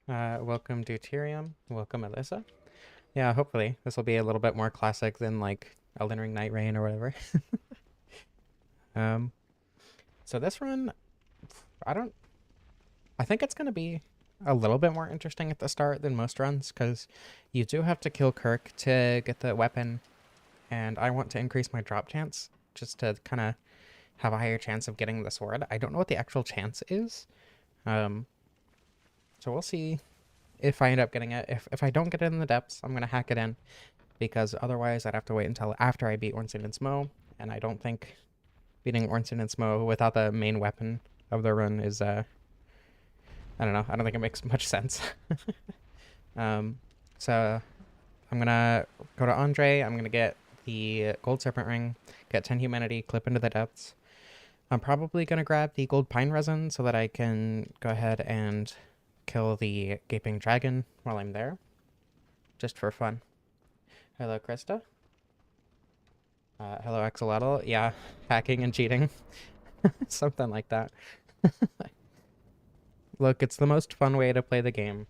Welcome Deuterium. Welcome Alyssa. Yeah, hopefully this will be a little bit more classic than like Elden Ring Night Rain or whatever. um, so this run, I don't, I think it's gonna be a little bit more interesting at the start than most runs because you do have to kill Kirk to get the weapon, and I want to increase my drop chance just to kind of have a higher chance of getting the sword. I don't know what the actual chance is. Um, so we'll see if I end up getting it. If I don't get it in the depths, I'm gonna hack it in because otherwise I'd have to wait until after I beat Ornstein and Smough, and I don't think beating Ornstein and Smough without the main weapon of the run is I don't know. I don't think it makes much sense. um, so I'm gonna go to Andre. I'm gonna get the gold serpent ring, get 10 humanity, clip into the depths. I'm probably gonna grab the gold pine resin so that I can go ahead and kill the gaping dragon while I'm there, just for fun. Hello, Krista. Hello, Axolotl. Yeah, hacking and cheating. Something like that. Look, it's the most fun way to play the game,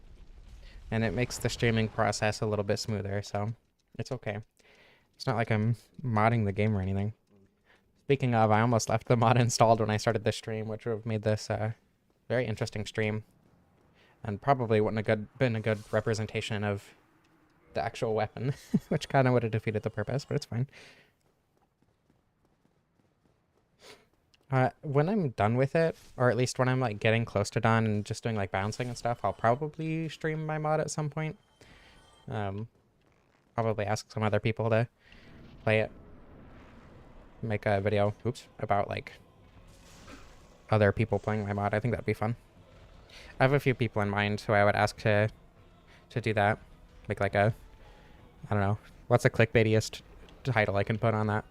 and it makes the streaming process a little bit smoother, so it's okay. It's not like I'm modding the game or anything. Speaking of, I almost left the mod installed when I started the stream, which would have made this a very interesting stream, and probably wouldn't have been a good representation of the actual weapon, which kind of would have defeated the purpose, but it's fine. When I'm done with it, or at least when I'm like getting close to done and just doing like bouncing and stuff, I'll probably stream my mod at some point. Probably ask some other people to play it. Make a video, about like other people playing my mod. I think that'd be fun. I have a few people in mind who I would ask to do that. Make like a, I don't know, what's a clickbaitiest title I can put on that?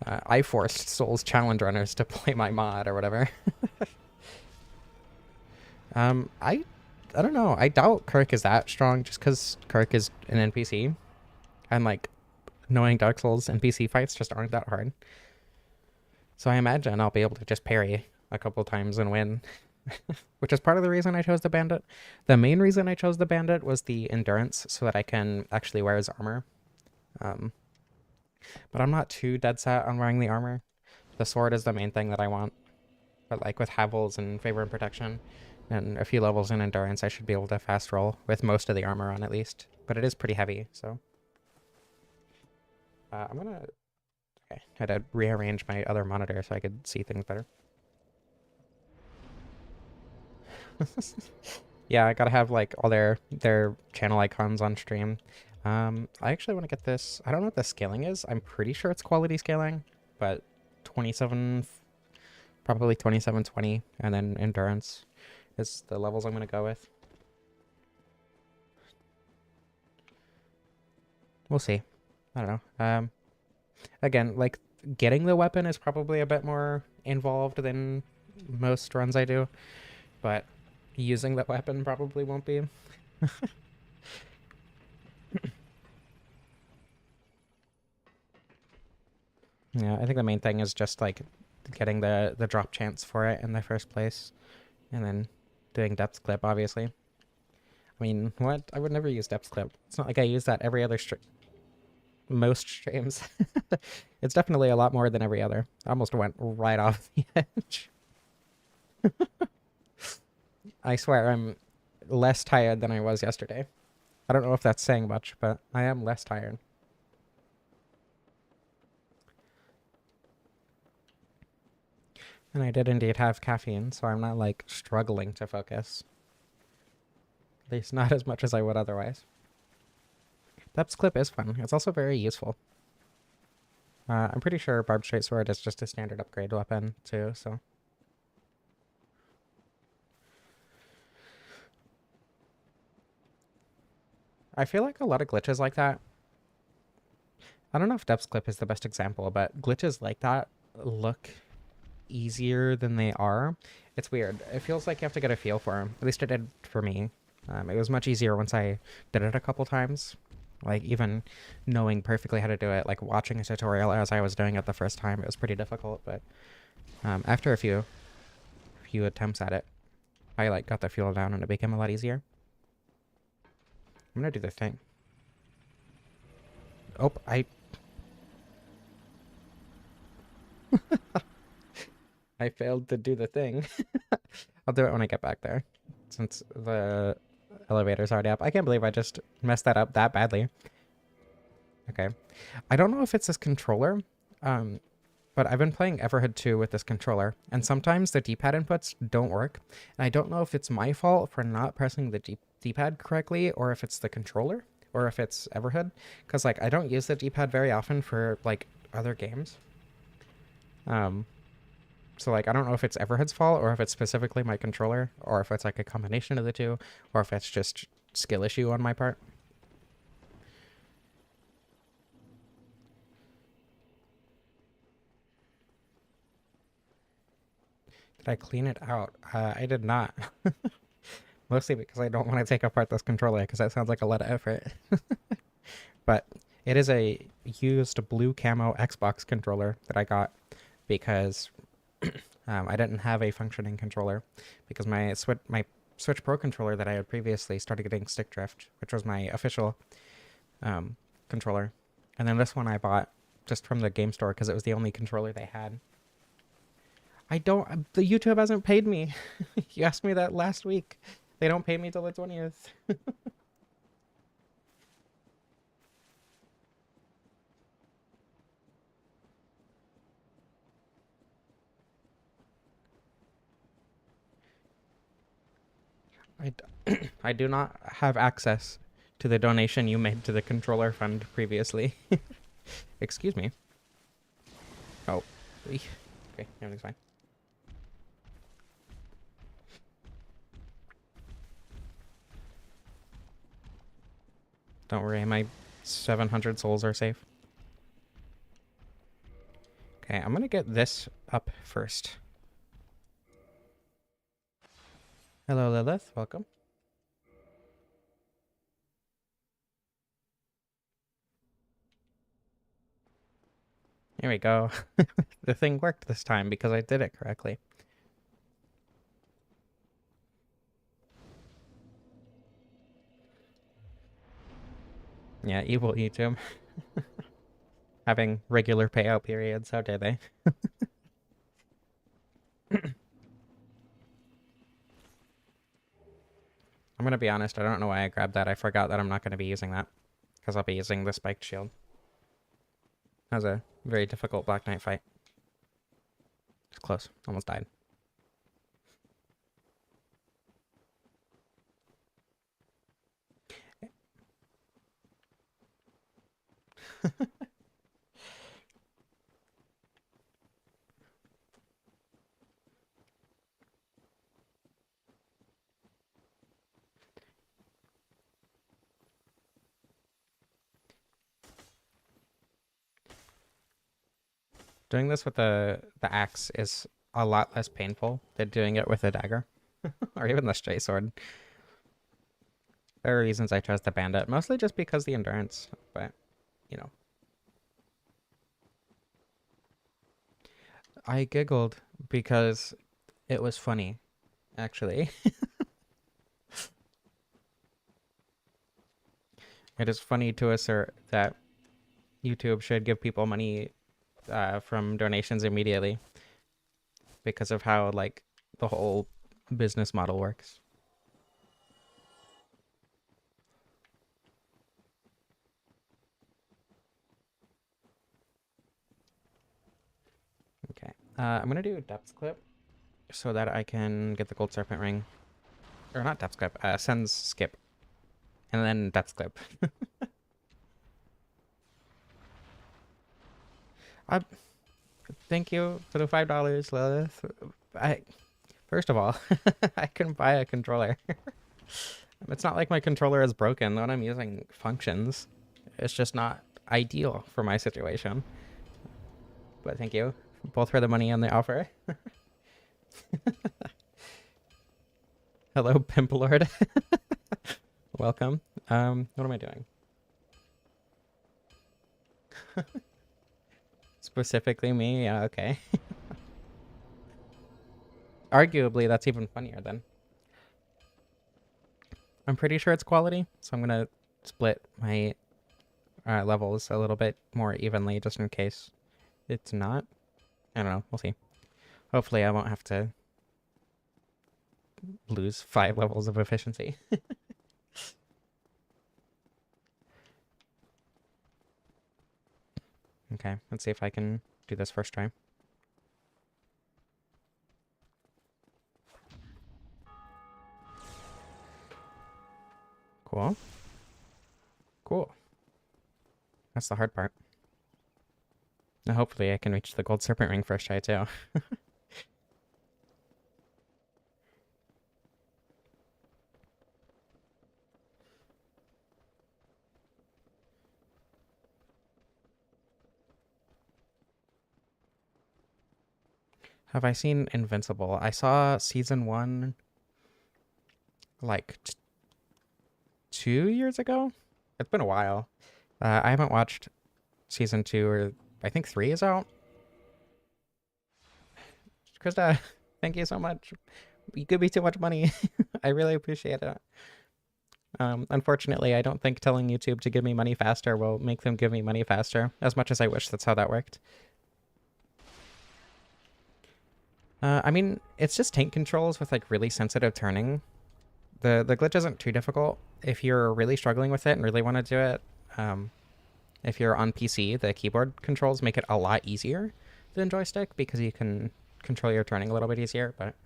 I forced Souls challenge runners to play my mod or whatever. I don't know. I doubt Kirk is that strong just because Kirk is an NPC. And like knowing Dark Souls NPC fights just aren't that hard. So I imagine I'll be able to just parry a couple times and win. Which is part of the reason I chose the bandit. The main reason I chose the bandit was the endurance so that I can actually wear his armor. But I'm not too dead set on wearing the armor. The sword is the main thing that I want. But like with Havels and Favor and Protection and a few levels in Endurance, I should be able to fast roll with most of the armor on at least. But it is pretty heavy, so... I'm gonna... Okay, I had to rearrange my other monitor so I could see things better. Yeah, I gotta have like all their channel icons on stream. I actually want to get this. I don't know what the scaling is. I'm pretty sure it's quality scaling, but 27, probably 2720, and then endurance is the levels I'm gonna go with. We'll see. I don't know. Again, like getting the weapon is probably a bit more involved than most runs I do, but using the weapon probably won't be. Yeah, I think the main thing is just like getting the drop chance for it in the first place, and then doing depth clip, obviously. I mean, what? I would never use depth clip. It's not like I use that every other most streams. It's definitely a lot more than every other. I almost went right off the edge. I swear I'm less tired than I was yesterday. I don't know if that's saying much, but I am less tired. And I did indeed have caffeine, so I'm not like struggling to focus. At least not as much as I would otherwise. Depth clip is fun. It's also very useful. I'm pretty sure Barbed Straight Sword is just a standard upgrade weapon too, so... I feel like a lot of glitches like that. I don't know if Depth Clip is the best example, but glitches like that look easier than they are. It's weird. It feels like you have to get a feel for them. At least it did for me. It was much easier once I did it a couple times. Like, even knowing perfectly how to do it, like watching a tutorial as I was doing it the first time, it was pretty difficult, but after a few attempts at it, I like got the feel down and it became a lot easier. I'm gonna do the thing. Oh, I failed to do the thing. I'll do it when I get back there, since the elevator's already up. I can't believe I just messed that up that badly. Okay. I don't know if it's this controller, but I've been playing Everhood 2 with this controller, and sometimes the D-pad inputs don't work, and I don't know if it's my fault for not pressing the D-pad correctly, or if it's the controller, or if it's Everhood, because, like, I don't use the D-pad very often for, like, other games. So, like, I don't know if it's Everhood's fault, or if it's specifically my controller, or if it's, like, a combination of the two, or if it's just skill issue on my part. Did I clean it out? I did not. Mostly because I don't want to take apart this controller, because that sounds like a lot of effort. But it is a used blue camo Xbox controller that I got because I didn't have a functioning controller, because my Switch Pro controller that I had previously started getting stick drift, which was my official controller. And then this one I bought just from the game store because it was the only controller they had. The YouTube hasn't paid me. You asked me that last week. They don't pay me till the 20th. I do not have access to the donation you made to the controller fund previously. Excuse me. Oh. Okay, everything's fine. Don't worry, my 700 souls are safe. Okay, I'm gonna get this up first. Hello, Lilith. Welcome. Here we go. The thing worked this time because I did it correctly. Yeah, evil YouTube. Having regular payout periods, how dare they? I'm gonna be honest, I don't know why I grabbed that. I forgot that I'm not gonna be using that, because I'll be using the spiked shield. That was a very difficult Black Knight fight. It's close. Almost died. Doing this with the axe is a lot less painful than doing it with a dagger. Or even the straight sword. There are reasons I chose the bandit, mostly just because the endurance, but, you know. I giggled because it was funny, actually. It is funny to assert that YouTube should give people money from donations immediately because of how, like, the whole business model works. Okay, I'm gonna do a depth clip so that I can get the gold serpent ring. Or not depth clip, sends skip. And then depth clip. Thank you for the $5, Lilith. First of all, I can buy a controller. It's not like my controller is broken. The one I'm using functions. It's just not ideal for my situation. But thank you both for the money and the offer. Hello, Pimp Lord. Welcome. What am I doing? Specifically me? Yeah, okay. Arguably, that's even funnier then. I'm pretty sure it's quality, so I'm gonna split my levels a little bit more evenly just in case it's not. I don't know. We'll see. Hopefully I won't have to lose 5 levels of efficiency. Okay, let's see if I can do this first try. Cool. Cool. That's the hard part. Now hopefully I can reach the gold serpent ring first try too. Have I seen Invincible? I saw season 1 like 2 years ago. It's been a while. I haven't watched season 2, or I think 3 is out. Krista, thank you so much. You give me too much money. I really appreciate it. Unfortunately, I don't think telling YouTube to give me money faster will make them give me money faster, as much as I wish that's how that worked. I mean, it's just tank controls with like really sensitive turning. The glitch isn't too difficult. If you're really struggling with it and really want to do it, if you're on PC, the keyboard controls make it a lot easier than joystick because you can control your turning a little bit easier, but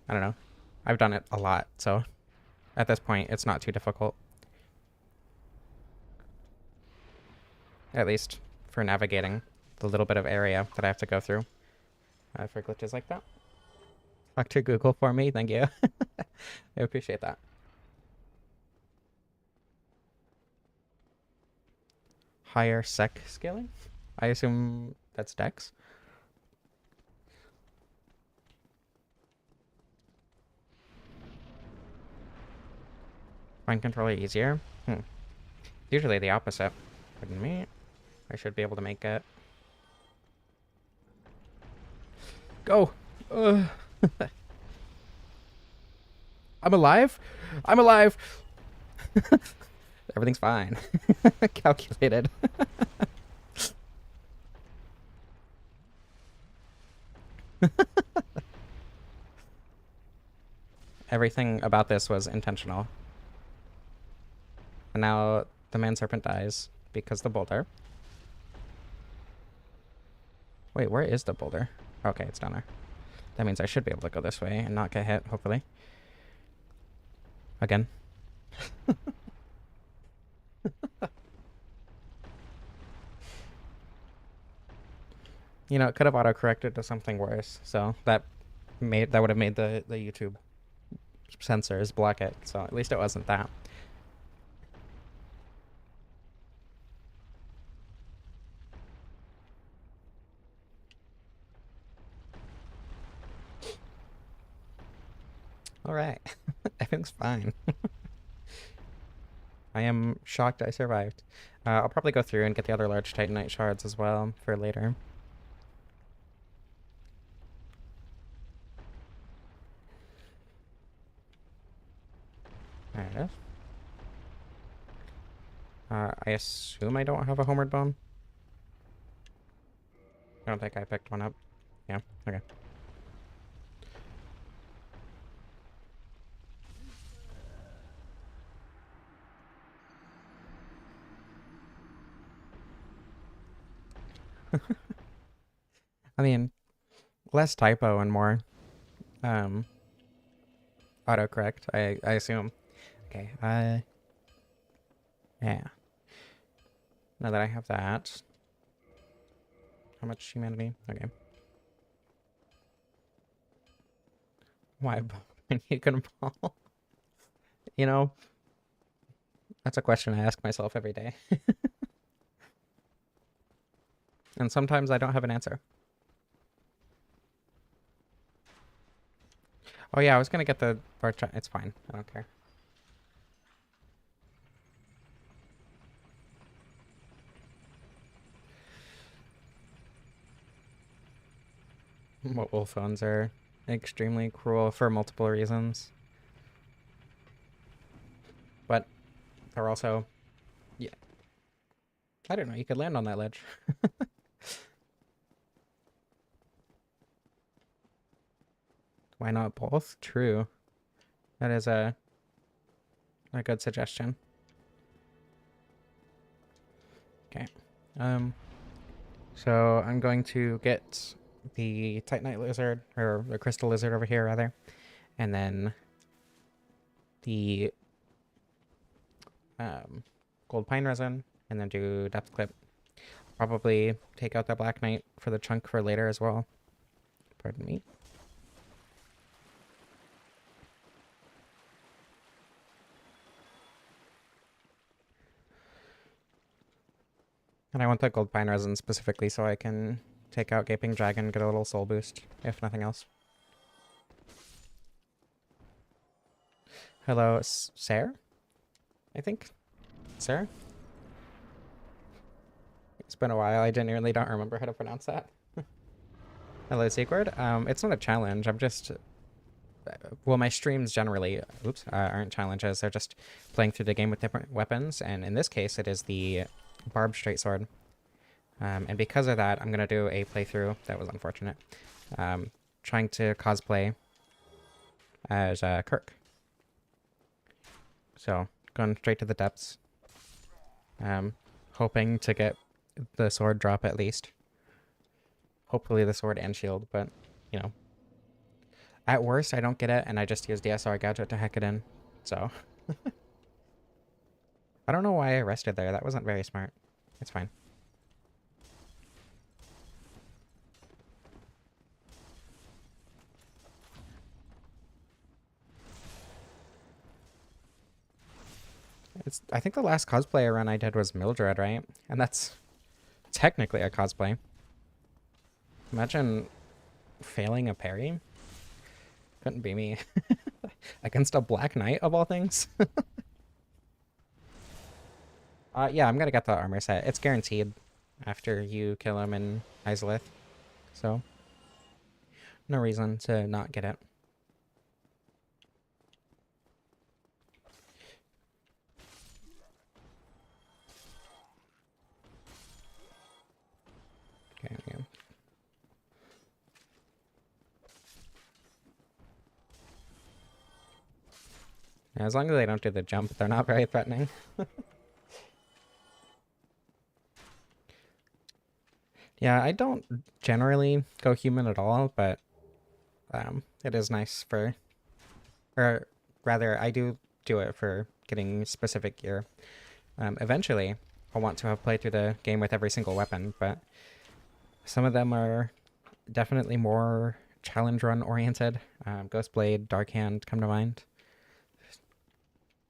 I don't know. I've done it a lot, so at this point, it's not too difficult. At least for navigating the little bit of area that I have to go through for glitches like that. Talk to Google for me, thank you. I appreciate that. Higher sec scaling? I assume that's dex. Find controller easier? Usually the opposite. Pardon me. I should be able to make it. Go! I'm alive? I'm alive! Everything's fine. Calculated. Everything about this was intentional. And now the man serpent dies because the boulder. Wait, where is the boulder? Okay, it's down there. That means I should be able to go this way and not get hit, hopefully. Again. You know, it could have auto-corrected to something worse, so that would have made the YouTube sensors block it, so at least it wasn't that. Alright. Everything's fine. I am shocked I survived. I'll probably go through and get the other large Titanite shards as well for later. There it is. I assume I don't have a homeward bone. I don't think I picked one up. Yeah, okay. I mean, less typo and more autocorrect, I assume. Okay, yeah. Now that I have that. How much humanity? Okay. Why when you can fall? You know, that's a question I ask myself every day. And sometimes I don't have an answer. Oh yeah, I was gonna get the bar chart. It's fine. I don't care. Mobile phones are extremely cruel for multiple reasons. But They're also... Yeah. I don't know, you could land on that ledge. Why not both? True. That is a good suggestion. Okay. So I'm going to get the Titanite lizard, or the crystal lizard over here, rather. And then the gold pine resin, and then do depth clip. Probably take out the black knight for the chunk for later as well. Pardon me. And I want the gold pine resin specifically so I can take out Gaping Dragon, get a little soul boost, if nothing else. Hello, Sarah? I think? Sarah? It's been a while. I genuinely don't remember how to pronounce that. Hello, Sequard. It's not a challenge. I'm just... Well, my streams generally, aren't challenges. They're just playing through the game with different weapons. And in this case, it is the barbed straight sword. And because of that, I'm going to do a playthrough. That was unfortunate. Trying to cosplay as Kirk. So, going straight to the depths. Hoping to get the sword drop at least. Hopefully the sword and shield, but, you know. At worst, I don't get it, and I just use DSR Gadget to hack it in. So. I don't know why I rested there. That wasn't very smart. It's fine. I think the last cosplay run I did was Mildred, right? And that's technically a cosplay. Imagine failing a parry. Couldn't be me. Against a Black Knight, of all things. Yeah, I'm gonna get the armor set. It's guaranteed after you kill him in Izalith. So, no reason to not get it. Okay, yeah. As long as they don't do the jump, they're not very threatening. Yeah, I don't generally go human at all, but it is nice for... Or rather, I do it for getting specific gear. Eventually, I'll want to have played through the game with every single weapon, but some of them are definitely more challenge run oriented. Ghostblade, Darkhand come to mind.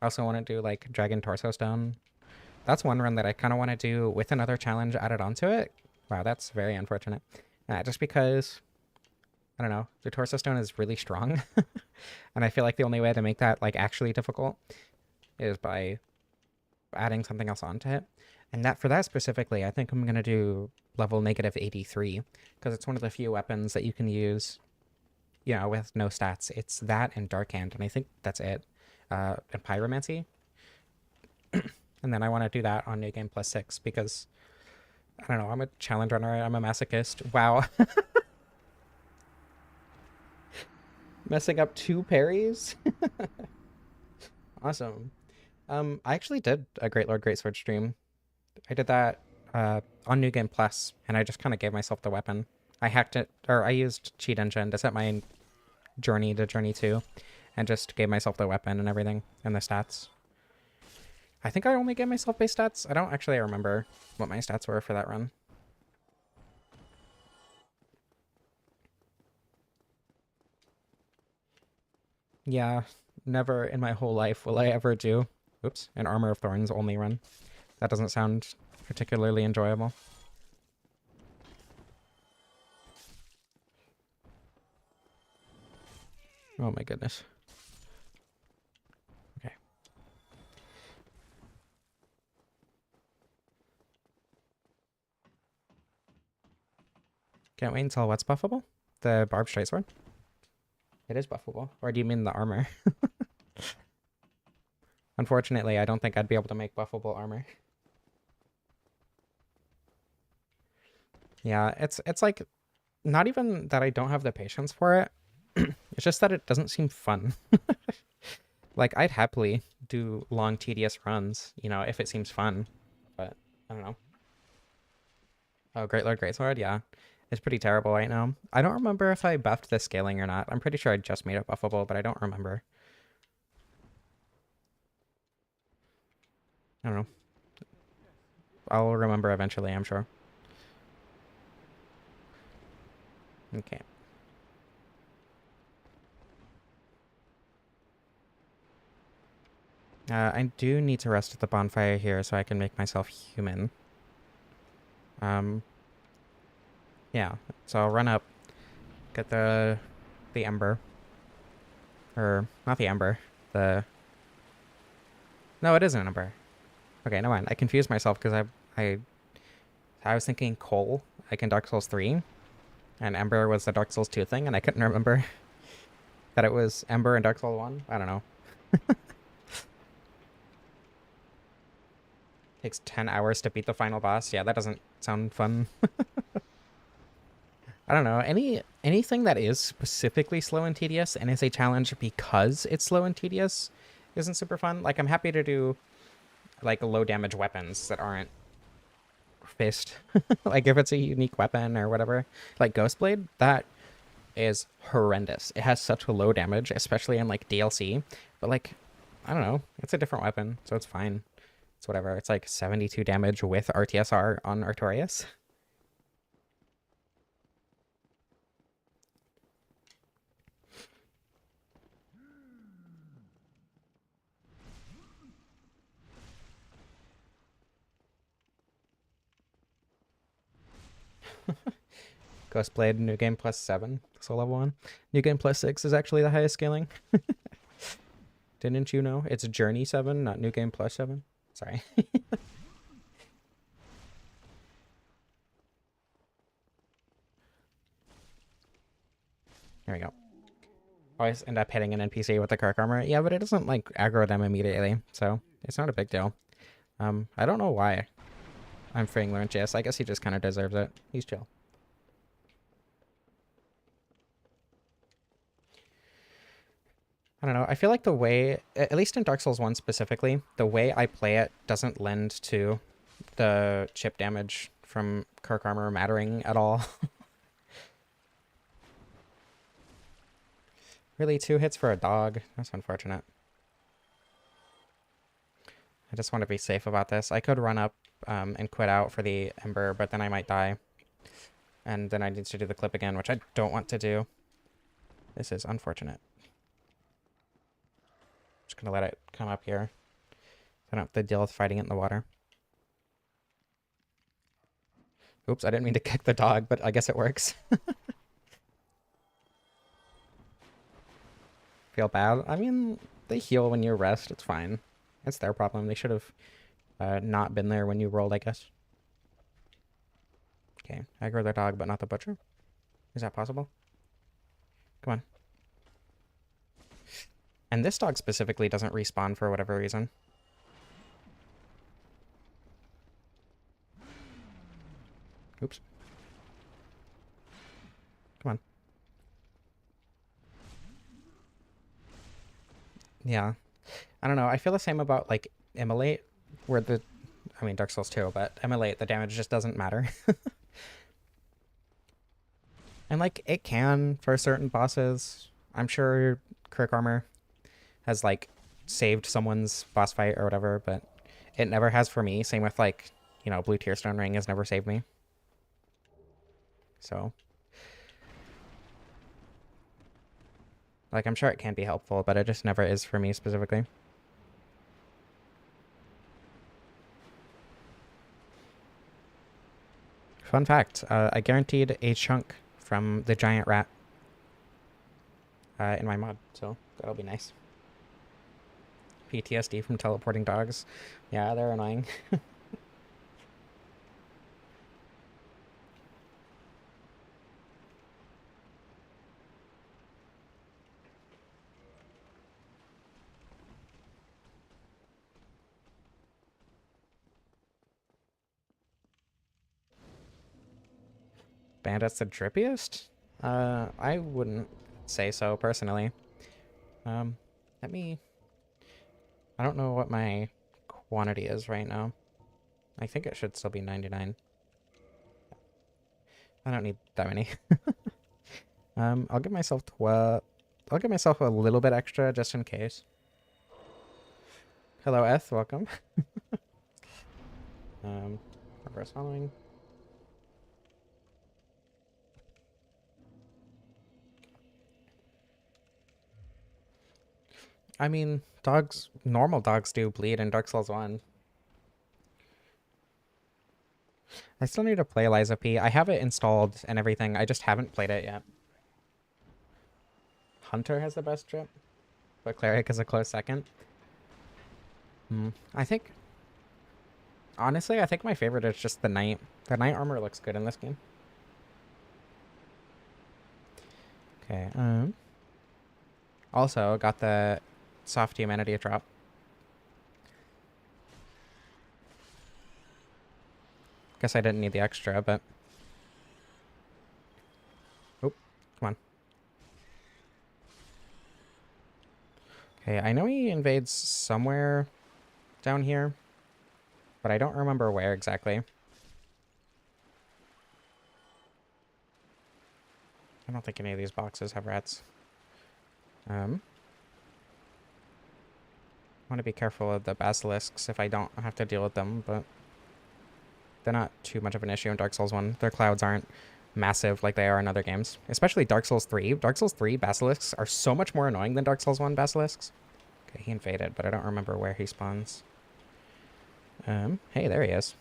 I also want to do like Dragon Torso Stone. That's one run that I kind of want to do with another challenge added onto it. Wow, that's very unfortunate. Just because, I don't know, the Torso Stone is really strong. And I feel like the only way to make that like actually difficult is by adding something else onto it. And that for that specifically, I think I'm going to do level -83 because it's one of the few weapons that you can use, you know, with no stats. It's that and Darkhand, and I think that's it. And Pyromancy. And then I want to do that on New Game Plus 6 because, I don't know, I'm a challenge runner, I'm a masochist. Wow. Messing up 2 parries? Awesome. I actually did a Great Lord Greatsword stream. I did that on New Game Plus, and I just kind of gave myself the weapon. I hacked it, or I used Cheat Engine to set my journey to Journey 2, and just gave myself the weapon and everything, and the stats. I think I only gave myself base stats. I don't actually remember what my stats were for that run. Yeah, never in my whole life will I ever do, an Armor of Thorns only run. That doesn't sound particularly enjoyable. Oh my goodness. Okay. Can't wait until what's buffable? The barbed straight sword? It is buffable. Or do you mean the armor? Unfortunately, I don't think I'd be able to make buffable armor. Yeah, it's like not even that I don't have the patience for it. It's just that it doesn't seem fun. Like I'd happily do long, tedious runs, you know, if it seems fun. But I don't know. Oh, Great Lord Greatsword, yeah. It's pretty terrible right now. I don't remember if I buffed the scaling or not. I'm pretty sure I just made it buffable, but I don't remember. I don't know. I'll remember eventually, I'm sure. Okay. I do need to rest at the bonfire here so I can make myself human. Um, yeah. So I'll run up, get the ember. Or, not the ember. The... No, it isn't an ember. Okay, no mind. I confused myself because I was thinking coal, like in Dark Souls 3, and ember was the Dark Souls 2 thing, and I couldn't remember that it was ember in Dark Souls 1. I don't know. Takes 10 hours to beat the final boss. Yeah, that doesn't sound fun. I don't know. Anything that is specifically slow and tedious and is a challenge because it's slow and tedious isn't super fun. Like I'm happy to do like low damage weapons that aren't fist. Like if it's a unique weapon or whatever. Like Ghostblade, that is horrendous. It has such a low damage, especially in like DLC. But like, I don't know. It's a different weapon, so it's fine. It's whatever. It's like 72 damage with RTSR on Artorius. Ghostblade, new game plus 7, so level 1. New game plus 6 is actually the highest scaling. Didn't you know? It's Journey 7, not new game plus 7. Sorry. There we go. Always end up hitting an NPC with the Kirk armor. Yeah, but it doesn't like aggro them immediately, so it's not a big deal. I don't know why I'm freeing Laurentius. I guess he just kind of deserves it. He's chill. I don't know. I feel like the way, at least in Dark Souls 1 specifically, the way I play it doesn't lend to the chip damage from Kirk armor mattering at all. Really, 2 hits for a dog? That's unfortunate. I just want to be safe about this. I could run up and quit out for the Ember, but then I might die. And then I need to do the clip again, which I don't want to do. This is unfortunate. Just gonna let it come up here. I don't have to deal with fighting it in the water. Oops, I didn't mean to kick the dog, but I guess it works. Feel bad? I mean, they heal when you rest. It's fine. It's their problem. They should have not been there when you rolled, I guess. Okay, aggro the dog, but not the butcher. Is that possible? Come on. And this dog specifically doesn't respawn for whatever reason. Oops. Come on. Yeah. I don't know. I feel the same about, like, Immolate, where the... I mean, Dark Souls 2, but Immolate, the damage just doesn't matter. And, like, it can for certain bosses. I'm sure Kirk Armor has, like, saved someone's boss fight or whatever, but it never has for me. Same with, like, you know, Blue Tearstone Ring has never saved me. So... like, I'm sure it can be helpful, but it just never is for me specifically. Fun fact, I guaranteed a chunk from the giant rat in my mod, so that'll be nice. PTSD from teleporting dogs. Yeah, they're annoying. Bandit's the drippiest? I wouldn't say so, personally. Let me... I don't know what my quantity is right now. I think it should still be 99. I don't need that many. I'll give myself 12... I'll give myself a little bit extra just in case. Hello, Eth. Welcome. Reverse following. I mean, normal dogs do bleed in Dark Souls 1. I still need to play Eliza P. I have it installed and everything. I just haven't played it yet. Hunter has the best drip, but Cleric is a close second. I think... Honestly, I think my favorite is just the Knight. The Knight armor looks good in this game. Okay, also, got the soft humanity drop. Guess I didn't need the extra, but... Oh, come on. Okay, I know he invades somewhere down here, but I don't remember where exactly. I don't think any of these boxes have rats. Want to be careful of the basilisks if I don't have to deal with them, but they're not too much of an issue in Dark Souls 1. Their clouds aren't massive like they are in other games, especially Dark Souls 3. Dark Souls 3 basilisks are so much more annoying than Dark Souls 1 basilisks. Okay, he invaded, but I don't remember where he spawns. Hey, there he is.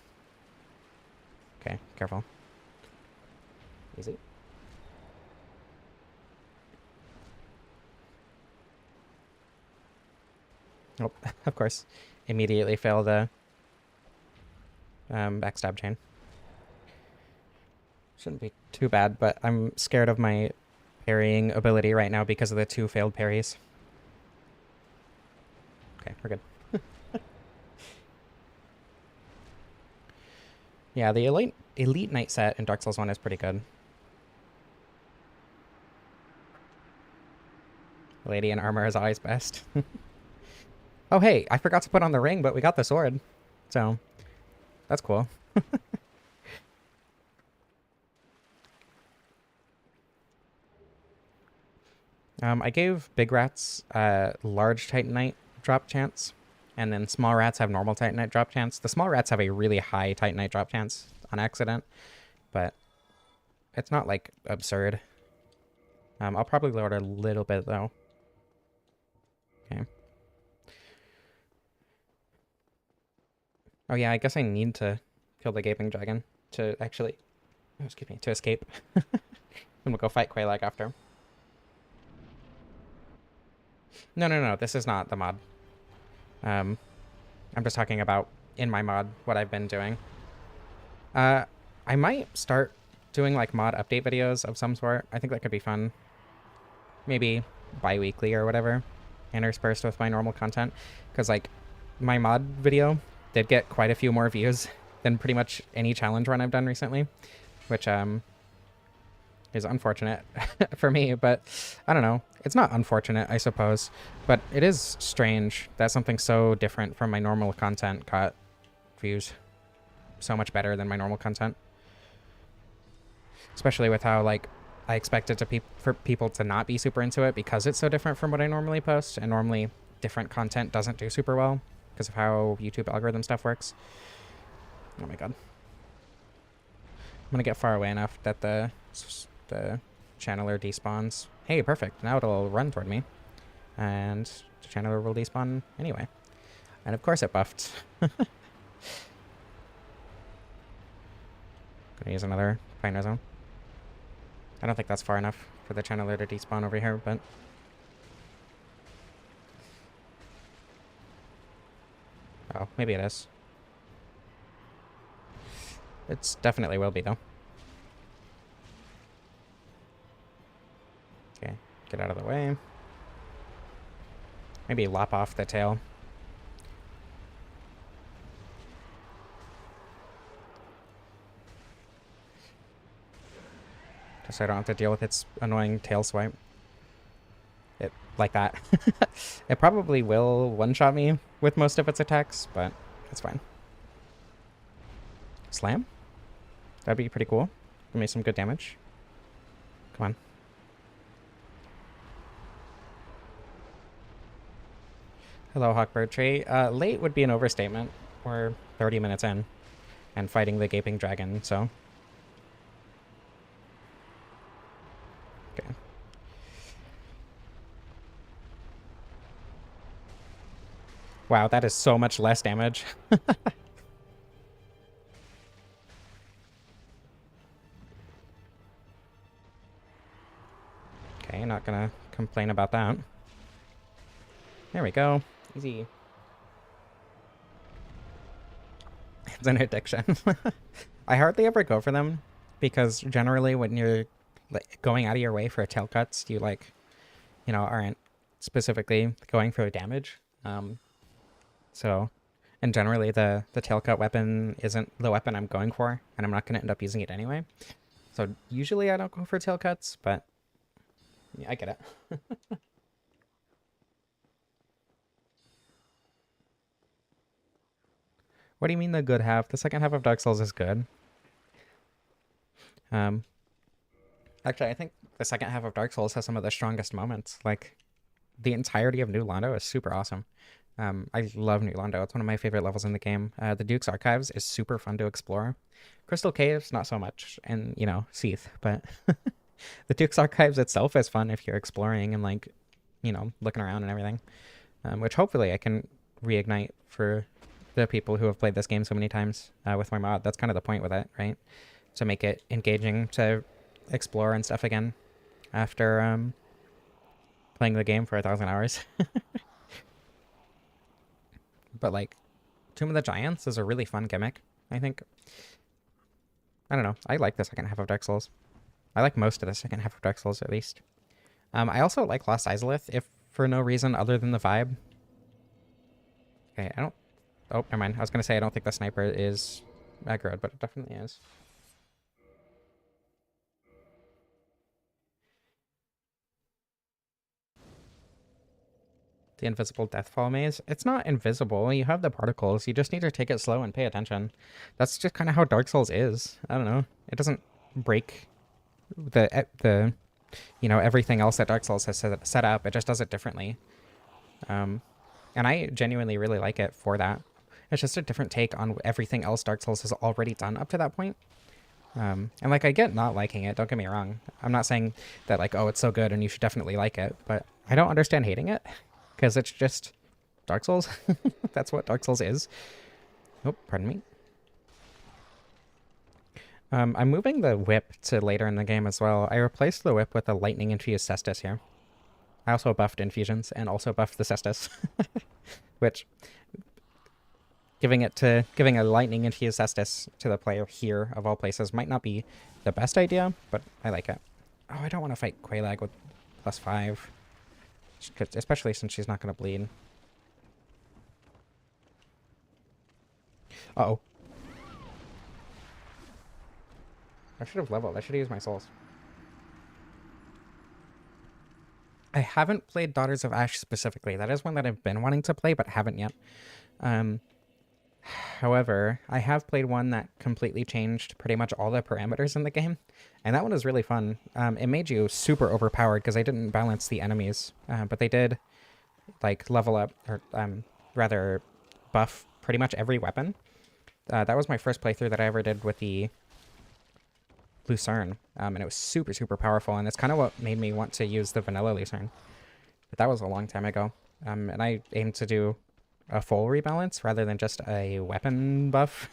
Okay, careful. Easy. Oh, of course. Immediately fail the backstab chain. Shouldn't be too bad, but I'm scared of my parrying ability right now because of the 2 failed parries. Okay, we're good. Yeah, the Elite Knight set in Dark Souls 1 is pretty good. Lady in armor is always best. Oh, hey, I forgot to put on the ring, but we got the sword. So, that's cool. I gave big rats large Titanite drop chance, and then small rats have normal Titanite drop chance. The small rats have a really high Titanite drop chance on accident, but it's not, like, absurd. I'll probably lower it a little bit, though. Okay. Oh yeah, I guess I need to kill the Gaping Dragon to actually... Oh, excuse me, to escape. And we'll go fight Quelaag after. No, this is not the mod. I'm just talking about, in my mod, what I've been doing. I might start doing, like, mod update videos of some sort. I think that could be fun. Maybe bi-weekly or whatever, interspersed with my normal content. Because, like, my mod video did get quite a few more views than pretty much any challenge run I've done recently, which is unfortunate for me, but I don't know. It's not unfortunate, I suppose, but it is strange that something so different from my normal content got views so much better than my normal content. Especially with how, like, I expect it to for people to not be super into it because it's so different from what I normally post, and normally different content doesn't do super well because of how YouTube algorithm stuff works. Oh my god. I'm gonna get far away enough that the channeler despawns. Hey, perfect. Now it'll run toward me. And the channeler will despawn anyway. And of course it buffed. Gonna use another Pioneer Zone. I don't think that's far enough for the channeler to despawn over here, but... Oh, maybe it is. It's definitely will be, though. Okay, get out of the way. Maybe lop off the tail. Just so I don't have to deal with its annoying tail swipe. It like that. It probably will one-shot me with most of its attacks, but it's fine. Slam? That'd be pretty cool. Give me some good damage. Come on. Hello, Hawkbird Tree. Late would be an overstatement. We're 30 minutes in and fighting the Gaping Dragon, so... Okay. Wow, that is so much less damage. Okay, not gonna complain about that. There we go. Easy. It's an addiction. I hardly ever go for them because generally when you're like going out of your way for tail cuts, you like, you know, aren't specifically going for damage. So, and generally the tail cut weapon isn't the weapon I'm going for, and I'm not going to end up using it anyway. So usually I don't go for tail cuts, but yeah, I get it. What do you mean the good half? The second half of Dark Souls is good. Actually, I think the second half of Dark Souls has some of the strongest moments. Like, the entirety of New Londo is super awesome. I love New Londo. It's one of my favorite levels in the game. The Duke's Archives is super fun to explore. Crystal Caves, not so much. And, you know, Seath. But the Duke's Archives itself is fun if you're exploring and, like, you know, looking around and everything. Which hopefully I can reignite for the people who have played this game so many times with my mod. That's kind of the point with it, right? To make it engaging to explore and stuff again after playing the game for 1,000 hours. But like, Tomb of the Giants is a really fun gimmick, I think. I don't know. I like the second half of Dark Souls. I like most of the second half of Dark Souls, at least. I also like Lost Izalith, if for no reason other than the vibe. Okay, I don't... Oh, never mind. I was going to say I don't think the sniper is aggroed, but it definitely is. The invisible deathfall maze. It's not invisible. You have the particles. You just need to take it slow and pay attention. That's just kind of how Dark Souls is. I don't know. It doesn't break the you know, everything else that Dark Souls has set up. It just does it differently. And I genuinely really like it for that. It's just a different take on everything else Dark Souls has already done up to that point. And like, I get not liking it. Don't get me wrong. I'm not saying that like, oh, it's so good and you should definitely like it, but I don't understand hating it. Because it's just Dark Souls. That's what Dark Souls is. Oh, pardon me. I'm moving the whip to later in the game as well. I replaced the whip with a lightning infused cestus here. I also buffed infusions and also buffed the cestus. Which, giving a lightning infused cestus to the player here, of all places, might not be the best idea, but I like it. Oh, I don't want to fight Quelaag with +5. Especially since she's not going to bleed. Uh-oh. I should have leveled. I should have used my souls. I haven't played Daughters of Ash specifically. That is one that I've been wanting to play, but haven't yet. However, I have played one that completely changed pretty much all the parameters in the game. And that one is really fun. It made you super overpowered because I didn't balance the enemies. But they did, like, level up, or rather buff pretty much every weapon. That was my first playthrough that I ever did with the Lucerne. And it was super, super powerful. And it's kind of what made me want to use the vanilla Lucerne. But that was a long time ago. And I aimed to do a full rebalance rather than just a weapon buff.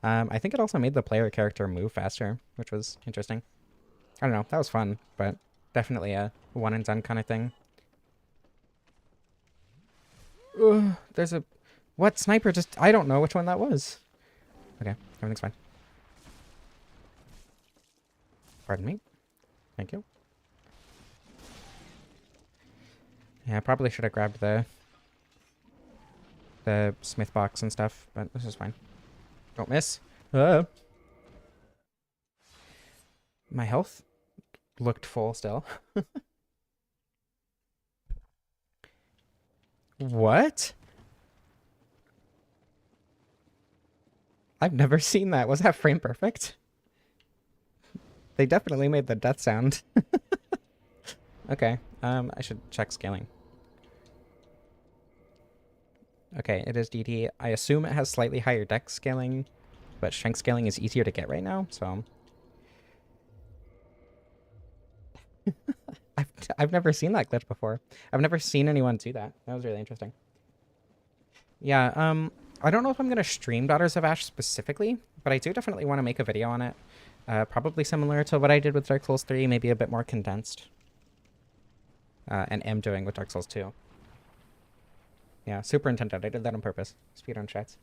I think it also made the player character move faster, which was interesting. I don't know, that was fun, but definitely a one and done kind of thing. Ugh, there's a... What sniper just... I don't know which one that was. Okay, everything's fine. Pardon me. Thank you. Yeah, I probably should have grabbed the smith box and stuff, but this is fine. Don't miss. My health looked full still. What? I've never seen that. Was that frame perfect? They definitely made the death sound. Okay, I should check scaling. Okay, it is DD. I assume it has slightly higher dex scaling, but strength scaling is easier to get right now, so... I've never seen that glitch before. I've never seen anyone do that. That was really interesting. Yeah, I don't know if I'm going to stream Daughters of Ash specifically, but I do definitely want to make a video on it. Probably similar to what I did with Dark Souls 3, maybe a bit more condensed. And am doing with Dark Souls 2. Yeah, super intended. I did that on purpose. Speedrun chats.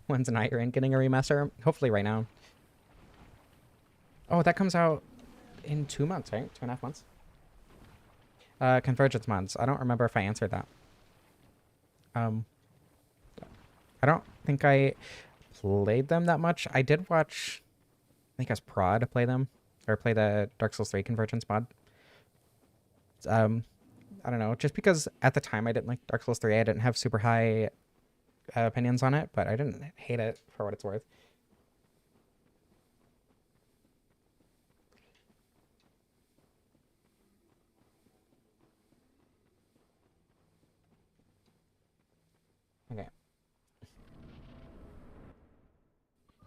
When's Night Rain getting a remaster? Hopefully right now. Oh, that comes out in 2 months, right? 2.5 months? Convergence mods. I don't remember if I answered that. I don't think I played them that much. I did watch, I think it was Prod play them, or play the Dark Souls 3 Convergence mod. I don't know, just because at the time I didn't like Dark Souls 3, I didn't have super high opinions on it, but I didn't hate it for what it's worth. Okay.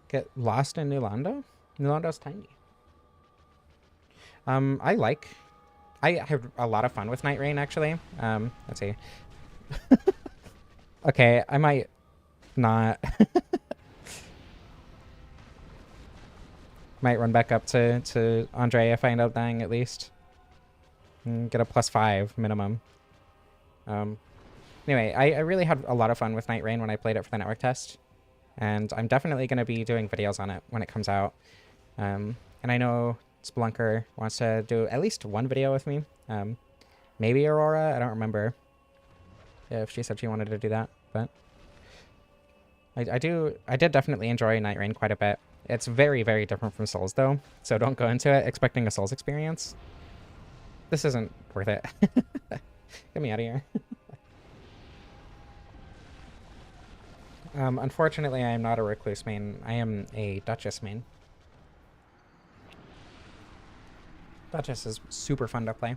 Get lost in New Londo? New Londo's tiny. I had a lot of fun with Night Rain, actually. Let's see. Okay, I might not... might run back up to Andre if I end up dying, at least. And get a +5 minimum. Anyway, I really had a lot of fun with Night Rain when I played it for the network test. And I'm definitely going to be doing videos on it when it comes out. And I know Splunker wants to do at least one video with me. Maybe Aurora, I don't remember if she said she wanted to do that, but I did definitely enjoy Night Rain quite a bit. It's very, very different from Souls though, so don't go into it expecting a Souls experience. This isn't worth it. Get me out of here. Unfortunately, I am not a Recluse main. I am a Duchess main. Duchess is super fun to play.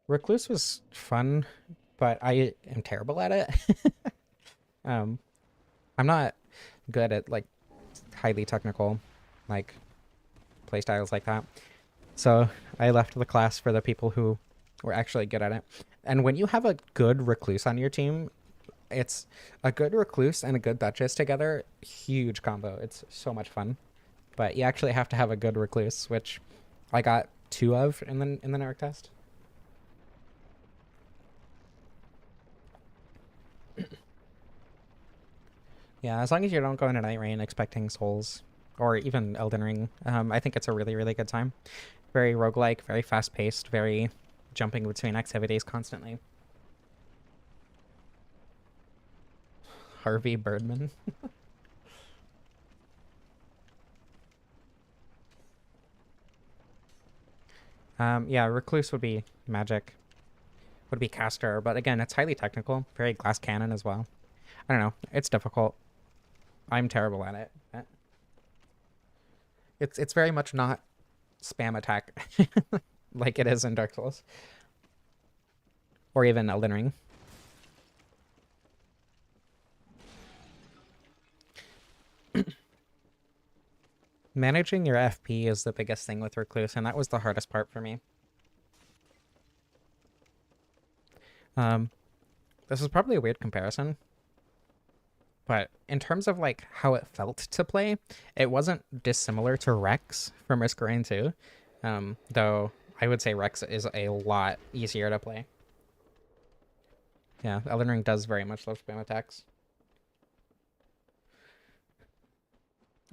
Recluse was fun, but I am terrible at it. I'm not good at, like, highly technical, like, playstyles like that. So I left the class for the people who were actually good at it. And when you have a good Recluse on your team, it's a good Recluse and a good Duchess together, huge combo. It's so much fun. But you actually have to have a good Recluse, which I got 2 of in the network test. Yeah, as long as you don't go into Night Rain expecting Souls or even Elden Ring, I think it's a really, really good time. Very roguelike, very fast-paced, very jumping between activities constantly. Harvey Birdman. Yeah, Recluse would be magic. Would be caster, but again, it's highly technical. Very glass cannon as well. I don't know. It's difficult. I'm terrible at it. It's very much not spam attack like it is in Dark Souls. Or even Elden Ring. Managing your FP is the biggest thing with Recluse, and that was the hardest part for me. This is probably a weird comparison, but in terms of like how it felt to play, it wasn't dissimilar to Rex from Risk of Rain 2, though I would say Rex is a lot easier to play. Yeah, Elden Ring does very much love spam attacks.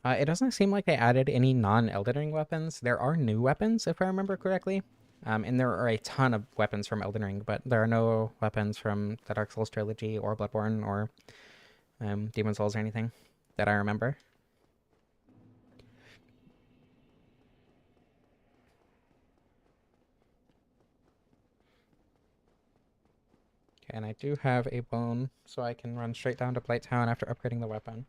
It doesn't seem like they added any non-Elden Ring weapons. There are new weapons, if I remember correctly. And there are a ton of weapons from Elden Ring, but there are no weapons from the Dark Souls trilogy or Bloodborne or Demon Souls or anything. that I remember. Okay, and I do have a bone, so I can run straight down to Blight Town after upgrading the weapon.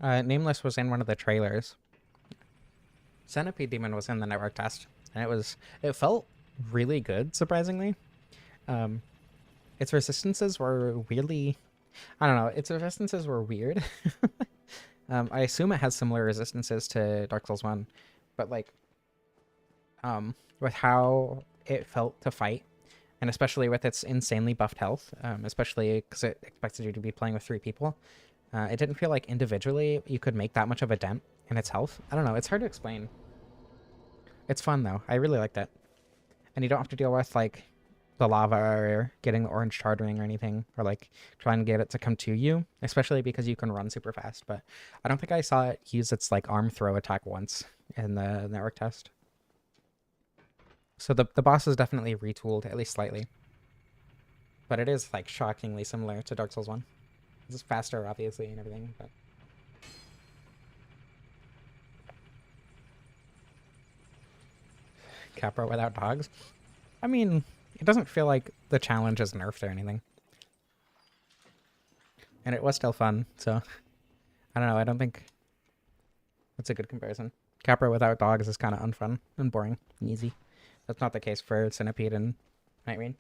Nameless was in one of the trailers. Centipede Demon was in the network test, and it felt really good, surprisingly. Its resistances were weirdly, I don't know, its resistances were weird. I assume it has similar resistances to Dark Souls 1, but like, with how it felt to fight, and especially with its insanely buffed health, especially because it expected you to be playing with 3 people, it didn't feel like individually you could make that much of a dent in its health. I don't know, it's hard to explain. It's fun though, I really liked it. And you don't have to deal with like the lava or getting the orange chartering or anything, or like trying to get it to come to you, especially because you can run super fast. But I don't think I saw it use its like arm throw attack once in the network test. So the boss is definitely retooled, at least slightly. But it is like shockingly similar to Dark Souls 1. It's faster, obviously, and everything, but Capra without dogs? I mean, it doesn't feel like the challenge is nerfed or anything. And it was still fun, so I don't know, I don't think that's a good comparison. Capra without dogs is kind of unfun and boring and easy. That's not the case for Centipede and Night Rain.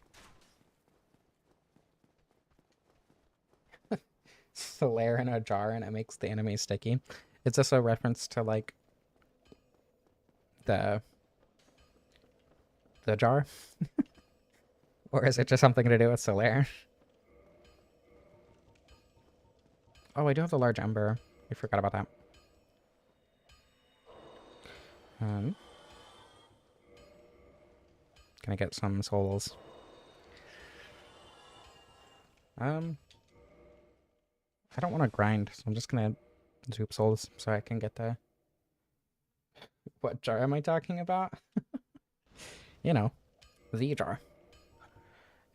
Solaire in a jar and it makes the enemy sticky. Is this a reference to like the jar? Or is it just something to do with Solaire? Oh, I do have the large ember. I forgot about that. Can I get some souls? I don't want to grind, so I'm just gonna zoop souls so I can get the... What jar am I talking about? You know, the jar.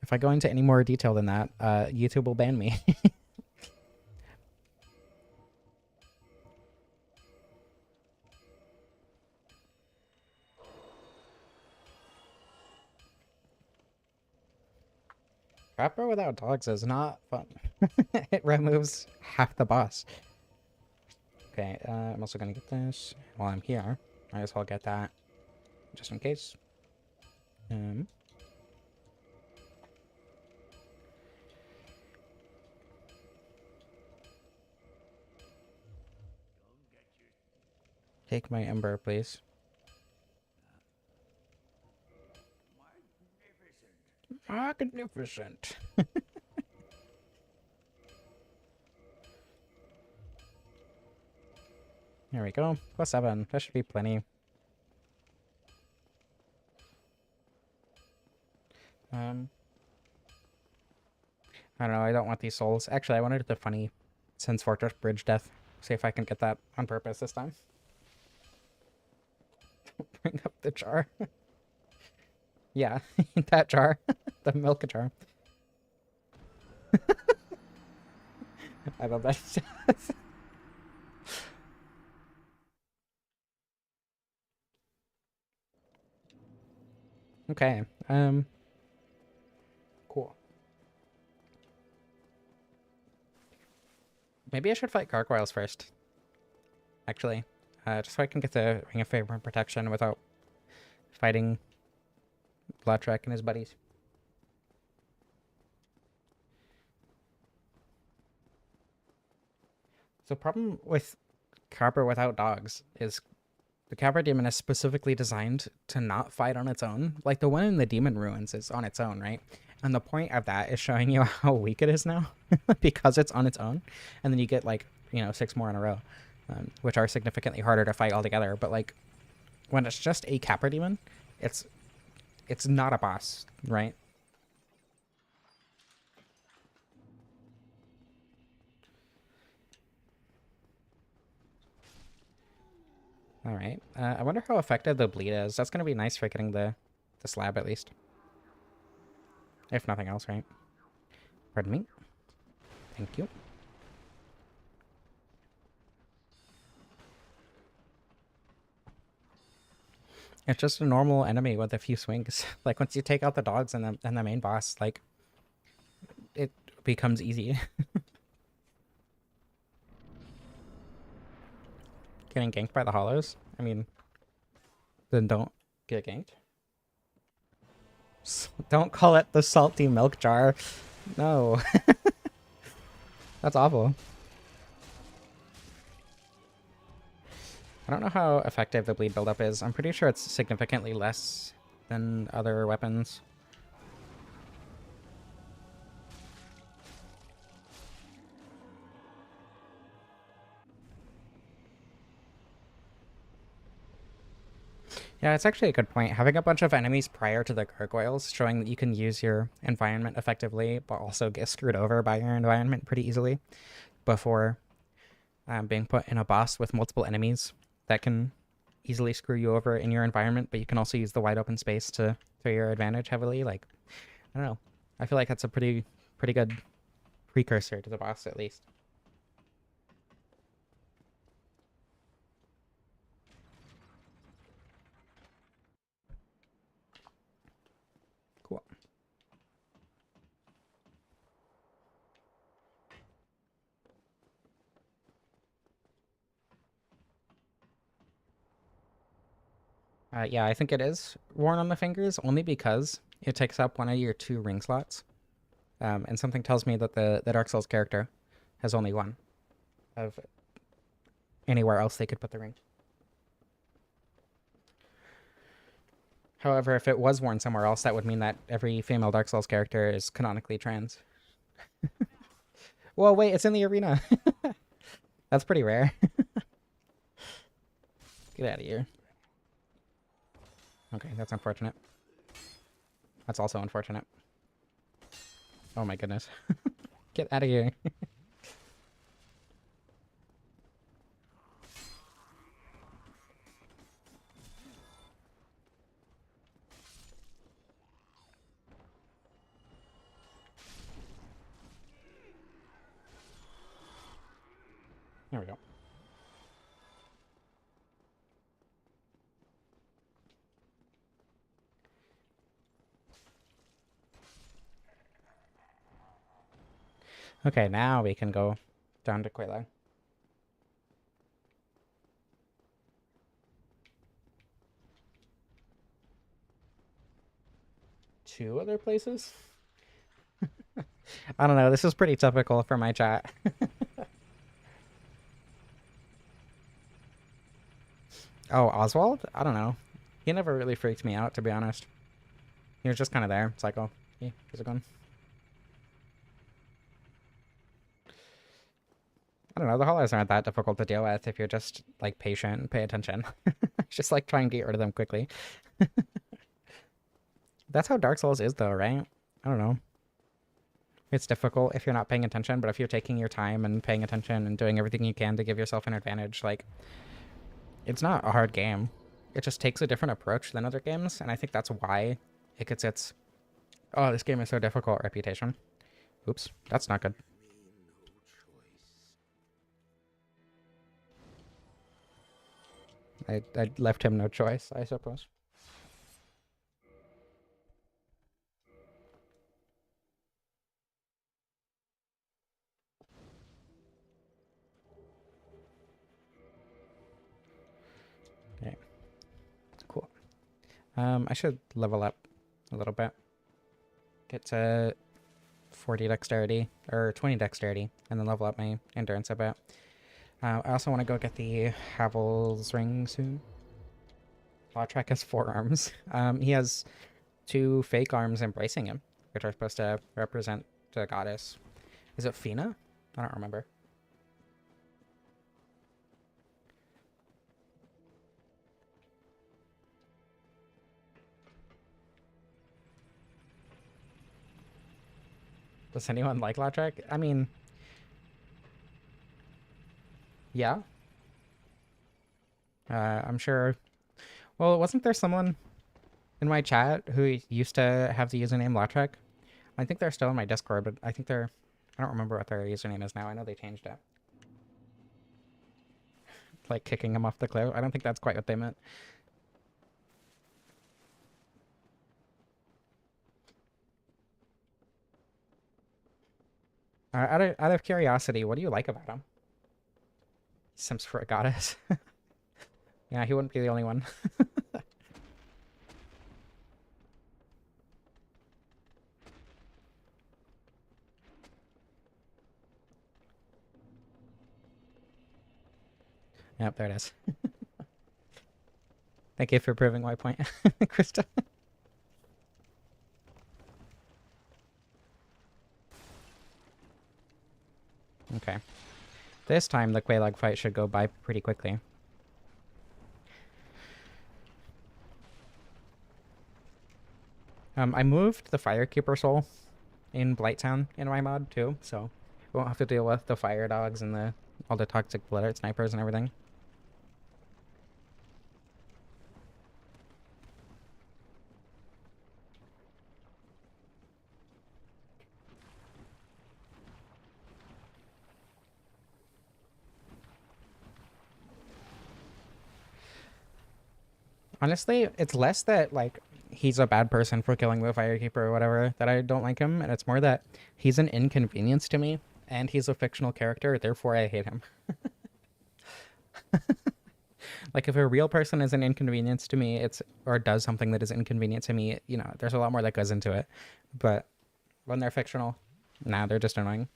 If I go into any more detail than that, YouTube will ban me. Capra without dogs is not fun. It removes half the boss. Okay, I'm also gonna get this while I'm here. Might as well get that, just in case. Take my ember, please. Magnificent. There we go. +7. That should be plenty. I don't know. I don't want these souls. Actually, I wanted the funny Sense Fortress Bridge death. See if I can get that on purpose this time. Bring up the jar. Yeah, that jar. The milk jar. I love that. Okay. Cool. Maybe I should fight gargoyles first. Actually. Just so I can get the Ring of Favor and Protection without fighting Blootrek and his buddies. The problem with Capra without dogs is the Capra Demon is specifically designed to not fight on its own. Like the one in the Demon Ruins is on its own, right? And the point of that is showing you how weak it is now because it's on its own. And then you get like, 6 more in a row, which are significantly harder to fight altogether. But like when it's just a Capra Demon, it's not a boss, right? Alright. I wonder how effective the bleed is. That's going to be nice for getting the slab, at least. If nothing else, right? Pardon me. Thank you. It's just a normal enemy with a few swings. Like, once you take out the dogs and the main boss, like, it becomes easy. Getting ganked by the hollows? I mean, then don't get ganked. Don't call it the salty milk jar. No. That's awful. I don't know how effective the bleed buildup is. I'm pretty sure it's significantly less than other weapons. Yeah, it's actually a good point. Having a bunch of enemies prior to the gargoyles, showing that you can use your environment effectively, but also get screwed over by your environment pretty easily before being put in a boss with multiple enemies that can easily screw you over in your environment, but you can also use the wide open space to your advantage heavily. Like, I don't know. I feel like that's a pretty good precursor to the boss, at least. Cool. Yeah, I think it is worn on the fingers only because it takes up one of your 2 ring slots. And something tells me that the Dark Souls character has only one of anywhere else they could put the ring. However, if it was worn somewhere else, that would mean that every female Dark Souls character is canonically trans. Well, wait, it's in the arena. That's pretty rare. Get out of here. Okay, that's unfortunate. That's also unfortunate. Oh my goodness. Get out of here. There we go. Okay, now we can go down to Quelaag. 2 other places? I don't know, this is pretty typical for my chat. Oh, Oswald? I don't know. He never really freaked me out, to be honest. He was just kind of there. It's like, oh, hey, here's a gun. I don't know, the hollows aren't that difficult to deal with if you're just, like, patient and pay attention. Just, like, try and get rid of them quickly. That's how Dark Souls is, though, right? I don't know. It's difficult if you're not paying attention, but if you're taking your time and paying attention and doing everything you can to give yourself an advantage, like, it's not a hard game. It just takes a different approach than other games, and I think that's why it gets its, oh, this game is so difficult reputation. Oops, that's not good. I left him no choice, I suppose. Okay, cool. I should level up a little bit. Get to 40 dexterity, or 20 dexterity, and then level up my endurance a bit. I also want to go get the Havel's ring soon. Lautrec has 4 arms. He has 2 fake arms embracing him, which are supposed to represent the goddess. Is it Fina? I don't remember. Does anyone like Lautrec? I mean, yeah. I'm sure. Well, wasn't there someone in my chat who used to have the username Lautrec? I think they're still in my Discord, but I think they're. I don't remember what their username is now. I know they changed it. Like kicking him off the cliff. I don't think that's quite what they meant. Out of curiosity, what do you like about him? Simps for a goddess. Yeah, he wouldn't be the only one. Yep, there it is. Thank you for proving my point, Krista. Okay. This time the Quelaag fight should go by pretty quickly. I moved the Firekeeper soul in Blighttown in my mod too, so we won't have to deal with the fire dogs and all the toxic blood snipers and everything. Honestly, it's less that like he's a bad person for killing the Firekeeper or whatever that I don't like him, and it's more that he's an inconvenience to me, and he's a fictional character, therefore I hate him. Like if a real person is an inconvenience to me, it's or does something that is inconvenient to me, you know, there's a lot more that goes into it. But when they're fictional, nah, they're just annoying.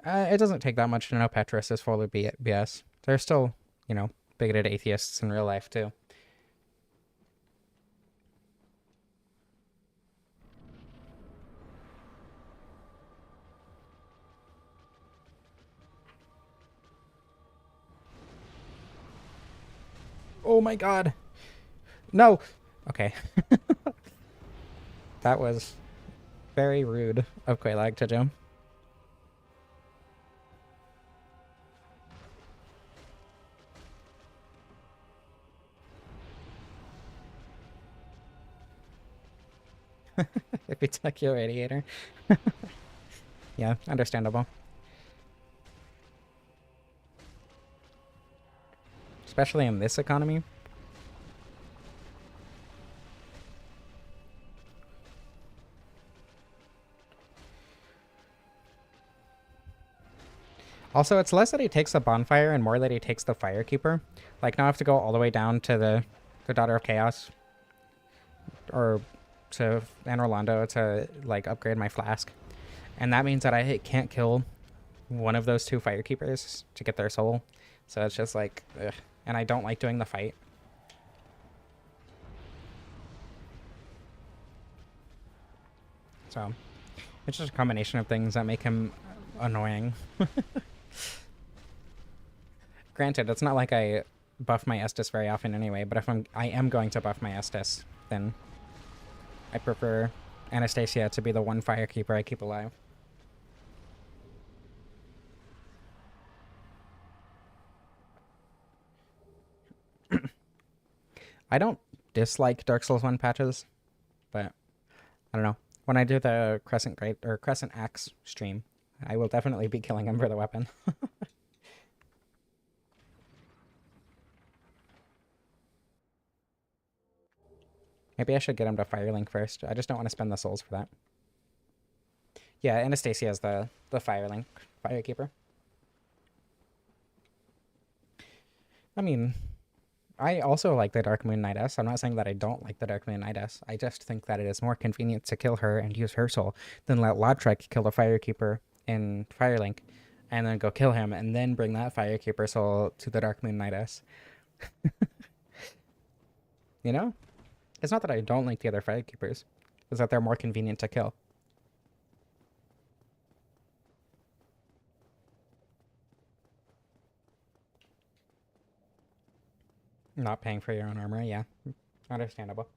It doesn't take that much to know Petrus is full of BS. They're still, you know, bigoted atheists in real life too. Oh my god. No. Okay. That was very rude of Quelaag to do. If he took your radiator. Yeah, understandable. Especially in this economy. Also, it's less that he takes the bonfire and more that he takes the firekeeper. Like, now I have to go all the way down to the Daughter of Chaos. Or to Londo to, like, upgrade my flask. And that means that I can't kill one of those two firekeepers to get their soul. So it's just like, ugh. And I don't like doing the fight. So, it's just a combination of things that make him annoying. Granted, it's not like I buff my Estus very often anyway, but if I am going to buff my Estus, then I prefer Anastasia to be the one firekeeper I keep alive. I don't dislike Dark Souls 1 patches, but I don't know. When I do the Crescent Axe stream, I will definitely be killing him for the weapon. Maybe I should get him to Firelink first. I just don't want to spend the souls for that. Yeah, Anastasia is the Firelink Firekeeper. I mean, I also like the Dark Moon Knightess. I'm not saying that I don't like the Dark Moon Knightess. I just think that it is more convenient to kill her and use her soul than let Lautrec kill the Firekeeper in Firelink and then go kill him and then bring that Firekeeper soul to the Dark Moon Knightess. You know? It's not that I don't like the other Firekeepers. It's that they're more convenient to kill. Not paying for your own armor, yeah. Understandable.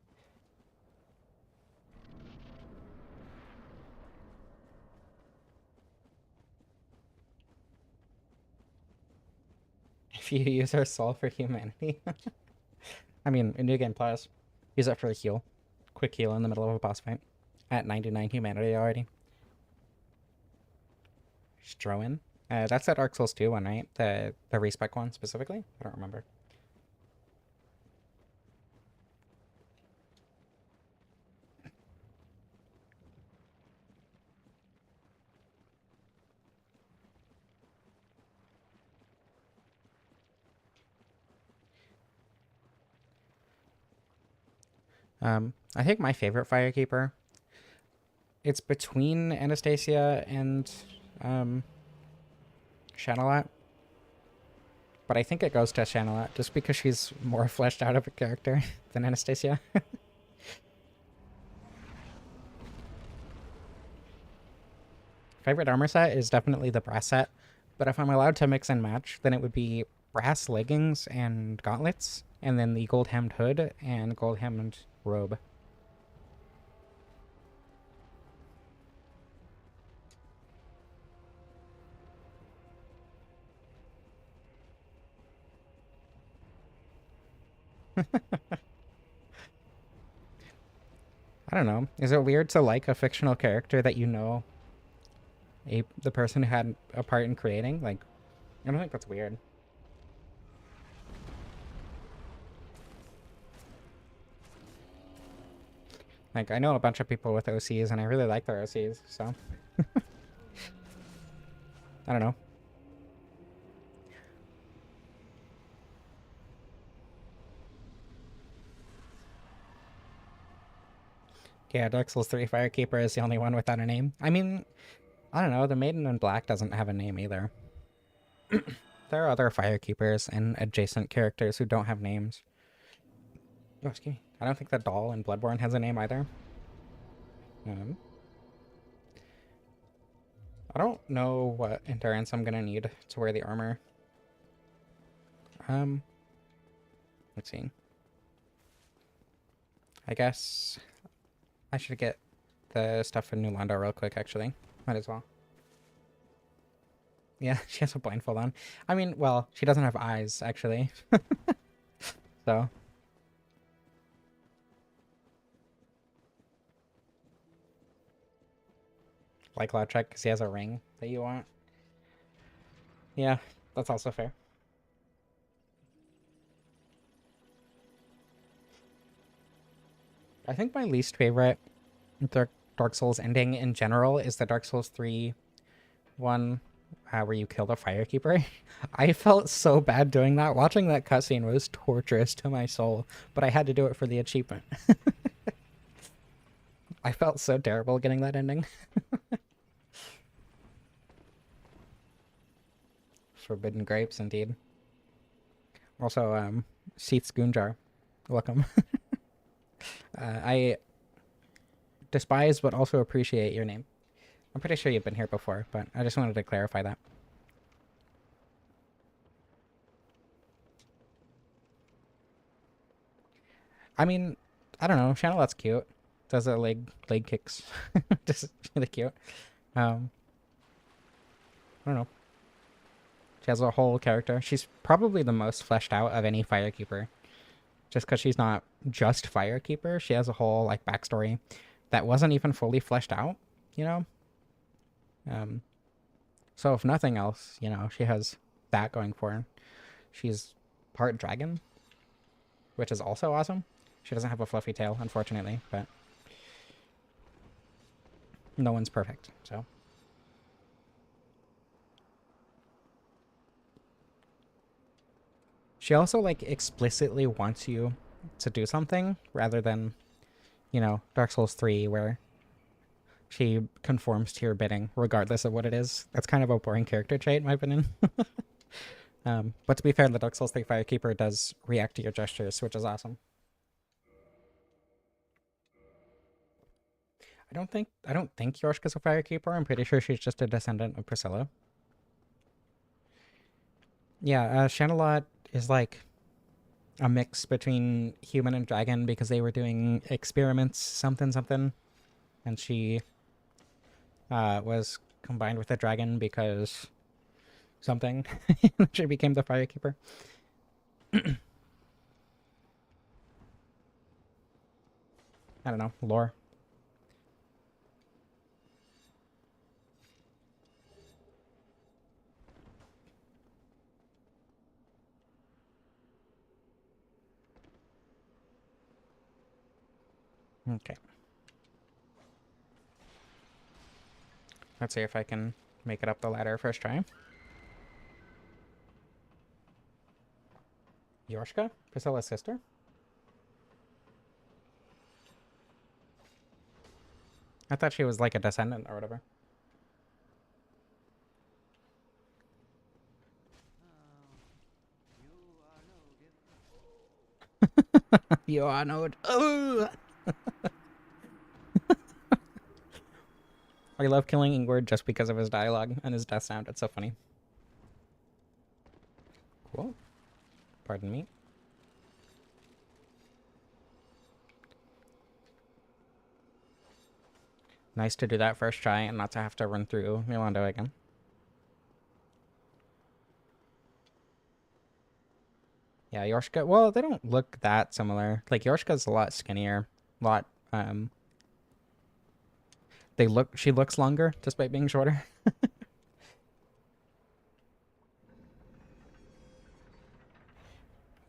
if you use her soul for humanity. I mean, in New Game Plus, use it for a heal. Quick heal in the middle of a boss fight. At 99 humanity already. Stroin. That's that Dark Souls 2 one, right? The respec one specifically? I don't remember. I think my favorite Firekeeper, it's between Anastasia and Shadowlat. But I think it goes to Shadowlat just because she's more fleshed out of a character than Anastasia. Favorite armor set is definitely the brass set, but if I'm allowed to mix and match, then it would be brass leggings and gauntlets, and then the gold hemmed hood and gold hemmed robe. I don't know. Is it weird to like a fictional character that you know the person who had a part in creating? Like, I don't think that's weird. Like, I know a bunch of people with OCs, and I really like their OCs, so... I don't know. Yeah, Dark Souls 3 Firekeeper is the only one without a name. I mean, I don't know, the Maiden in Black doesn't have a name either. There are other Firekeepers and adjacent characters who don't have names. Oh, excuse me. I don't think the doll in Bloodborne has a name either. I don't know what endurance I'm gonna need to wear the armor. Let's see. I guess I should get the stuff in New Londo real quick, actually. Might as well. Yeah, she has a blindfold on. I mean, well, she doesn't have eyes, actually. So. Like Lautrec, because he has a ring that you want. Yeah, that's also fair. I think my least favorite Dark Souls ending in general is the Dark Souls 3 one where you kill the Firekeeper. I felt so bad doing that. Watching that cutscene was torturous to my soul, but I had to do it for the achievement. I felt so terrible getting that ending. Forbidden grapes, indeed. Also, Seath's Goonjar. Welcome. I despise but also appreciate your name. I'm pretty sure you've been here before, but I just wanted to clarify that. I mean, I don't know. Channelet's cute. Does a leg kicks. Just really cute. I don't know. She has a whole character. She's probably the most fleshed out of any Firekeeper. Just because she's not just Firekeeper, she has a whole like backstory that wasn't even fully fleshed out, you know? So if nothing else, you know, she has that going for her. She's part dragon, which is also awesome. She doesn't have a fluffy tail, unfortunately, but no one's perfect, so. She also, like, explicitly wants you to do something rather than, you know, Dark Souls 3, where she conforms to your bidding regardless of what it is. That's kind of a boring character trait, in my opinion. But to be fair, the Dark Souls 3 Firekeeper does react to your gestures, which is awesome. I don't think Yorshka's a Firekeeper. I'm pretty sure she's just a descendant of Priscilla. Yeah, Chandelot is like a mix between human and dragon because they were doing experiments, something, and she was combined with a dragon because something. She became the firekeeper. I don't know, lore. Okay. Let's see if I can make it up the ladder first try. Yorshka? Priscilla's sister? I thought she was like a descendant or whatever. You are no. Oh! I love killing Ingward just because of his dialogue and his death sound. It's so funny. Cool. Pardon me. Nice to do that first try and not to have to run through Londo again. Yeah, Yorshka. Well, they don't look that similar. Like Yorshka's a lot skinnier, a lot. She looks longer despite being shorter.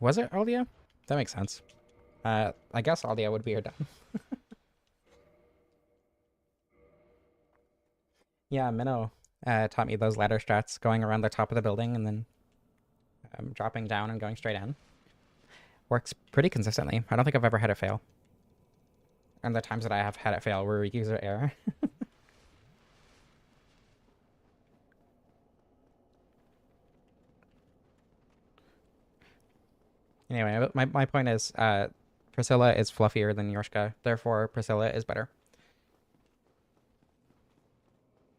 Was it Aldia? That makes sense. I guess Aldia would be her dad. Yeah, Minnow taught me those ladder strats, going around the top of the building and then dropping down and going straight in. Works pretty consistently. I don't think I've ever had it fail. And the times that I have had it fail were user error. Anyway, my point is Priscilla is fluffier than Yorshka. Therefore, Priscilla is better.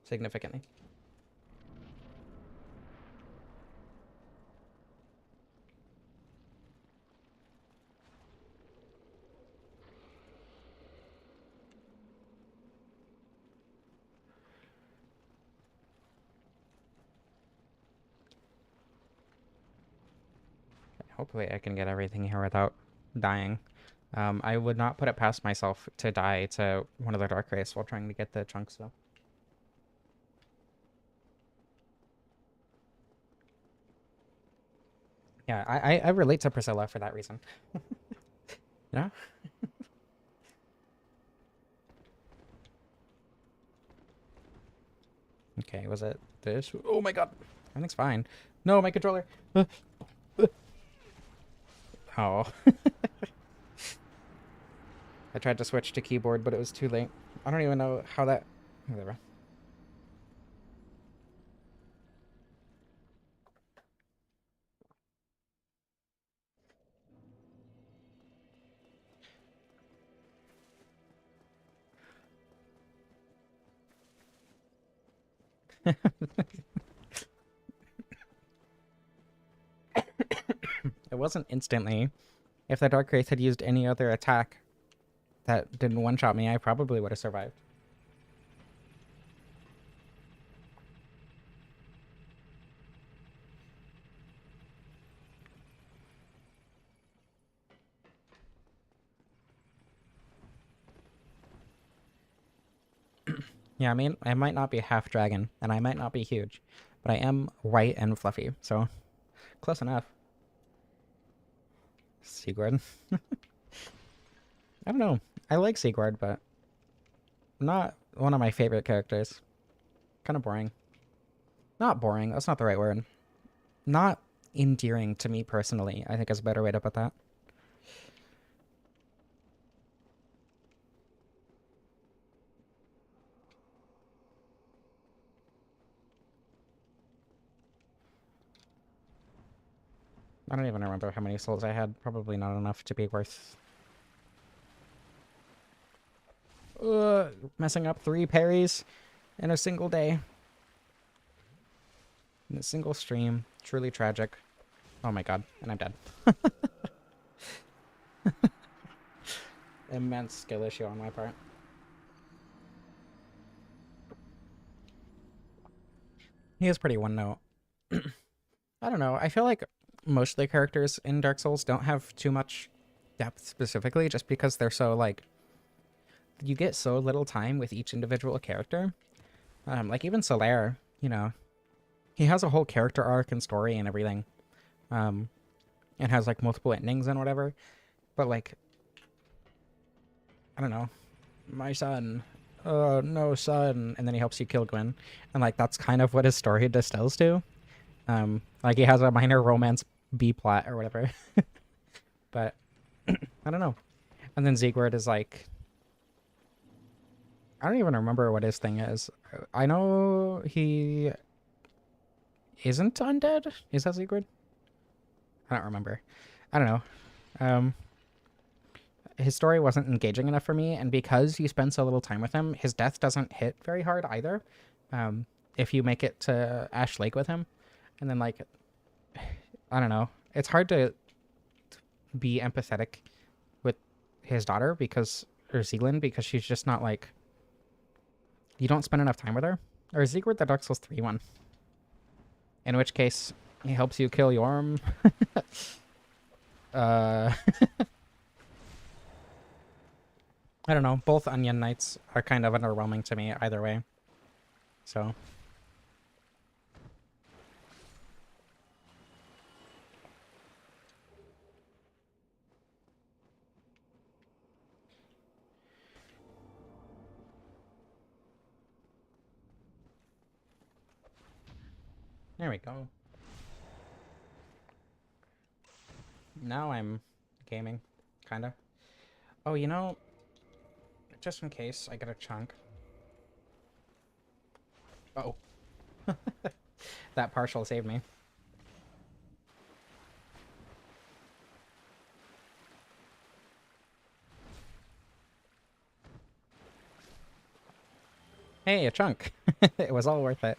Significantly. Hopefully I can get everything here without dying. I would not put it past myself to die to one of the Dark Race while trying to get the chunks, though. Yeah, I relate to Priscilla for that reason. Yeah? Okay, was it this? Oh my god. Everything's fine. No, my controller. Oh. I tried to switch to keyboard, but it was too late. I don't even know how that... Whatever. It wasn't instantly. If the Dark Wraith had used any other attack that didn't one-shot me, I probably would have survived. Yeah, I mean, I might not be half dragon, and I might not be huge, but I am white and fluffy, so close enough. Sigurd. I don't know. I like Sigurd, but not one of my favorite characters. Kind of boring. Not boring, that's not the right word. Not endearing to me personally, I think is a better way to put that. I don't even remember how many souls I had. Probably not enough to be worth... messing up 3 parries in a single day. In a single stream. Truly tragic. Oh my god, and I'm dead. Immense skill issue on my part. He is pretty one note. I don't know. I feel like most of the characters in Dark Souls don't have too much depth specifically, just because they're so like you get so little time with each individual character. Like even Solaire, he has a whole character arc and story and everything, um, and has like multiple endings and whatever. But like, I don't know, my son, oh no son, and then he helps you kill Gwyn, and like that's kind of what his story distills to. Like he has a minor romance B plot or whatever, but I don't know. And then Siegward is like, I don't even remember what his thing is. I know he isn't undead. Is that Siegward? I don't remember. I don't know. Um, his story wasn't engaging enough for me, and because you spend so little time with him, his death doesn't hit very hard either. Um, if you make it to Ash Lake with him, and then like, I don't know, it's hard to be empathetic with his daughter or Zealand, because she's just not like, you don't spend enough time with her. Or is Siegward the Dark Souls 3 one? In which case, he helps you kill Yorm. uh, I don't know. Both Onion Knights are kind of underwhelming to me either way. So. There we go. Now I'm gaming, kinda. Oh, just in case I get a chunk. Uh oh. That partial saved me. Hey, a chunk. It was all worth it.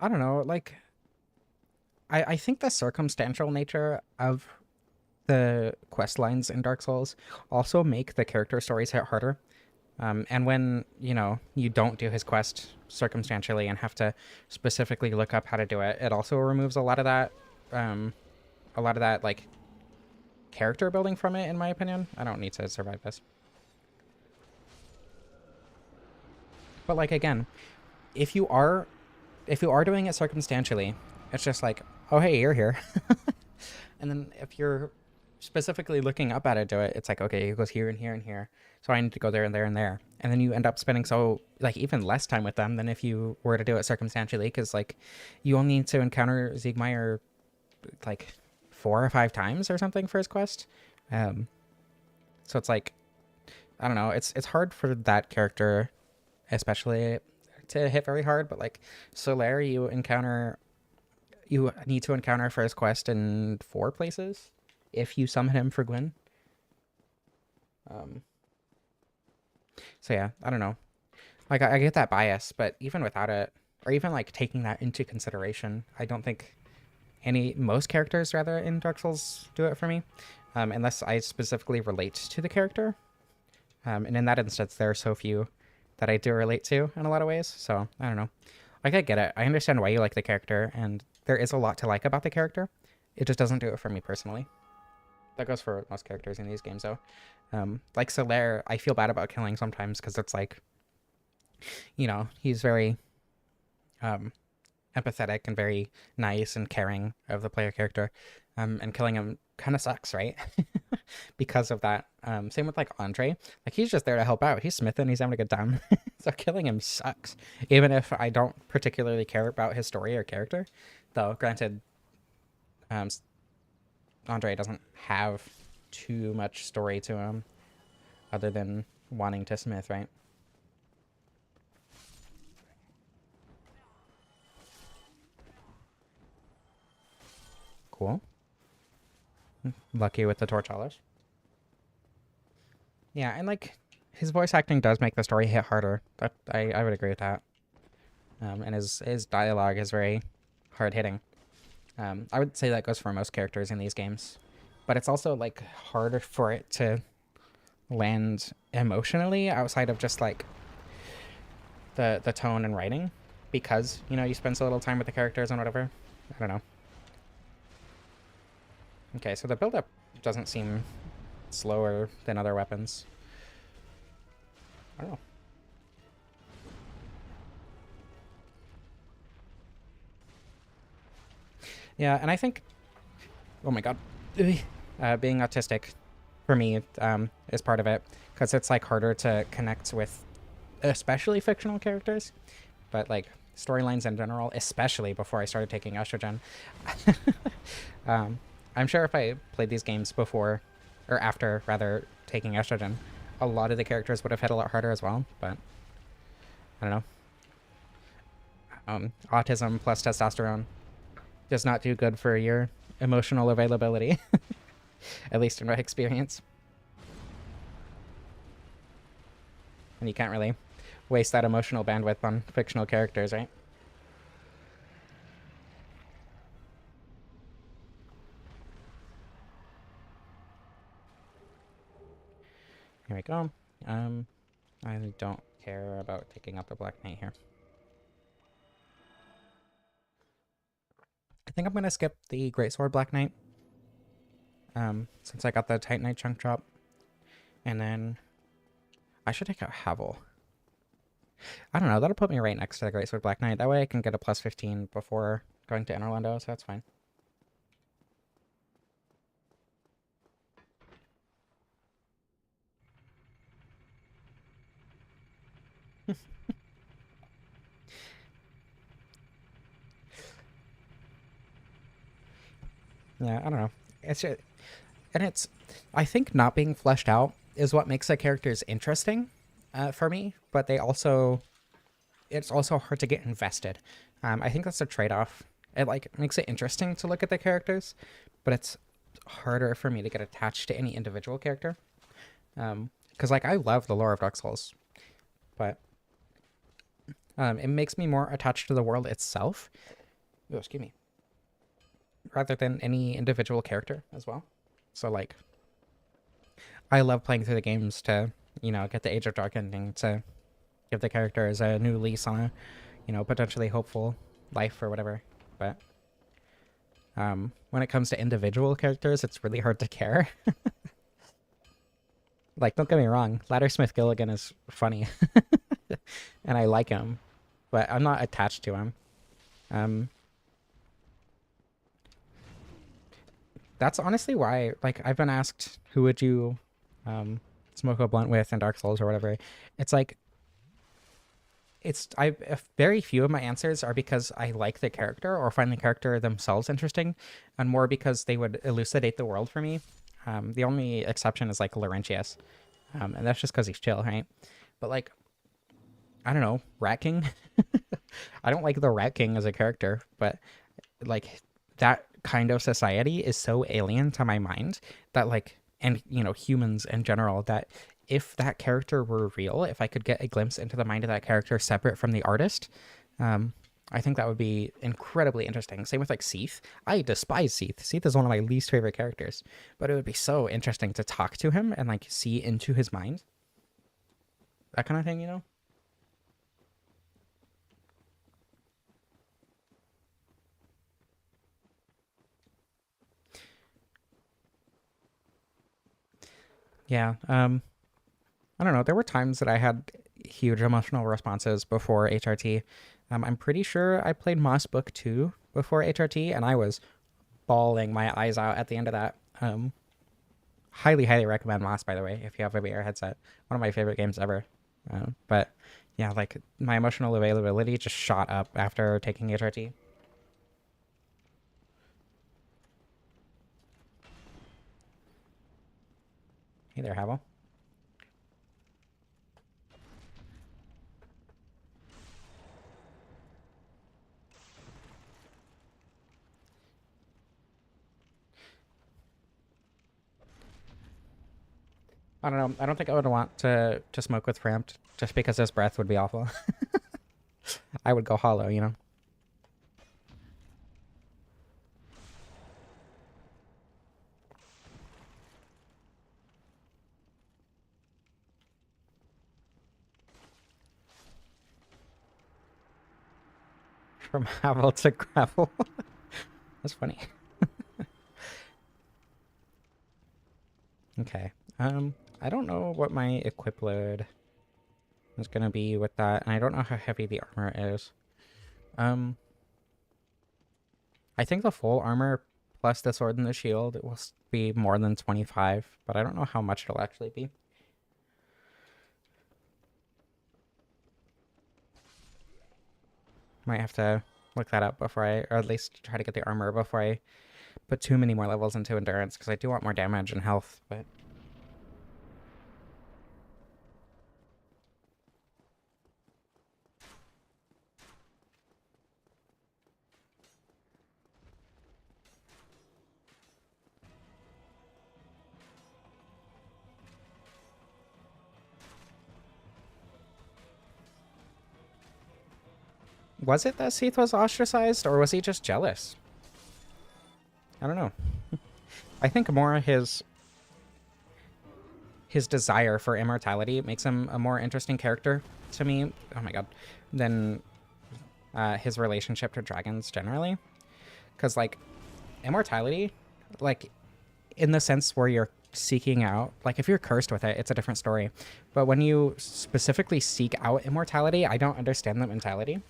I don't know, like, I think the circumstantial nature of the quest lines in Dark Souls also make the character stories hit harder. And when, you don't do his quest circumstantially and have to specifically look up how to do it, it also removes a lot of that, like, character building from it, in my opinion. I don't need to survive this. But, like, again, if you are doing it circumstantially, it's just like, oh, hey, you're here. And then if you're specifically looking up how to do it, it's like, okay, it goes here and here and here. So I need to go there and there and there. And then you end up spending even less time with them than if you were to do it circumstantially, because, like, you only need to encounter Siegmeyer, like, 4 or 5 times or something for his quest. So it's like, I don't know, it's hard for that character, especially, to hit very hard, but like Solaire, you need to encounter for his quest in 4 places if you summon him for Gwyn. So yeah, I don't know. Like, I get that bias, but even without it, or even like taking that into consideration, I don't think most characters rather in Dark Souls do it for me, unless I specifically relate to the character. And in that instance, there are so few that I do relate to in a lot of ways. So I don't know. Like, I get it. I understand why you like the character, and there is a lot to like about the character. It just doesn't do it for me personally. That goes for most characters in these games, though. Like Solaire, I feel bad about killing sometimes because it's like, he's very empathetic and very nice and caring of the player character. And killing him kind of sucks, right? Because of that. Same with like Andre. Like, he's just there to help out. He's smithing, he's having a good time. So killing him sucks. Even if I don't particularly care about his story or character. Though, granted, Andre doesn't have too much story to him other than wanting to smith, right? Cool. Lucky with the torch. Yeah, and like, his voice acting does make the story hit harder. That I would agree with that. And his dialogue is very hard hitting. I would say that goes for most characters in these games, but it's also like harder for it to land emotionally outside of just like the tone and writing, because you know you spend so little time with the characters and whatever. I don't know. Okay, so the build-up doesn't seem slower than other weapons. I don't know. Yeah, and I think, oh my god, being autistic for me is part of it, because it's like harder to connect with, especially fictional characters, but like storylines in general, especially before I started taking estrogen. I'm sure if I played these games before, or after rather, taking estrogen, a lot of the characters would have hit a lot harder as well, but I don't know. Autism plus testosterone does not do good for your emotional availability, at least in my experience. And you can't really waste that emotional bandwidth on fictional characters, right? Here we go. I don't care about taking out the Black Knight here. I think I'm gonna skip the Greatsword Black Knight, since I got the Titanite chunk drop, and then I should take out Havel. I don't know, that'll put me right next to the Greatsword Black Knight. That way I can get a plus 15 before going to Inner Londo, so that's fine. Yeah, I don't know. It's just, and it's, I think not being fleshed out is what makes the characters interesting for me, but they also, it's also hard to get invested. I think that's a trade-off. It like makes it interesting to look at the characters, but it's harder for me to get attached to any individual character. Because like I love the lore of Dark Souls, but it makes me more attached to the world itself. Oh, excuse me. Rather than any individual character as well. So like, I love playing through the games to, you know, get the Age of Dark ending, to give the characters a new lease on a, you know, potentially hopeful life or whatever. But when it comes to individual characters, it's really hard to care. Like, don't get me wrong, Laddersmith Gilligan is funny, and I like him, but I'm not attached to him. That's honestly why, like, I've been asked, who would you smoke a blunt with in Dark Souls or whatever. It's like, very few of my answers are because I like the character or find the character themselves interesting, and more because they would elucidate the world for me. The only exception is like Laurentius, and that's just because he's chill, right? But like, I don't know, Rat King. I don't like the Rat King as a character, but like that kind of society is so alien to my mind that like, and you know, humans in general, that if that character were real, if I could get a glimpse into the mind of that character separate from the artist, I think that would be incredibly interesting. Same with like Seath. I despise Seath. Seath is one of my least favorite characters, but it would be so interesting to talk to him and like see into his mind. That kind of thing, you know? Yeah. I don't know. There were times that I had huge emotional responses before HRT. I'm pretty sure I played Moss Book 2 before HRT, and I was bawling my eyes out at the end of that. Highly, highly recommend Moss, by the way, if you have a VR headset. One of my favorite games ever. But yeah, like my emotional availability just shot up after taking HRT. Hey there, Havel. I don't know. I don't think I would want to smoke with Framped just because his breath would be awful. I would go hollow, you know? From Havel to gravel. That's funny. Okay. I don't know what my equip load is gonna be with that, and I don't know how heavy the armor is. I think the full armor plus the sword and the shield will be more than 25, but I don't know how much it'll actually be. Might have to look that up before or at least try to get the armor before I put too many more levels into endurance, because I do want more damage and health, but... Was it that Seath was ostracized, or was he just jealous? I don't know. I think more his desire for immortality makes him a more interesting character to me. Oh my god. Than his relationship to dragons generally. Because, like, immortality, like, in the sense where you're seeking out, like, if you're cursed with it, it's a different story. But when you specifically seek out immortality, I don't understand that mentality.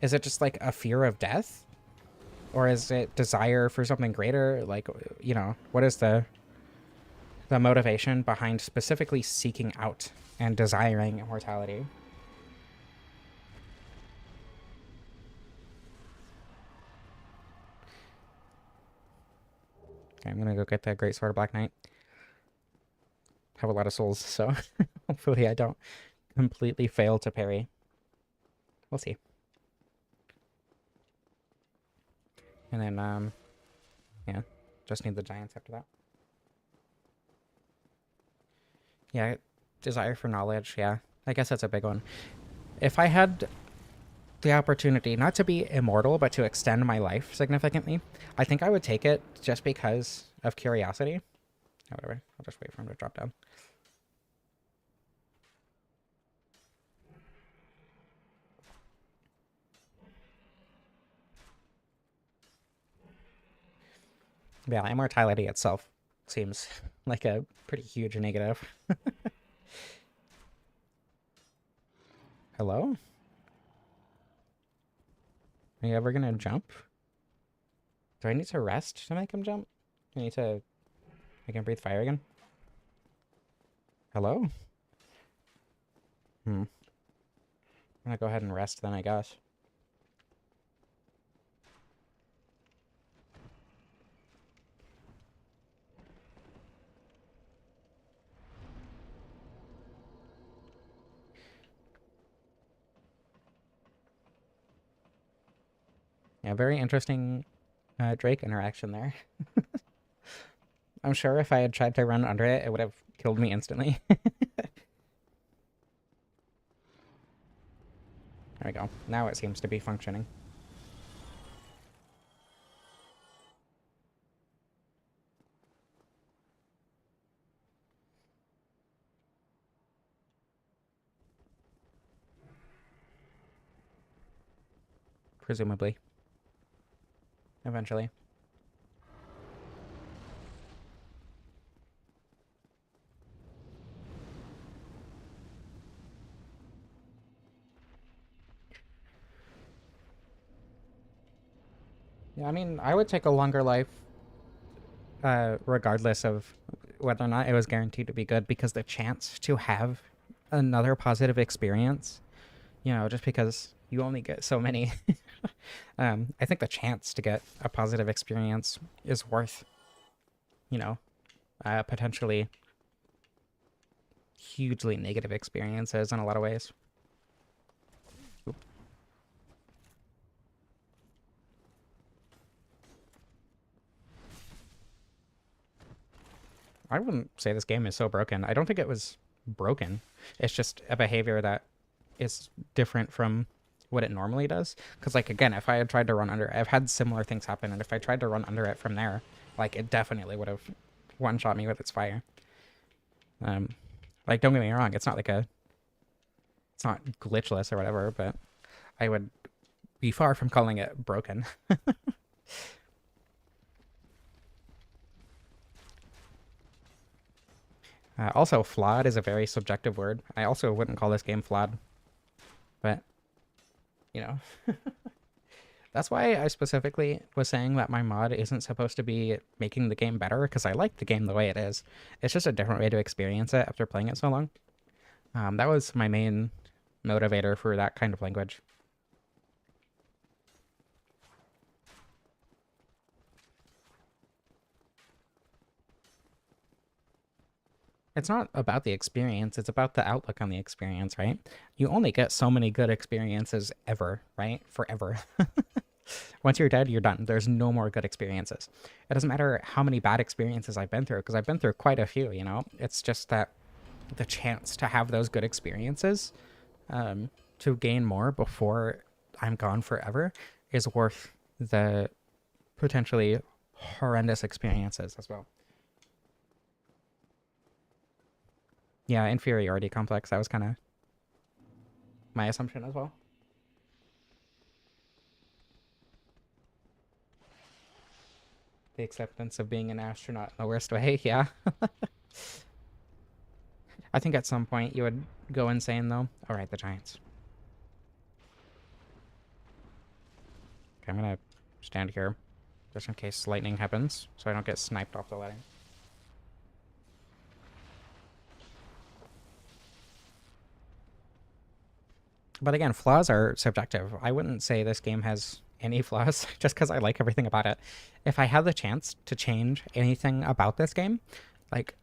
Is it just, like, a fear of death? Or is it desire for something greater? Like, you know, what is the motivation behind specifically seeking out and desiring immortality? Okay, I'm gonna go get the Great Sword of Black Knight. Have a lot of souls, so hopefully I don't completely fail to parry. We'll see. And then, yeah, just need the giants after that. Yeah, desire for knowledge, yeah. I guess that's a big one. If I had the opportunity not to be immortal, but to extend my life significantly, I think I would take it just because of curiosity. Oh, whatever, I'll just wait for him to drop down. Yeah, immortality itself seems like a pretty huge negative. Hello? Are you ever gonna jump? Do I need to rest to make him jump? Do I need to make him breathe fire again? Hello? I'm gonna go ahead and rest then, I guess. Yeah, very interesting Drake interaction there. I'm sure if I had tried to run under it, it would have killed me instantly. There we go. Now it seems to be functioning. Presumably. Eventually. Yeah, I mean, I would take a longer life regardless of whether or not it was guaranteed to be good, because the chance to have another positive experience, you know, just because you only get so many, I think the chance to get a positive experience is worth, you know, potentially hugely negative experiences in a lot of ways. Oop. I wouldn't say this game is so broken. I don't think it was broken. It's just a behavior that is different from what it normally does. Because, like, again, if I had tried to run under it, I've had similar things happen, and if I tried to run under it from there, like, it definitely would have one-shot me with its fire. Like, don't get me wrong, it's not glitchless or whatever, but I would be far from calling it broken. Also, flawed is a very subjective word. I also wouldn't call this game flawed, but, you know. That's why I specifically was saying that my mod isn't supposed to be making the game better, because I like the game the way it is. It's just a different way to experience it after playing it so long. That was my main motivator for that kind of language. It's not about the experience, it's about the outlook on the experience, right? You only get so many good experiences ever, right? Forever. Once you're dead, you're done. There's no more good experiences. It doesn't matter how many bad experiences I've been through, because I've been through quite a few, you know? It's just that the chance to have those good experiences, to gain more before I'm gone forever, is worth the potentially horrendous experiences as well. Yeah, inferiority complex, that was kind of my assumption as well. The acceptance of being an astronaut in the worst way, yeah. I think at some point you would go insane, though. Alright, the Giants. Okay, I'm gonna stand here, just in case lightning happens, so I don't get sniped off the ledge. But again, flaws are subjective. I wouldn't say this game has any flaws just because I like everything about it. If I had the chance to change anything about this game, like,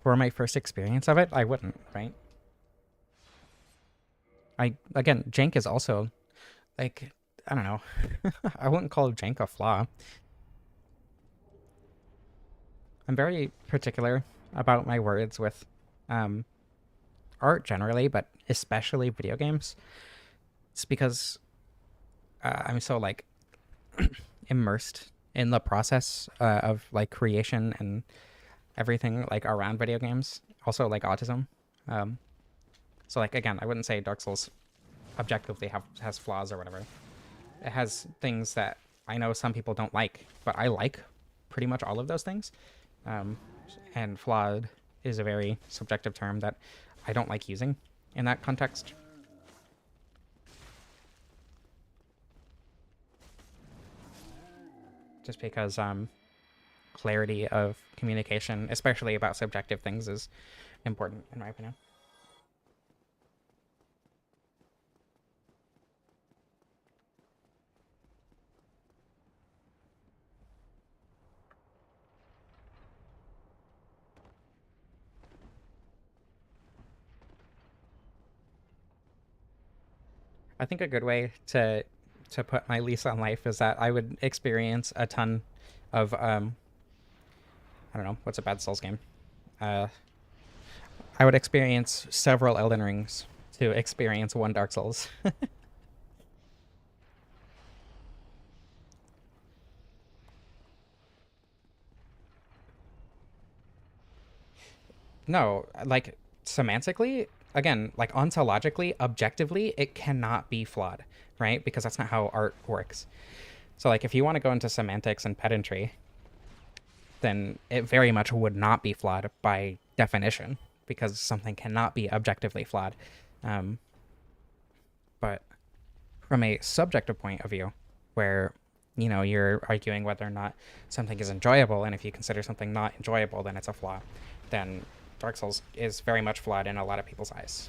for my first experience of it, I wouldn't, right? Again, jank is also, like, I don't know. I wouldn't call jank a flaw. I'm very particular about my words with art generally, but especially video games. It's because I'm so, like, immersed in the process of, like, creation and everything, like, around video games. Also, like, autism. So, like, again, I wouldn't say Dark Souls objectively has flaws or whatever. It has things that I know some people don't like, but I like pretty much all of those things. And flawed is a very subjective term that I don't like using in that context. Just because clarity of communication, especially about subjective things, is important, in my opinion. I think a good way to put my lease on life is that I would experience a ton of I don't know, what's a bad Souls game? I would experience several Elden Rings to experience one Dark Souls. No, like, semantically, again, like, ontologically, objectively, it cannot be flawed, right? Because that's not how art works. So, like, if you want to go into semantics and pedantry, then it very much would not be flawed by definition, because something cannot be objectively flawed. But from a subjective point of view, where, you know, you're arguing whether or not something is enjoyable, and if you consider something not enjoyable, then it's a flaw, then Dark Souls is very much flawed in a lot of people's eyes.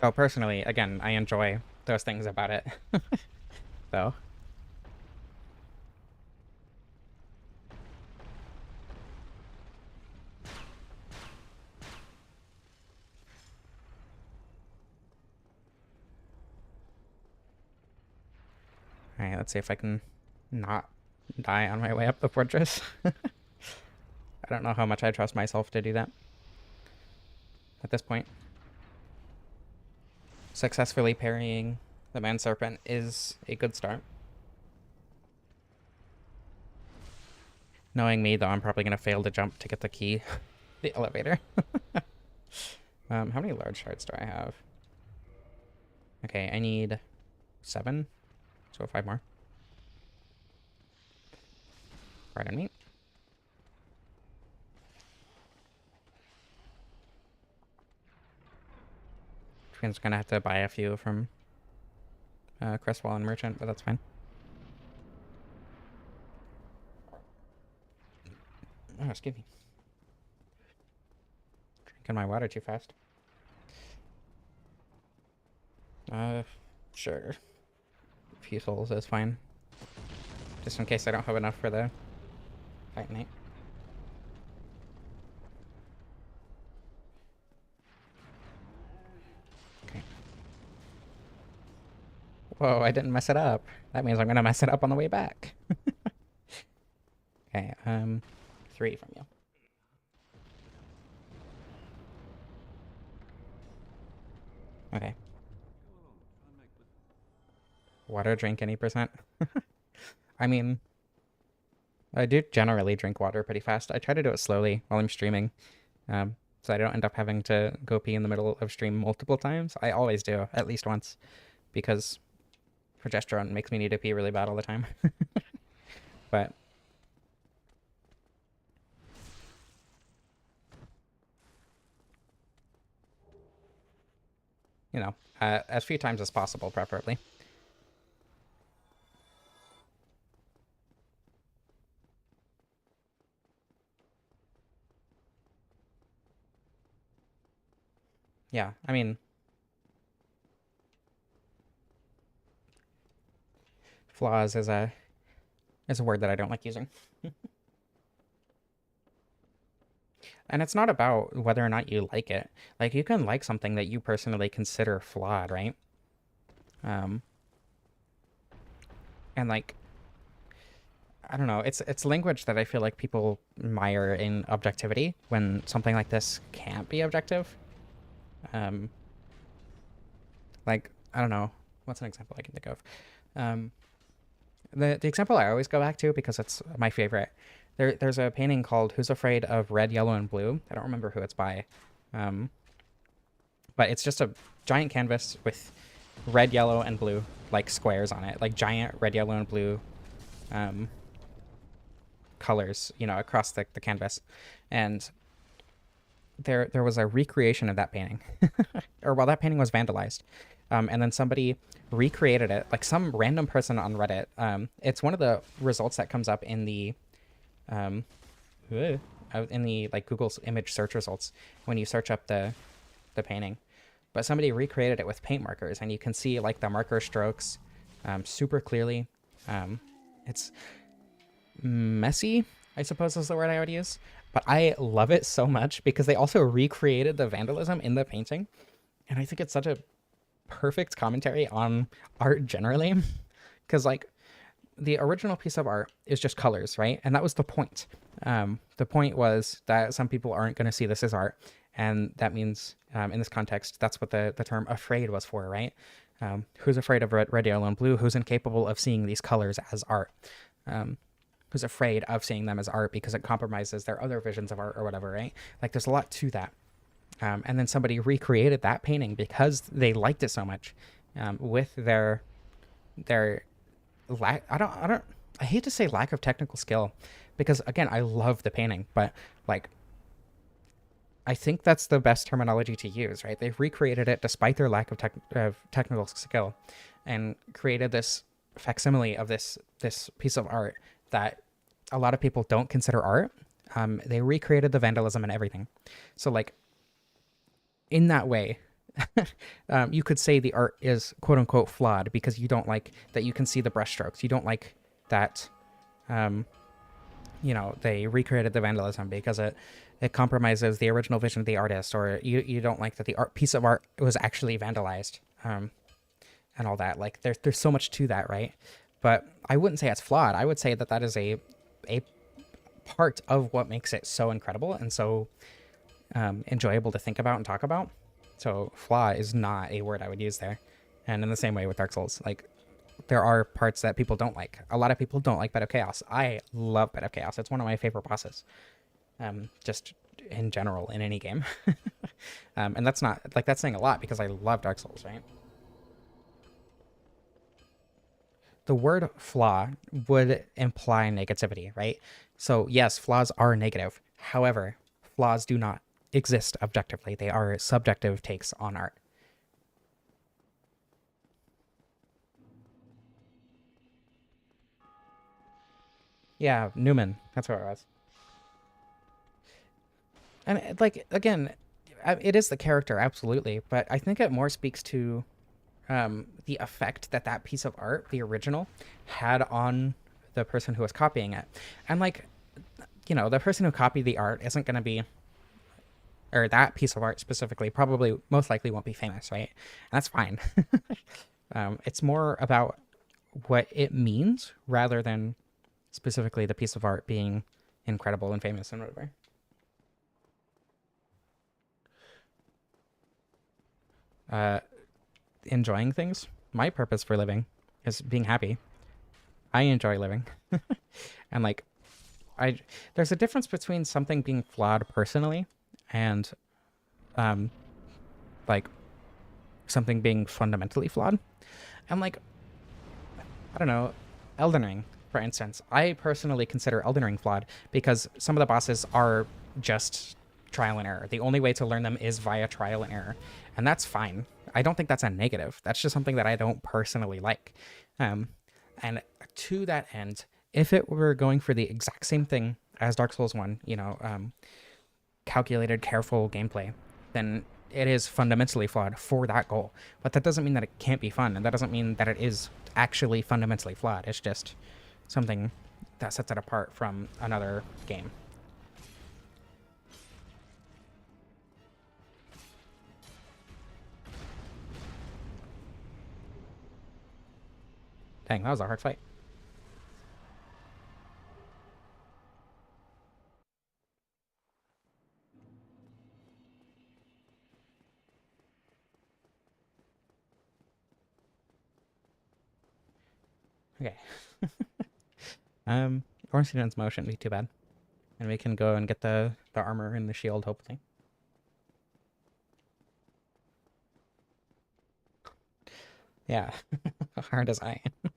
So personally, again, I enjoy those things about it. So. Alright, let's see if I can not die on my way up the fortress. I don't know how much I trust myself to do that at this point. Successfully parrying The man serpent is a good start. Knowing me, though, I'm probably going to fail to jump to get the key. The elevator. How many large shards do I have? Okay, I need 7. So 5 more. Pardon me. I'm just going to have to buy a few from Crestwall Merchant, but that's fine. Oh, excuse me. Drinking my water too fast. Sure. A few souls is fine. Just in case I don't have enough for the fight night. Okay. Whoa, I didn't mess it up. That means I'm gonna mess it up on the way back. Okay, 3 from you. Okay. Water drink any percent? I mean, I do generally drink water pretty fast. I try to do it slowly while I'm streaming, so I don't end up having to go pee in the middle of stream multiple times. I always do, at least once, because progesterone makes me need to pee really bad all the time. But you know, as few times as possible, preferably. Yeah, I mean, flaws is a word that I don't like using. And it's not about whether or not you like it. Like, you can like something that you personally consider flawed, right? And like, I don't know, it's language that I feel like people mire in objectivity when something like this can't be objective. Like, I don't know, what's an example I can think of? The example I always go back to, because it's my favorite, there's a painting called Who's Afraid of Red, Yellow, and Blue. I don't remember who it's by. But it's just a giant canvas with red, yellow, and blue, like, squares on it. Like, giant red, yellow, and blue colors, you know, across the canvas. And there was a recreation of that painting. Or, well, that painting was vandalized. And then somebody recreated it, like some random person on Reddit. It's one of the results that comes up in the like Google's image search results when you search up the painting. But somebody recreated it with paint markers, and you can see like the marker strokes super clearly. It's messy, I suppose is the word I would use, but I love it so much because they also recreated the vandalism in the painting, and I think it's such a perfect commentary on art generally, because like the original piece of art is just colors, right? And that was the point. The point was that some people aren't going to see this as art, and that means in this context, that's what the term afraid was for, right? Who's afraid of red, yellow, and blue? Who's incapable of seeing these colors as art? Who's afraid of seeing them as art because it compromises their other visions of art or whatever, right? Like, there's a lot to that. And then somebody recreated that painting because they liked it so much, with their lack. I hate to say lack of technical skill, because again, I love the painting, but like, I think that's the best terminology to use, right? They've recreated it despite their lack of technical skill, and created this facsimile of this piece of art that a lot of people don't consider art. They recreated the vandalism and everything. So like, in that way, you could say the art is quote unquote flawed because you don't like that you can see the brushstrokes. You don't like that, you know, they recreated the vandalism because it compromises the original vision of the artist, or you don't like that the piece of art was actually vandalized, and all that. Like, there's so much to that, right? But I wouldn't say it's flawed. I would say that that is a part of what makes it so incredible and so enjoyable to think about and talk about. So flaw is not a word I would use there. And in the same way with Dark Souls, like, there are parts that people don't like. A lot of people don't like Bed of Chaos. I love Bed of Chaos. It's one of my favorite bosses. Just in general in any game. And that's not, like, that's saying a lot because I love Dark Souls, right? The word flaw would imply negativity, right? So yes, flaws are negative. However, flaws do not exist objectively. They are subjective takes on art. Yeah, Newman. That's what it was. And, like, again, it is the character, absolutely, but I think it more speaks to the effect that that piece of art, the original, had on the person who was copying it. And, like, you know, the person who copied the art isn't going to be, or that piece of art specifically, probably most likely won't be famous, right? And that's fine. It's more about what it means rather than specifically the piece of art being incredible and famous and whatever. Enjoying things. My purpose for living is being happy. I enjoy living. And, like, there's a difference between something being flawed personally and like something being fundamentally flawed. And, like, I don't know, Elden Ring, for instance. I personally consider Elden Ring flawed because some of the bosses are just trial and error. The only way to learn them is via trial and error. And that's fine. I don't think that's a negative. That's just something that I don't personally like. And to that end, if it were going for the exact same thing as Dark Souls 1, you know, calculated, careful gameplay, then it is fundamentally flawed for that goal. But that doesn't mean that it can't be fun, and that doesn't mean that it is actually fundamentally flawed. It's just something that sets it apart from another game. Dang, that was a hard fight. Okay. Ornstein and Smough shouldn't be too bad. And we can go and get the armor and the shield, hopefully. Yeah. Hard as I am.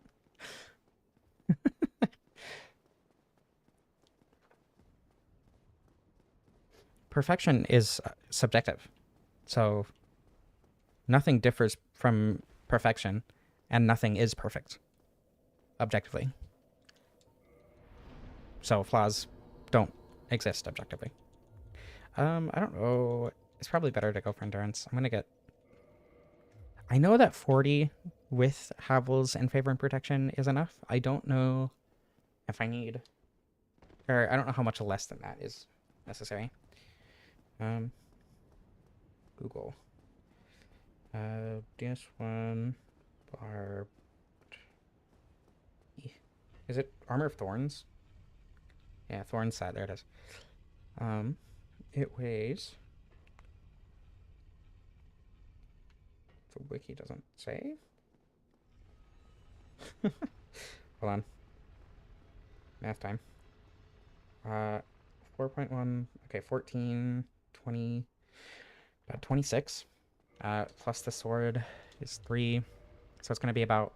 Perfection is subjective. So nothing differs from perfection, and nothing is perfect objectively. So flaws don't exist objectively. I don't know. It's probably better to go for endurance. I'm gonna get... I know that 40 with Havels and Favor and Protection is enough. I don't know if I need... Or I don't know how much less than that is necessary. Google. DS1 Barbed. Is it Armor of Thorns? Yeah, Thorns set. There it is. It weighs... The wiki doesn't say. Hold on. Math time. 4.1. Okay, 14, 20, about 26. Plus the sword is 3. So it's going to be about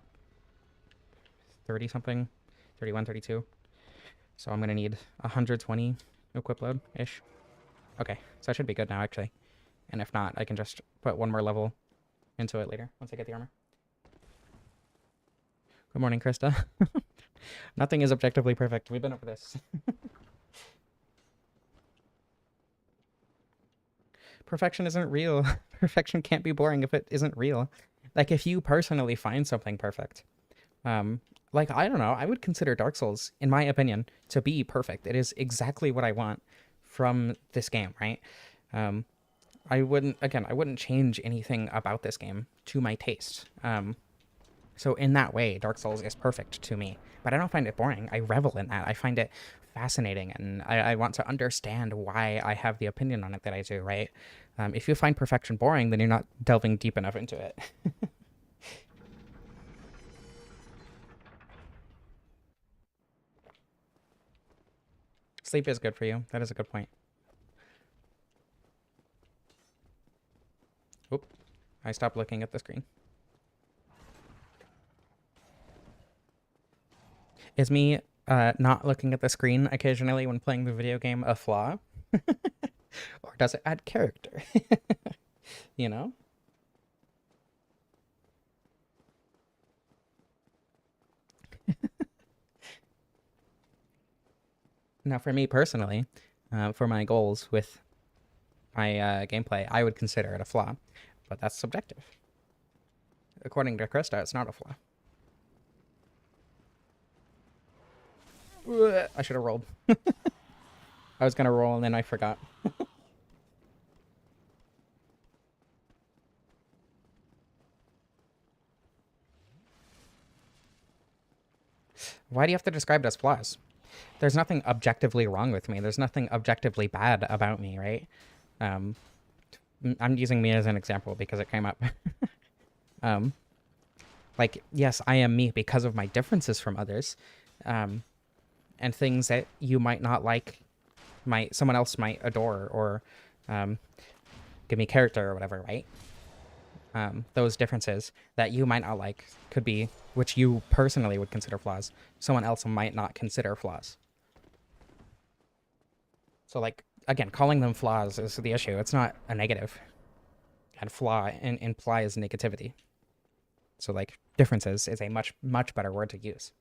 30 something. 31, 32. So I'm going to need 120 equip load ish. Okay, so I should be good now, actually. And if not, I can just put one more level into it later once I get the armor. Good morning, Krista. Nothing is objectively perfect. We've been over this. Perfection isn't real. Perfection can't be boring if it isn't real. Like, if you personally find something perfect, like, I don't know, I would consider Dark Souls, in my opinion, to be perfect. It is exactly what I want from this game, right? I wouldn't change anything about this game to my taste. So in that way, Dark Souls is perfect to me. But I don't find it boring. I revel in that. I find it fascinating, and I want to understand why I have the opinion on it that I do, right? If you find perfection boring, then you're not delving deep enough into it. Sleep is good for you. That is a good point. Oop. I stopped looking at the screen. Is me not looking at the screen occasionally when playing the video game a flaw? Or does it add character? You know? Now, for me personally, for my goals with my gameplay, I would consider it a flaw, but that's subjective. According to Krista, it's not a flaw. I should have rolled. I was gonna roll and then I forgot. Why do you have to describe it as flaws? There's nothing objectively wrong with me. There's nothing objectively bad about me, right? I'm using me as an example because it came up. Like, yes, I am me because of my differences from others. And things that you might not like, someone else might adore or give me character or whatever, right? Those differences that you might not like could be, which you personally would consider flaws, someone else might not consider flaws. So, like, again, calling them flaws is the issue. It's not a negative. And flaw implies negativity. So, like, differences is a much, much better word to use.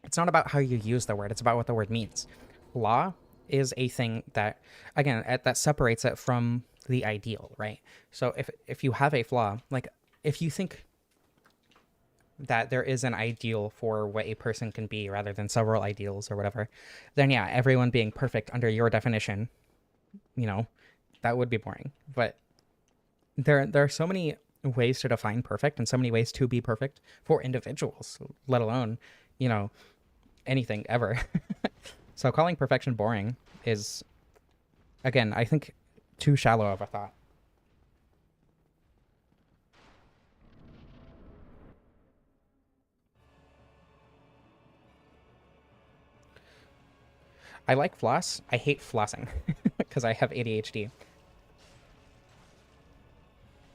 It's not about how you use the word. It's about what the word means. Flaw is a thing that, again, that separates it from the ideal, right? So if you have a flaw, like if you think that there is an ideal for what a person can be rather than several ideals or whatever, then yeah, everyone being perfect under your definition, you know, that would be boring. But there are so many ways to define perfect and so many ways to be perfect for individuals, let alone, you know, anything ever. So calling perfection boring is, again, I think too shallow of a thought. I like floss. I hate flossing because I have ADHD.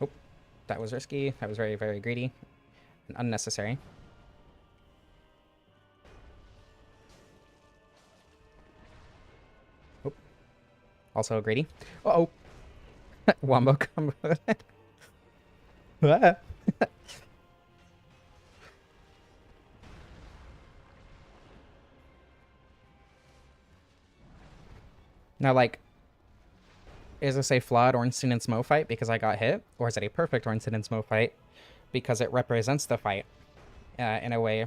Oh, that was risky. That was very, very greedy and unnecessary. Oh, also greedy. Uh-oh. Wombo combo. Now, like, is this a flawed Ornstein and Smough fight because I got hit? Or is it a perfect Ornstein and Smough fight because it represents the fight in a way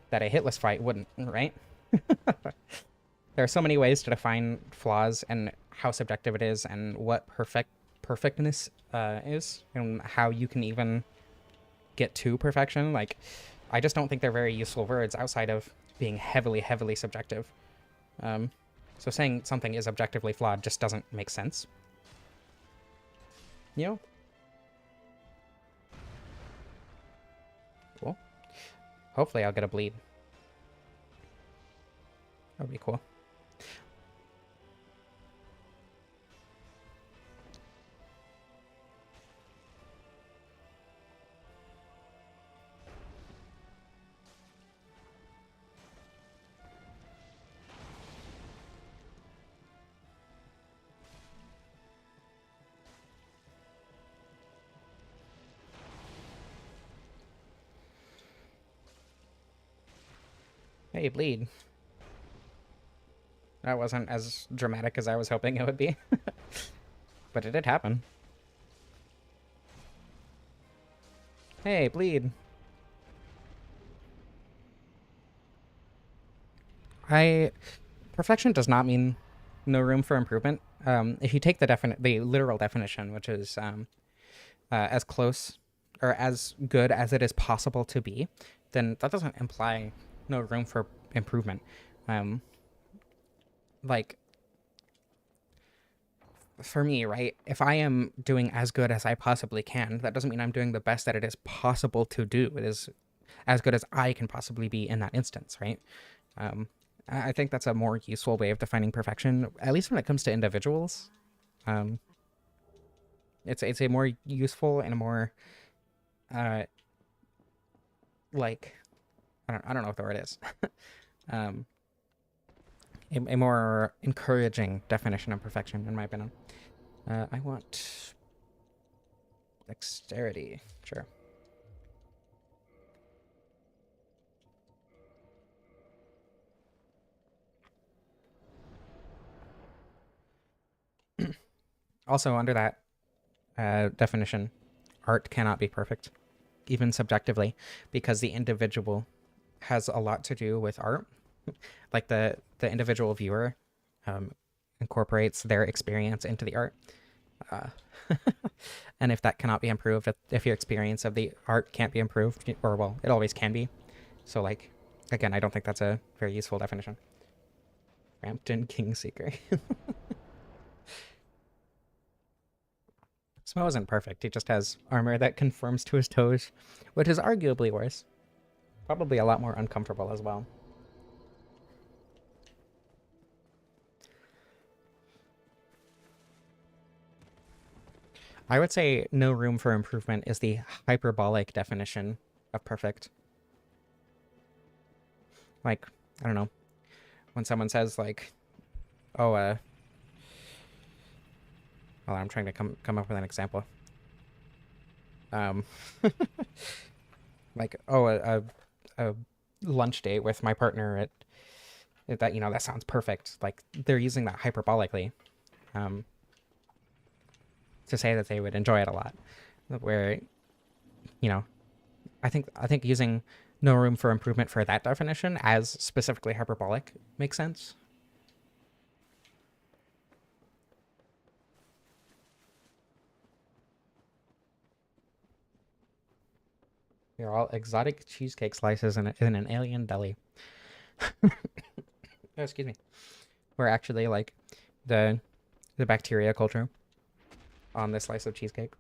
that a hitless fight wouldn't, right? There are so many ways to define flaws and how subjective it is and what perfectness is and how you can even get to perfection. Like, I just don't think they're very useful words outside of being heavily, heavily subjective. So saying something is objectively flawed just doesn't make sense. You know? Cool. Hopefully I'll get a bleed. That would be cool. Hey, bleed. That wasn't as dramatic as I was hoping it would be. But it did happen. Hey, bleed. Perfection does not mean no room for improvement. If you take the literal definition, which is as close or as good as it is possible to be, then that doesn't imply no room for improvement. Like, for me, right, if I am doing as good as I possibly can, that doesn't mean I'm doing the best that it is possible to do. It is as good as I can possibly be in that instance, right? I think that's a more useful way of defining perfection, at least when it comes to individuals. Um, it's a more useful and a more uh, like I don't know what the word is. um, a more encouraging definition of perfection, in my opinion. I want dexterity, sure. Also, under that definition, art cannot be perfect, even subjectively, because the individual has a lot to do with art. Like the individual viewer um, incorporates their experience into the art. Uh, and if that cannot be improved, if your experience of the art can't be improved, or well, it always can be. So like, again, I don't think that's a very useful definition. Rampton Kingseeker. Smough isn't perfect. He just has armor that conforms to his toes, which is arguably worse. Probably a lot more uncomfortable as well. I would say no room for improvement is the hyperbolic definition of perfect. Like, I don't know. When someone says like, oh, well, I'm trying to come up with an example. Um, like, oh, a lunch date with my partner at that, that sounds perfect. Like they're using that hyperbolically, um, to say that they would enjoy it a lot. Where, you know, I think using no room for improvement for that definition as specifically hyperbolic makes sense. They're all exotic cheesecake slices in an alien deli. Oh, excuse me. Where actually like the bacteria culture on this slice of cheesecake.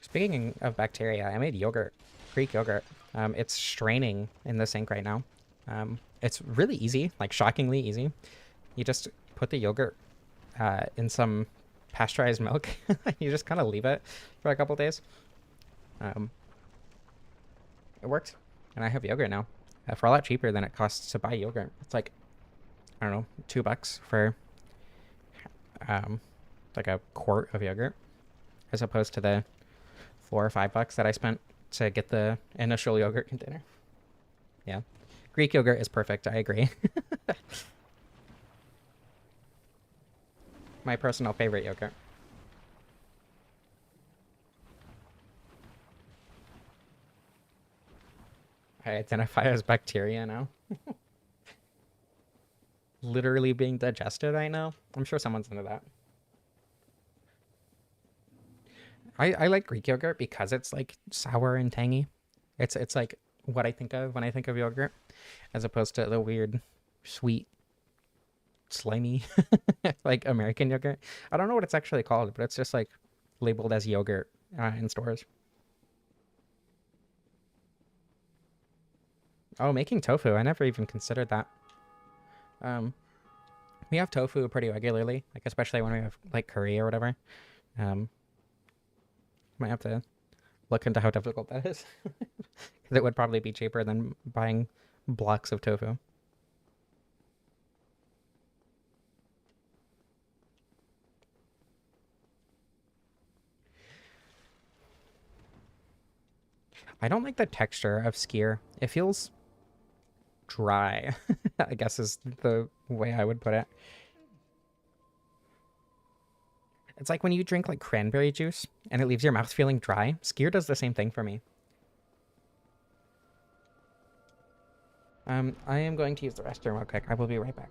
Speaking of bacteria, I made yogurt, Greek yogurt. It's straining in the sink right now. It's really easy, like shockingly easy. You just put the yogurt in some pasteurized milk. You just kind of leave it for a couple days. Um, it worked, and I have yogurt now for a lot cheaper than it costs to buy yogurt. It's like, I don't know, $2 for like a quart of yogurt, as opposed to the $4 or $5 that I spent to get the initial yogurt container. Yeah, Greek yogurt is perfect. I agree. My personal favorite yogurt. I identify as bacteria now. Literally being digested right now. I'm sure someone's into that. I like Greek yogurt because it's like sour and tangy. It's like what I think of when I think of yogurt, as opposed to the weird, sweet, slimy, like American yogurt. I don't know what it's actually called, but it's just like labeled as yogurt in stores. Oh, making tofu. I never even considered that. Um, we have tofu pretty regularly, like especially when we have like curry or whatever. Um, might have to look into how difficult that is. Because it would probably be cheaper than buying blocks of tofu. I don't like the texture of skyr. It feels dry, I guess is the way I would put it. It's like when you drink like cranberry juice and it leaves your mouth feeling dry. Skyr does the same thing for me. I am going to use the restroom real quick. I will be right back.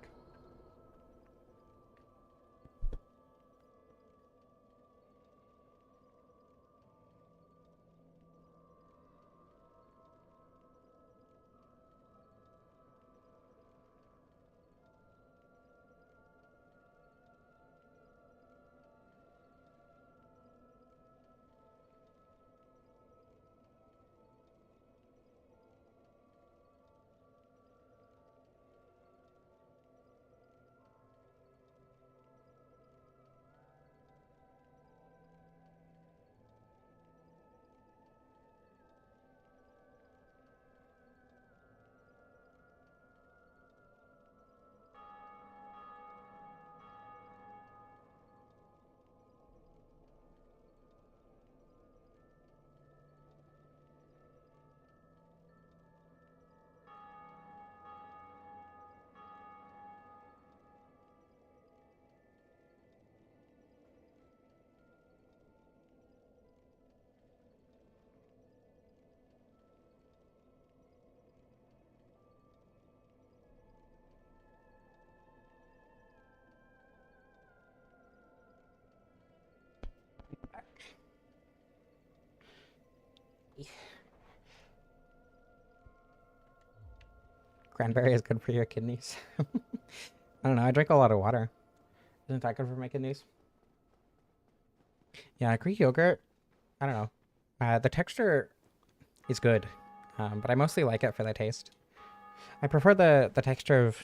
Cranberry is good for your kidneys. I don't know. I drink a lot of water. Isn't that good for my kidneys? Yeah, Greek yogurt. I don't know. The texture is good, but I mostly like it for the taste. I prefer the texture of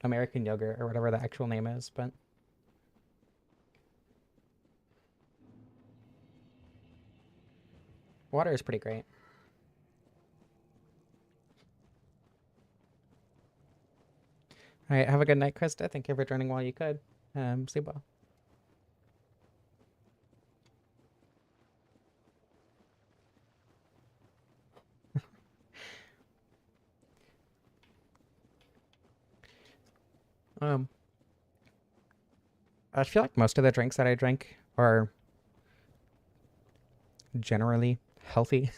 American yogurt or whatever the actual name is, but water is pretty great. All right, have a good night, Krista. Thank you for joining while you could. Sleep well. Um, I feel like most of the drinks that I drink are generally healthy,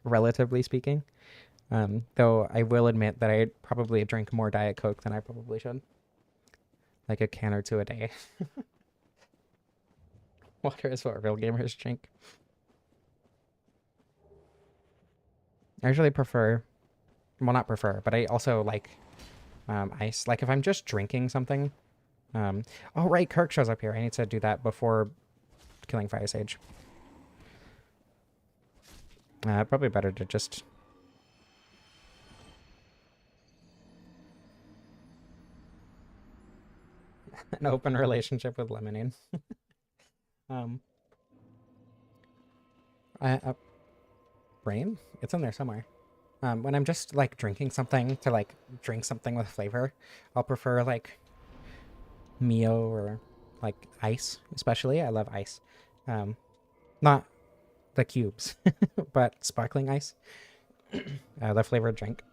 relatively speaking. Though I will admit that I probably drink more Diet Coke than I probably should. Like a can or two a day. Water is what real gamers drink. I usually prefer, well, not prefer, but I also like ice. Like if I'm just drinking something. Oh, right, Kirk shows up here. I need to do that before killing Fire Sage. Probably better to just... an open relationship with lemonade. um, Brain? It's in there somewhere. When I'm just like drinking something to like drink something with flavor, I'll prefer like Mio or like ice, especially. I love ice. Not the cubes, but sparkling ice. The flavored drink.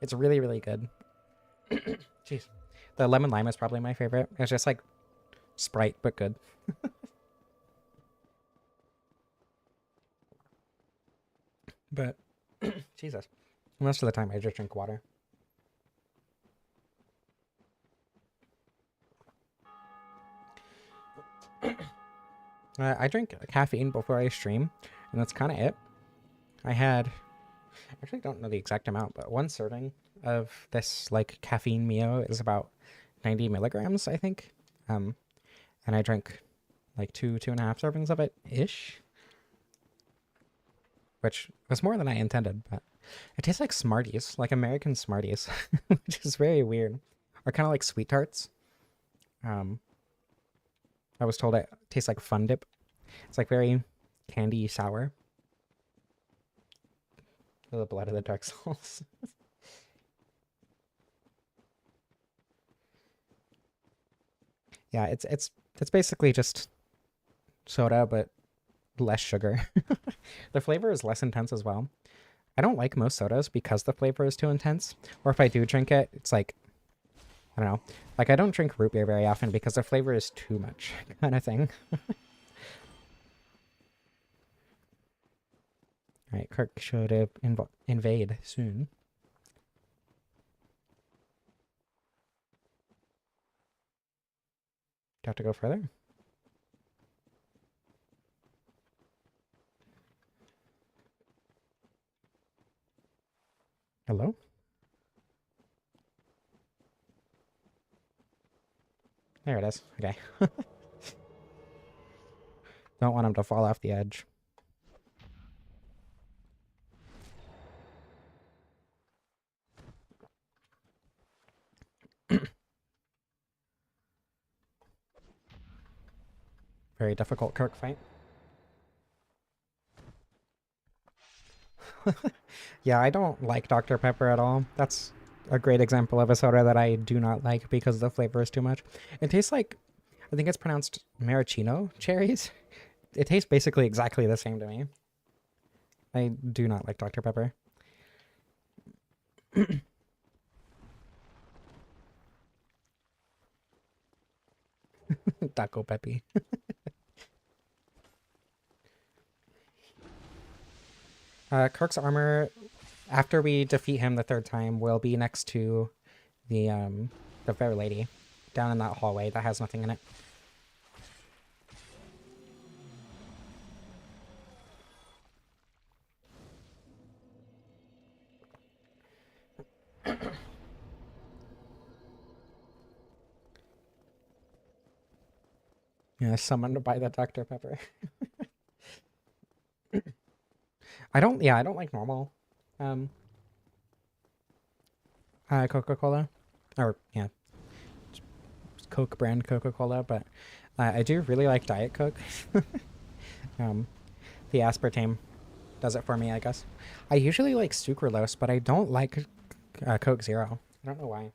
It's really, really good. Jeez. The lemon lime is probably my favorite. It's just like Sprite, but good. But, Jesus. Most of the time I just drink water. I drink caffeine before I stream, and that's kind of it. I actually don't know the exact amount, but one serving of this like caffeine Mio is about 90 milligrams, I think. And I drank like 2.5 servings of it ish, which was more than I intended, but it tastes like Smarties, like American Smarties, which is very weird. Or kind of like Sweet Tarts. I was told it tastes like Fun Dip. It's like very candy sour. The blood of the Dark Souls. Yeah, it's basically just soda, but less sugar. The flavor is less intense as well. I don't like most sodas because the flavor is too intense. Or if I do drink it, it's like, I don't know. Like I don't drink root beer very often because the flavor is too much kind of thing. Alright, Kirk should invade soon. Do I have to go further? Hello? There it is. Okay. Don't want him to fall off the edge. Very difficult Kirk fight. Yeah, I don't like Dr. Pepper at all. That's a great example of a soda that I do not like because the flavor is too much. It tastes like, I think it's pronounced maraschino cherries. It tastes basically exactly the same to me. I do not like Dr. Pepper. Taco Peppy. Kirk's armor, after we defeat him the third time, will be next to the fair lady down in that hallway that has nothing in it. Yeah, someone to buy the Dr. Pepper. I don't like normal um Coca-Cola. Or yeah, Coke brand Coca-Cola, but I do really like Diet Coke. um the aspartame does it for me, I guess. I usually like sucralose, but I don't like Coke Zero. I don't know why.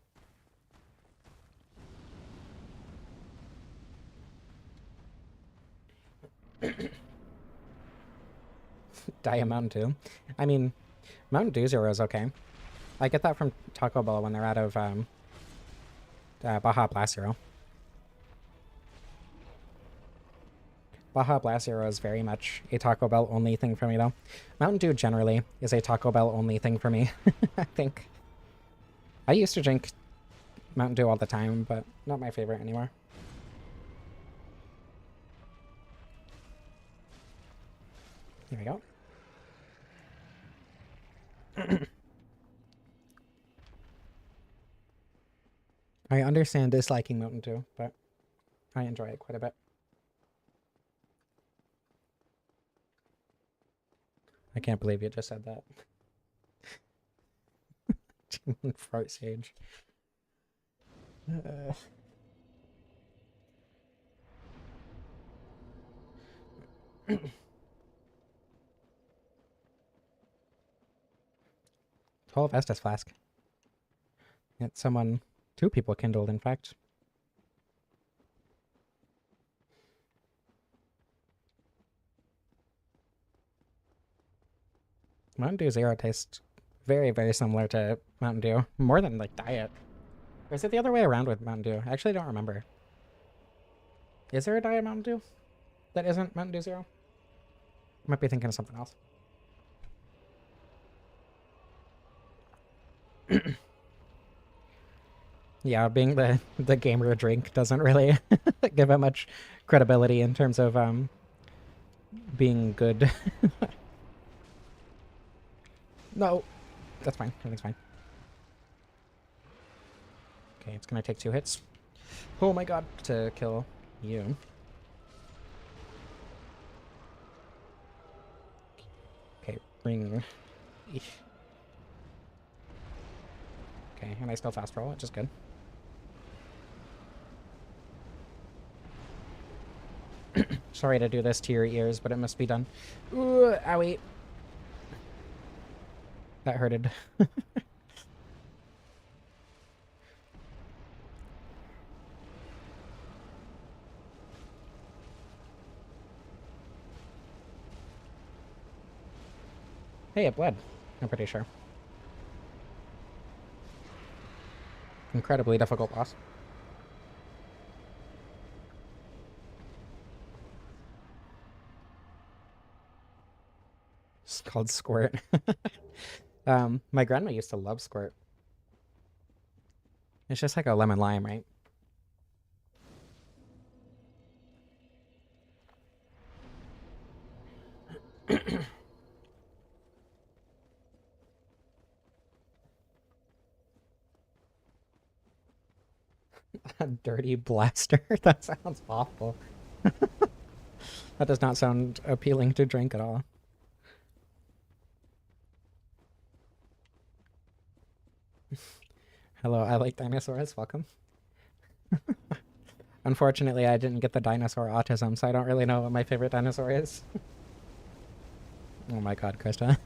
Diet Mountain Dew. I mean, Mountain Dew Zero is okay. I get that from Taco Bell when they're out of Baja Blast Zero. Baja Blast Zero is very much a Taco Bell only thing for me, though. Mountain Dew generally is a Taco Bell only thing for me, I think. I used to drink Mountain Dew all the time, but not my favorite anymore. Here we go. I understand disliking Mountain Dew, but I enjoy it quite a bit. I can't believe you just said that. Throat sage. 12 Estus Flask. It's someone, 2 people kindled, in fact. Mountain Dew Zero tastes very, very similar to Mountain Dew. More than, like, Diet. Or is it the other way around with Mountain Dew? I actually don't remember. Is there a Diet Mountain Dew that isn't Mountain Dew Zero? I might be thinking of something else. Yeah, being the gamer drink doesn't really give it much credibility in terms of being good. No, that's fine. Everything's fine. Okay, it's gonna take 2 hits. Oh my god, to kill you. Okay, ring. Eesh. Okay, and I still fast roll, which is good. Sorry to do this to your ears, but it must be done. Ooh, owie. That hurted. Hey, it bled. I'm pretty sure. Incredibly difficult boss. It's called Squirt. My grandma used to love Squirt. It's just like a lemon lime, right? A dirty blaster? That sounds awful. That does not sound appealing to drink at all. Hello, I like dinosaurs. Welcome. Unfortunately, I didn't get the dinosaur autism, so I don't really know what my favorite dinosaur is. Oh my god, Krista.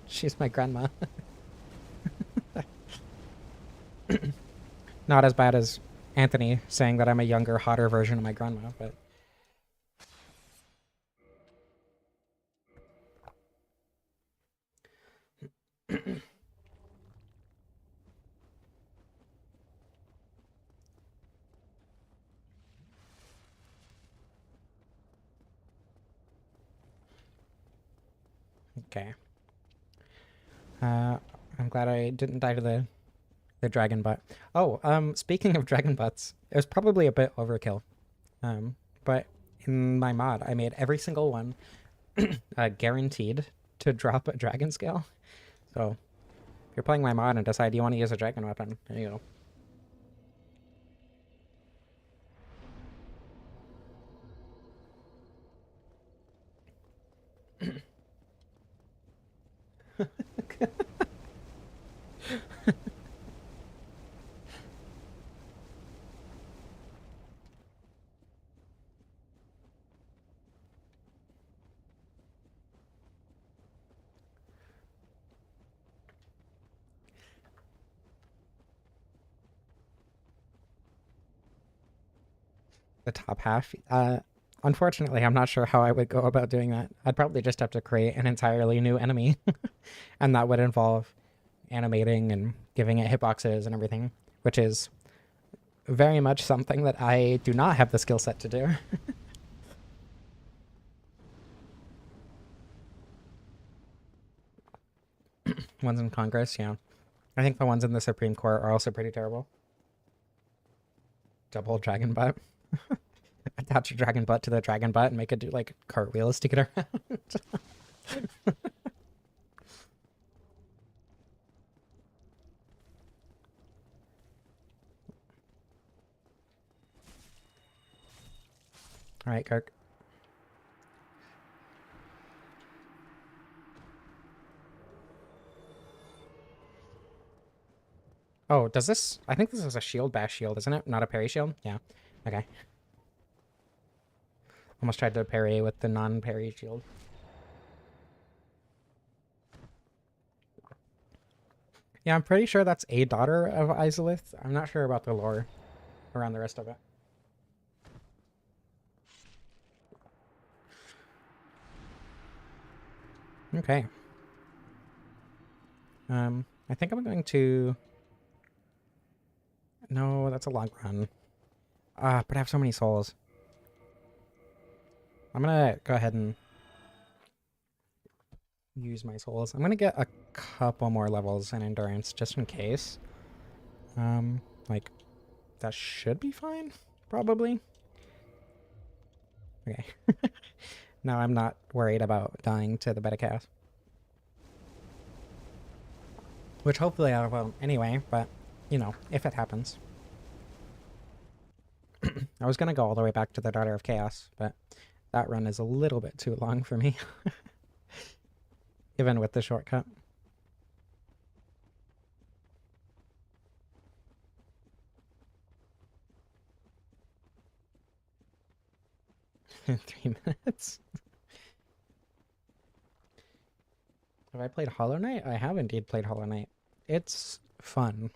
She's my grandma. Not as bad as Anthony saying that I'm a younger, hotter version of my grandma, but... Okay. I'm glad I didn't die to the dragon butt. Oh, speaking of dragon butts, it was probably a bit overkill. But in my mod, I made every single one guaranteed to drop a dragon scale. So if you're playing my mod and decide you want to use a dragon weapon, there you go. the top half. Unfortunately, I'm not sure how I would go about doing that. I'd probably just have to create an entirely new enemy, and that would involve animating and giving it hitboxes and everything, which is very much something that I do not have the skill set to do. Ones in Congress, yeah. I think the ones in the Supreme Court are also pretty terrible. Double dragon butt. Attach a dragon butt to the dragon butt and make it do like cartwheels to get around. All right, Kirk. Oh, does this... I think this is a shield bash shield, isn't it? Not a parry shield? Yeah. Okay. Almost tried to parry with the non-parry shield. Yeah, I'm pretty sure that's a daughter of Izalith. I'm not sure about the lore around the rest of it. Okay. I think I'm going to... No, that's a long run. But I have so many souls. I'm gonna go ahead and use my souls. I'm gonna get a couple more levels in endurance just in case. Like, that should be fine, probably. Okay. Now I'm not worried about dying to the beta chaos. Which hopefully I won't anyway, but, you know, if it happens. I was gonna go all the way back to the Daughter of Chaos, but that run is a little bit too long for me. Even with the shortcut. In 3 minutes. Have I played Hollow Knight? I have indeed played Hollow Knight. It's fun.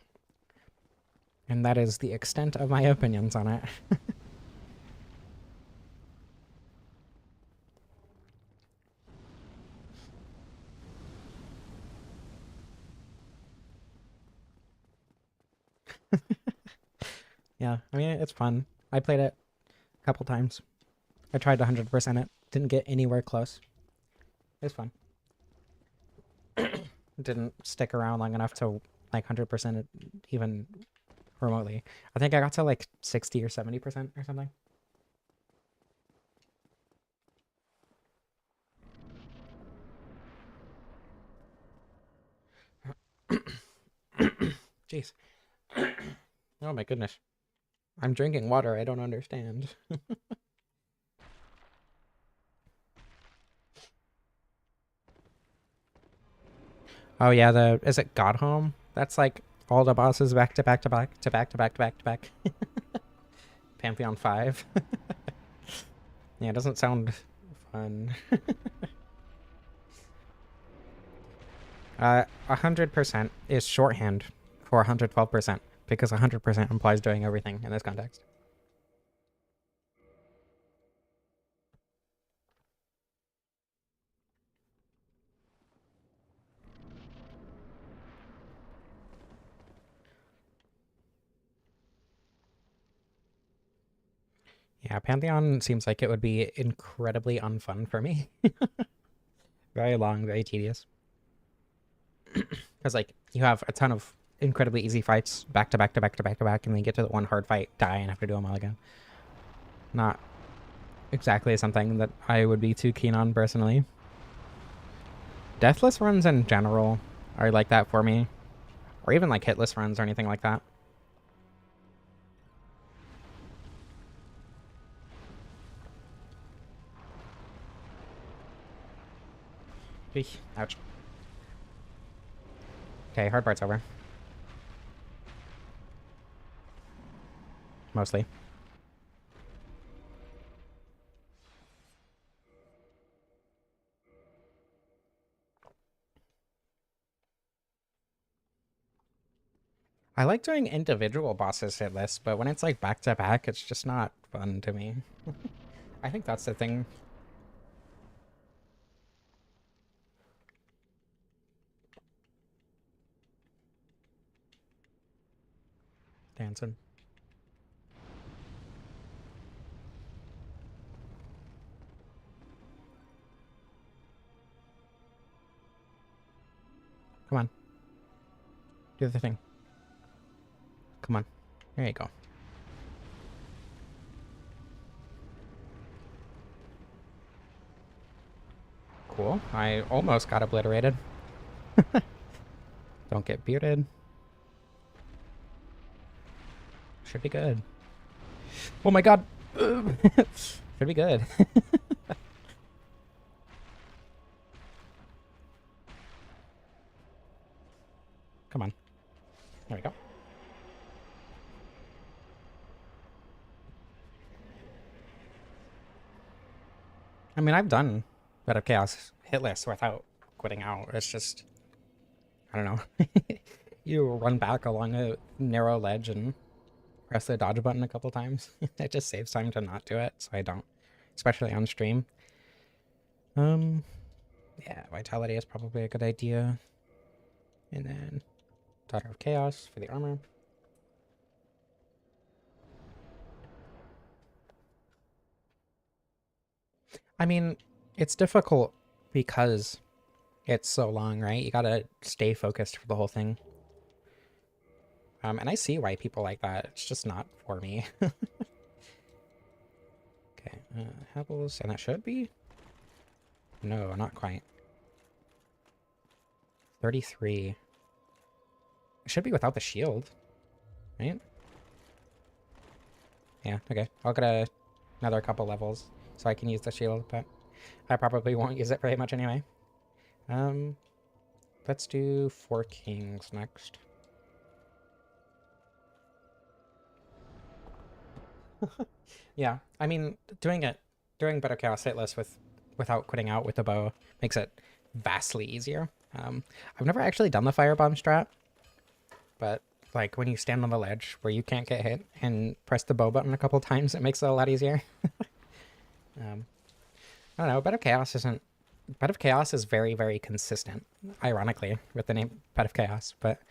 And that is the extent of my opinions on it. Yeah, I mean, it's fun. I played it a couple times. I tried to 100% it. Didn't get anywhere close. It was fun. Didn't stick around long enough to like 100% it even remotely. I think I got to like 60 or 70% or something. Jeez. Oh my goodness. I'm drinking water. I don't understand. Oh yeah, is it Godhome? That's like all the bosses back to back to back to back to back to back to back. Pantheon 5. Yeah, it doesn't sound fun. 100% is shorthand for 112%, because 100% implies doing everything in this context. Yeah, Pantheon seems like it would be incredibly unfun for me. Very long, very tedious. Because, like, you have a ton of incredibly easy fights back to back to back to back to back, and then you get to the one hard fight, die, and have to do them all again. Not exactly something that I would be too keen on, personally. Deathless runs in general are like that for me. Or even, like, hitless runs or anything like that. Eesh, ouch. Okay, hard part's over. Mostly. I like doing individual bosses hitless, but when it's like back to back, it's just not fun to me. I think that's the thing. Dancing. Come on. Do the thing. Come on. There you go. Cool. I almost got obliterated. Don't get bearded. Should be good. Oh my god! Should be good. Come on. There we go. I mean, I've done Bed of Chaos hitless without quitting out. It's just, I don't know. You run back along a narrow ledge and press the dodge button a couple times. It just saves time to not do it, so I don't, especially on stream. Yeah, Vitality is probably a good idea. And then Daughter of Chaos for the armor. I mean, it's difficult because it's so long, right? You gotta stay focused for the whole thing. And I see why people like that. It's just not for me. Okay, Hebbles, and that should be? No, not quite. 33. It should be without the shield, right? Yeah, okay. I'll get another couple levels so I can use the shield, but I probably won't use it very much anyway. Let's do 4 Kings next. Yeah, I mean, doing Better Chaos hitless without quitting out with the bow makes it vastly easier. I've never actually done the firebomb strat, but like when you stand on the ledge where you can't get hit and press the bow button a couple times, it makes it a lot easier. I don't know, Bed of Chaos is very, very consistent, ironically, with the name Bed of Chaos, but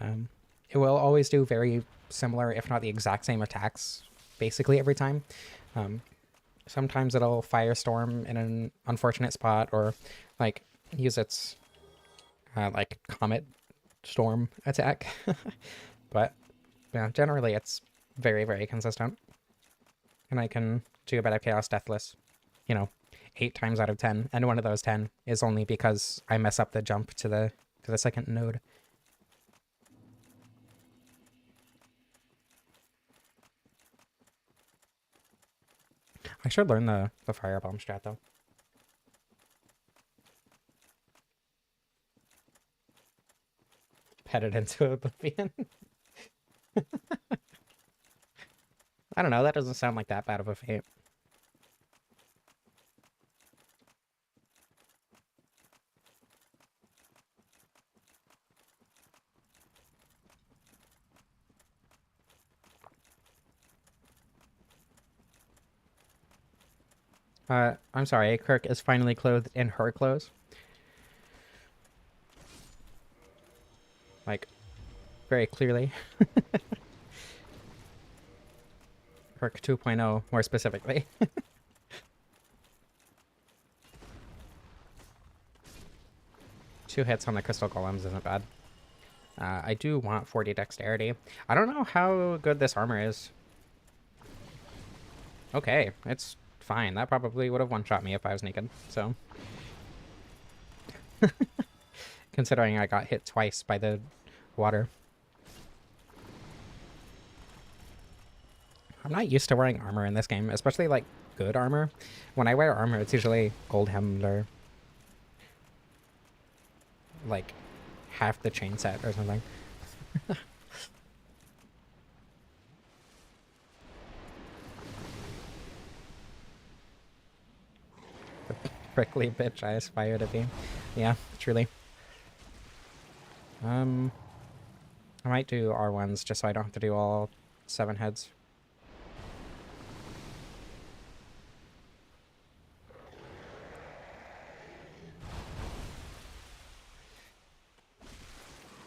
it will always do very similar, if not the exact same attacks, basically every time. Sometimes it'll Firestorm in an unfortunate spot, or like use its like Comet Storm attack. But yeah, generally it's very, very consistent. And I can do a Bed of Chaos deathless, 8 times out of 10, and one of those 10 is only because I mess up the jump to the second node. I should learn the firebomb strat though. Pet it into oblivion. I don't know, that doesn't sound like that bad of a fate. I'm sorry, Kirk is finally clothed in her clothes. Like, very clearly. Kirk 2.0, more specifically. 2 hits on the crystal golems isn't bad. I do want 40 dexterity. I don't know how good this armor is. Okay, it's fine. That probably would have one-shot me if I was naked, so. Considering I got hit twice by the water. I'm not used to wearing armor in this game, especially like good armor. When I wear armor, it's usually gold helmed or like half the chain set or something. The prickly bitch I aspire to be. Yeah, truly. I might do R1s just so I don't have to do all 7 heads.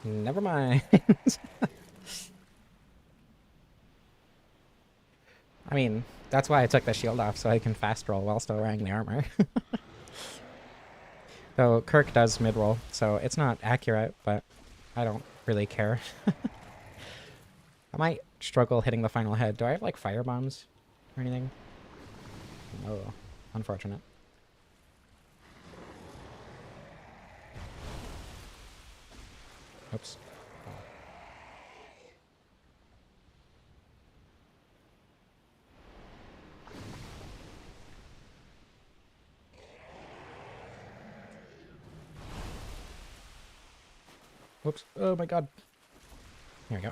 Never mind. I mean, that's why I took the shield off, so I can fast roll while still wearing the armor. Though Kirk does mid-roll, so it's not accurate, but I don't really care. I might struggle hitting the final head. Do I have, like, fire bombs or anything? Oh, unfortunate. Oops. Whoops. Oh my god. There we go.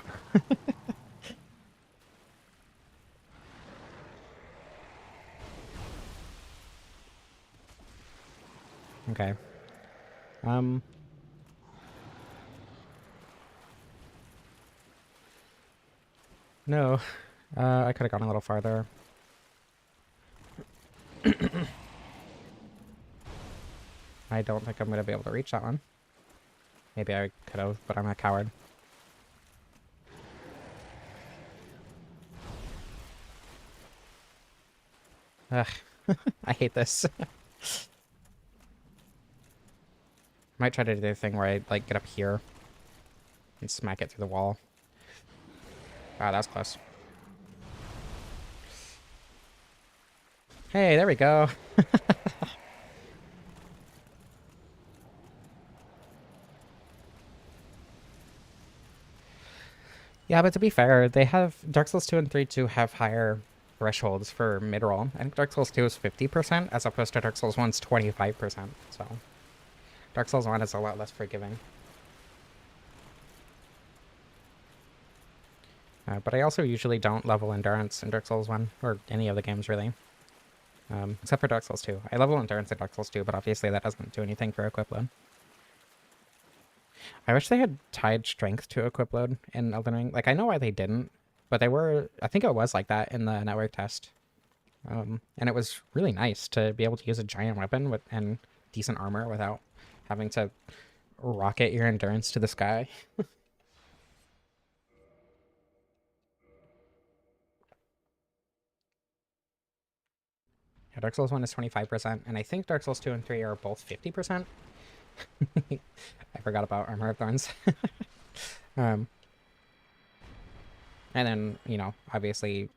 Okay. No. I could have gone a little farther. I don't think I'm going to be able to reach that one. Maybe I could have, but I'm a coward. Ugh. I hate this. Might try to do the thing where I, like, get up here and smack it through the wall. Wow, that was close. Hey, there we go. Yeah, but to be fair, they have Dark Souls 2 and 3 do have higher thresholds for mid-roll. I think Dark Souls 2 is 50% as opposed to Dark Souls 1's 25%. So Dark Souls 1 is a lot less forgiving. But I also usually don't level endurance in Dark Souls 1, or any of the games really. Except for Dark Souls 2. I level endurance in Dark Souls 2, but obviously that doesn't do anything for equip load. I wish they had tied strength to equip load in Elden Ring. Like, I know why they didn't, but they were... I think it was like that in the network test. And it was really nice to be able to use a giant weapon and decent armor without having to rocket your endurance to the sky. Yeah, Dark Souls 1 is 25%, and I think Dark Souls 2 and 3 are both 50%. I forgot about Armor of Thorns. And then, you know, obviously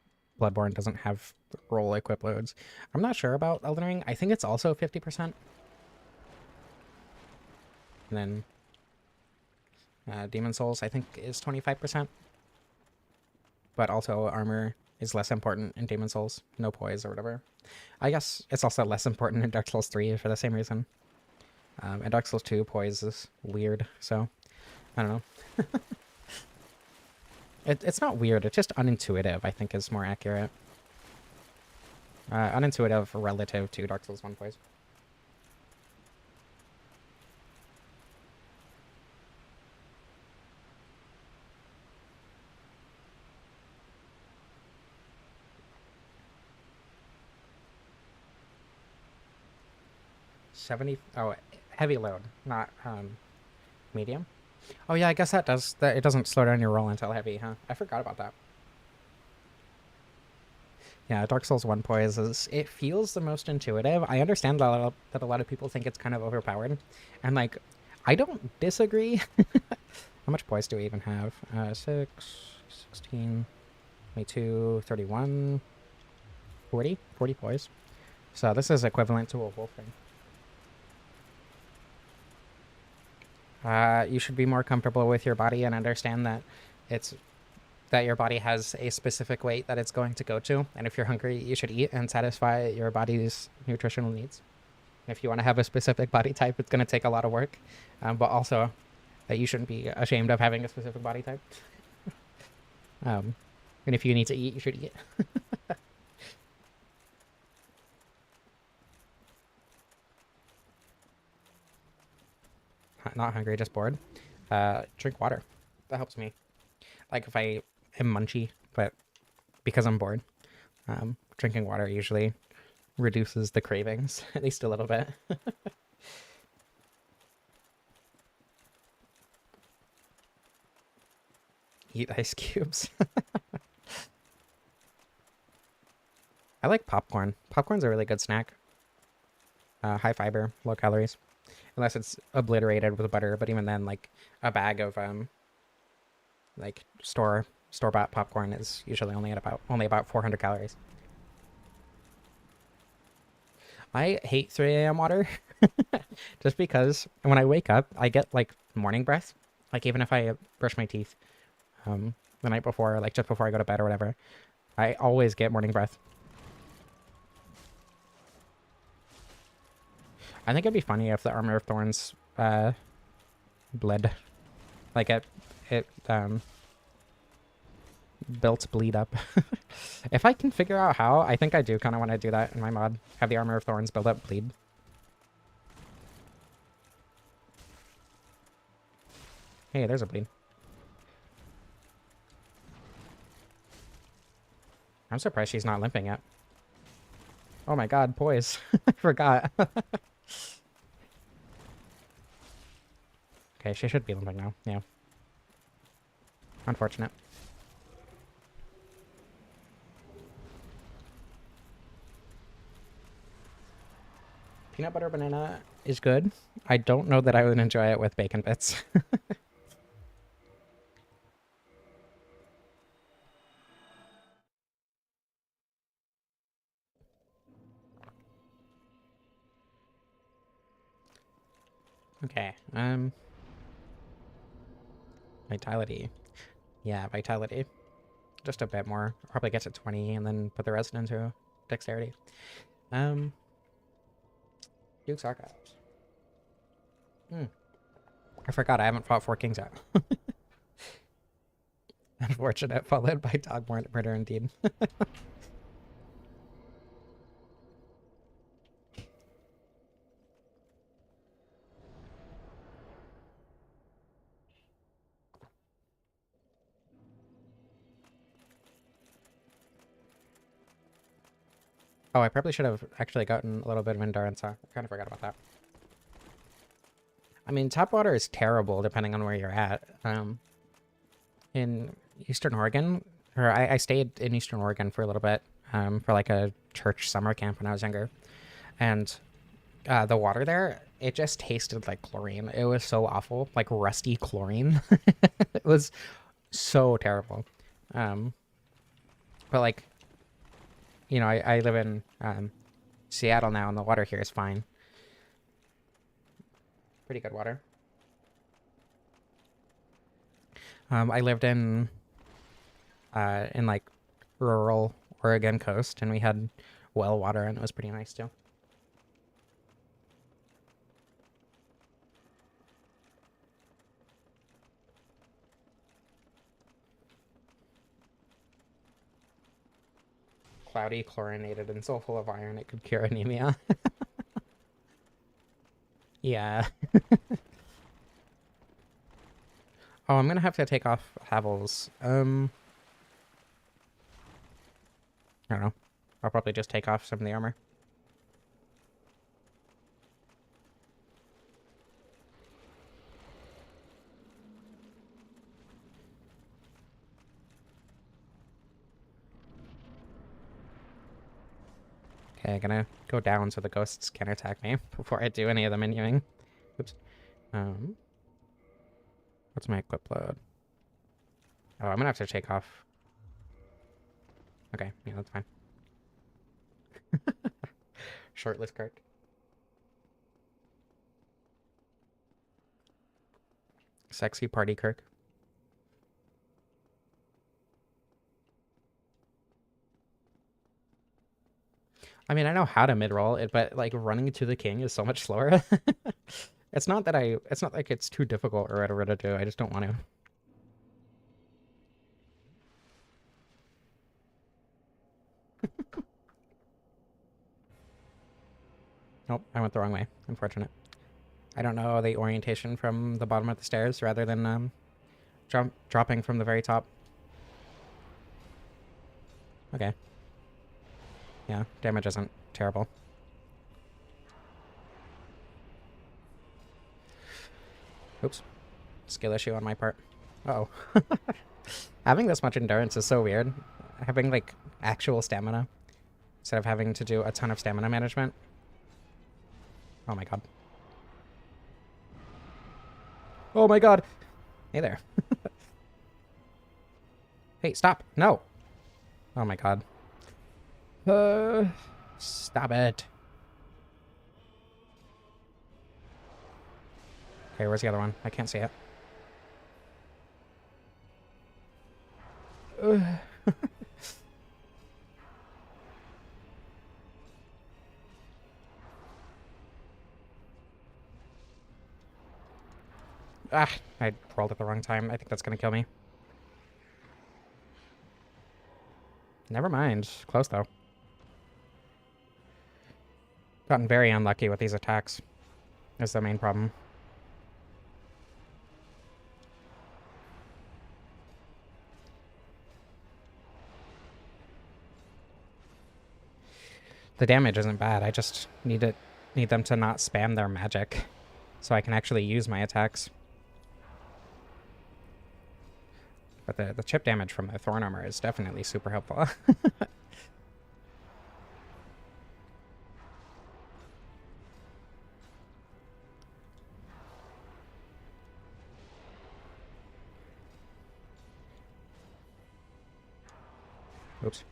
Bloodborne doesn't have roll equip loads. I'm not sure about Elden Ring. I think it's also 50%. And then Demon Souls, I think, is 25%. But also armor is less important in Demon Souls. No poise or whatever. I guess it's also less important in Dark Souls 3 for the same reason. And Dark Souls 2, poise is weird, so I don't know. It's not weird, it's just unintuitive, I think is more accurate. Unintuitive relative to Dark Souls 1 poise. Oh, heavy load, not medium. Oh yeah, I guess that it doesn't slow down your roll until heavy, huh? I forgot about that. Yeah, Dark Souls 1 poise it feels the most intuitive. I understand that a lot of people think it's kind of overpowered. And like, I don't disagree. How much poise do we even have? 6, 16, 22, 31, 40? 40 poise. So this is equivalent to a wolf ring. You should be more comfortable with your body and understand that your body has a specific weight that it's going to go to, and if you're hungry, you should eat and satisfy your body's nutritional needs. If you want to have a specific body type, it's going to take a lot of work, but also that you shouldn't be ashamed of having a specific body type. And if you need to eat, you should eat. Not hungry, just bored. Drink water. That helps me. Like if I am munchy, but because I'm bored, drinking water usually reduces the cravings, at least a little bit. eat ice cubes. I like popcorn. Popcorn's a really good snack. High fiber, low calories. Unless it's obliterated with butter, but even then, like, a bag of, like, store-bought popcorn is usually only about 400 calories. I hate 3 a.m. water. Just because when I wake up, I get, like, morning breath. Like, even if I brush my teeth the night before, like, just before I go to bed or whatever, I always get morning breath. I think it'd be funny if the Armor of Thorns bled. Like, it built bleed up. If I can figure out how, I think I do kind of want to do that in my mod. Have the Armor of Thorns build up bleed. Hey, there's a bleed. I'm surprised she's not limping yet. Oh my god, poise. I forgot. Okay, she should be limping now. Yeah. Unfortunate. Peanut butter banana is good. I don't know that I would enjoy it with bacon bits. Okay, vitality. Yeah, vitality. Just a bit more. I'll probably get to 20 and then put the rest into dexterity. Duke's Archives. I forgot I haven't fought 4 kings yet. Unfortunate, followed by dog murder indeed. Oh, I probably should have actually gotten a little bit of endurance, huh? I kind of forgot about that. I mean, tap water is terrible depending on where you're at. In Eastern Oregon, or I stayed in Eastern Oregon for a little bit, for like a church summer camp when I was younger. And the water there, it just tasted like chlorine. It was so awful, like rusty chlorine. It was so terrible. But like, you know, I live in Seattle now, and the water here is fine. Pretty good water. I lived in like rural Oregon coast, and we had well water, and it was pretty nice too. Cloudy, chlorinated, and so full of iron it could cure anemia. Yeah. Oh, I'm gonna have to take off Havel's. I don't know. I'll probably just take off some of the armor. Okay, gonna go down so the ghosts can't attack me before I do any of the menuing. Oops. What's my equip load? Oh, I'm gonna have to take off. Okay, yeah, that's fine. Shirtless Kirk. Sexy party Kirk. I mean, I know how to mid-roll it, but like running to the king is so much slower. It's not like it's too difficult or whatever to do. I just don't want to. Nope, I went the wrong way. Unfortunate. I don't know the orientation from the bottom of the stairs rather than dropping from the very top. Okay. Yeah, damage isn't terrible. Oops. Skill issue on my part. Uh-oh. Having this much endurance is so weird. Having, like, actual stamina instead of having to do a ton of stamina management. Oh my god. Oh my god! Hey there. Hey, stop! No! Oh my god. Stop it. Okay, where's the other one? I can't see it. Ah, I rolled at the wrong time. I think that's gonna kill me. Never mind. Close, though. Gotten very unlucky with these attacks. Is the main problem. The damage isn't bad. I just need them to not spam their magic so I can actually use my attacks. But the chip damage from the Thorn Armor is definitely super helpful. Oops.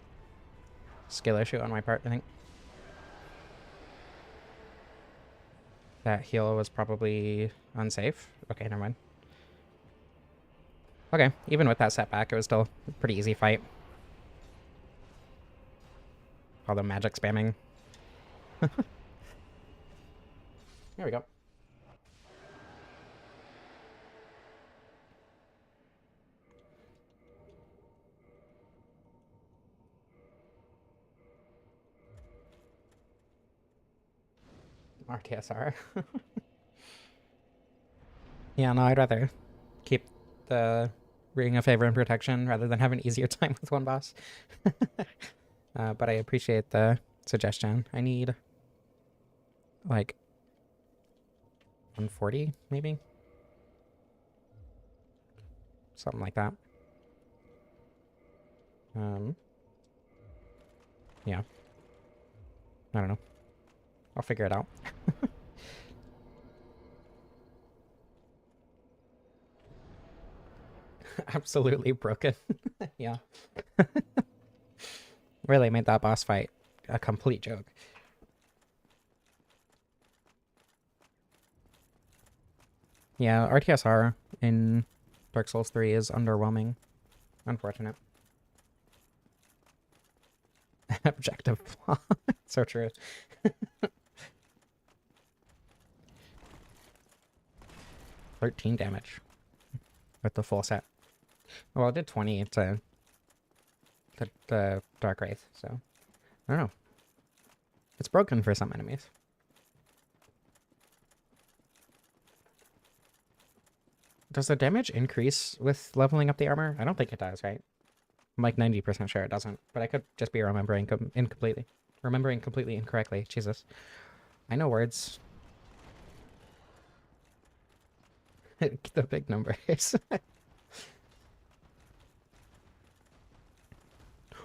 Skill issue on my part, I think. That heal was probably unsafe. Okay, never mind. Okay, even with that setback, it was still a pretty easy fight. All the magic spamming. There we go. RTSR. Yeah, no, I'd rather keep the Ring of Favor and Protection rather than have an easier time with one boss. But I appreciate the suggestion. I need, like, 140, maybe? Something like that. Yeah. I don't know. I'll figure it out. Absolutely broken. Yeah. Really made that boss fight a complete joke. Yeah, RTSR in Dark Souls 3 is underwhelming. Unfortunate. Objective flaw. So true. 13 damage with the full set. Well, it did 20 to the Dark Wraith, so I don't know. It's broken for some enemies. Does the damage increase with leveling up the armor? I don't think it does, right? I'm like 90% sure it doesn't, but I could just be remembering completely incorrectly. Jesus. I know words. The big numbers.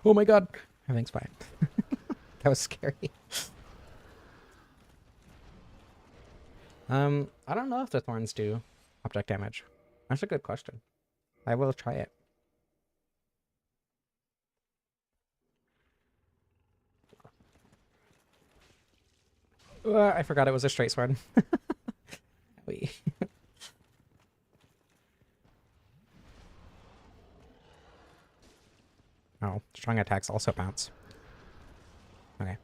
Oh my god. Everything's fine. That was scary. I don't know if the thorns do object damage. That's a good question. I will try it. I forgot it was a straight sword. Wait. Oh, strong attacks also bounce. Okay.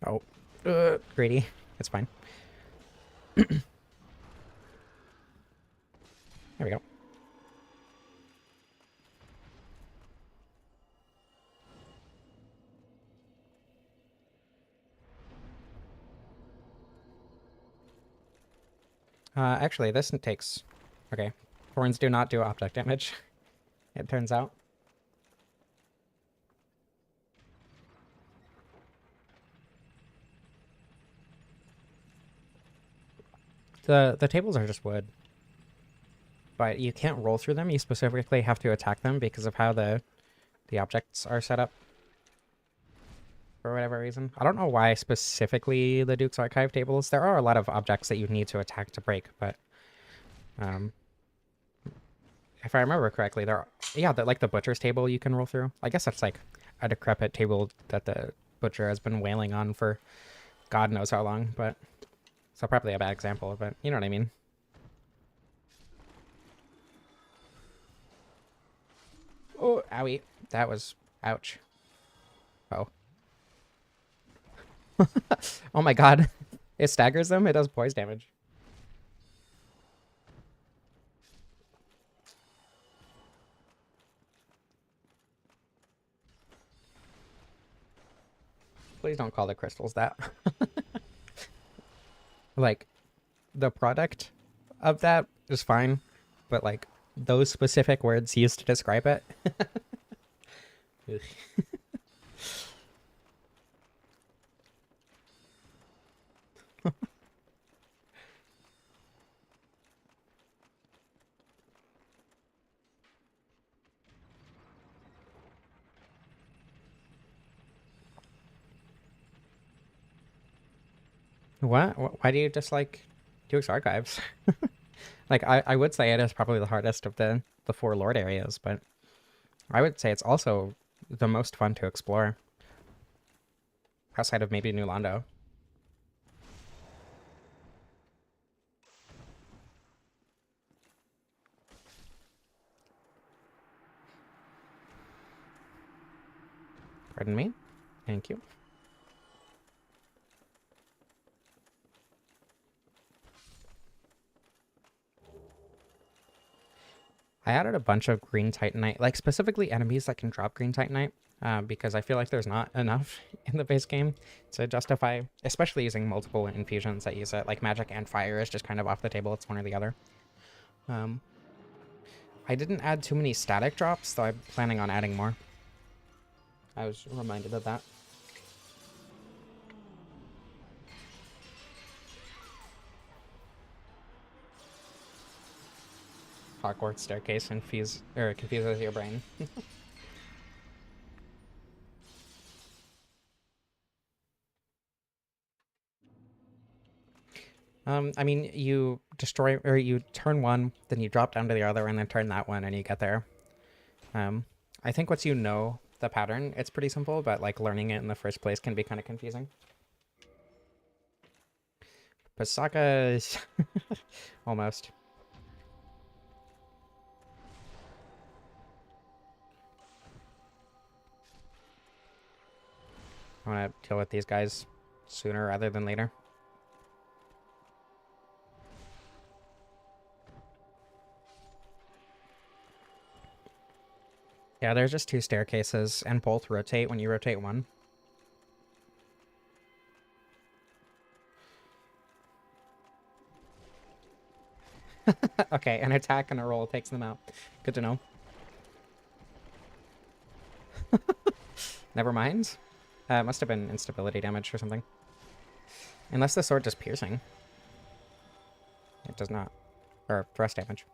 Oh, greedy. It's fine. There we go. Actually, this takes... Okay. Thorns do not do object damage, it turns out. The tables are just wood. but you can't roll through them. You specifically have to attack them because of how the objects are set up. For whatever reason. I don't know why specifically the Duke's Archive tables. There are a lot of objects that you need to attack to break, but if I remember correctly, like the Butcher's table you can roll through. I guess that's like a decrepit table that the Butcher has been wailing on for God knows how long, but so probably a bad example, but you know what I mean. Oh, owie. That was... ouch. Oh. Oh my god. It staggers them? It does poise damage. Please don't call the crystals that. Like, the product of that is fine, but like, those specific words used to describe it. What? Why do you dislike Duke's Archives? Like, I would say it is probably the hardest of the 4 Lord areas, but I would say it's also the most fun to explore. Outside of maybe New Londo. Pardon me? Thank you. I added a bunch of green Titanite, like specifically enemies that can drop green Titanite, because I feel like there's not enough in the base game to justify, especially using multiple infusions that use it. Like magic and fire is just kind of off the table. It's one or the other. I didn't add too many static drops, though I'm planning on adding more. I was reminded of that. Hogwarts staircase confuses your brain. I mean, you destroy, or you turn one, then you drop down to the other, and then turn that one, and you get there. I think once you know the pattern, it's pretty simple, but like learning it in the first place can be kind of confusing. Pasaka is almost. I want to deal with these guys sooner rather than later. Yeah, there's just 2 staircases, and both rotate when you rotate one. Okay, an attack and a roll takes them out. Good to know. Never mind. It must have been instability damage or something. Unless the sword does piercing. It does not. Or thrust damage.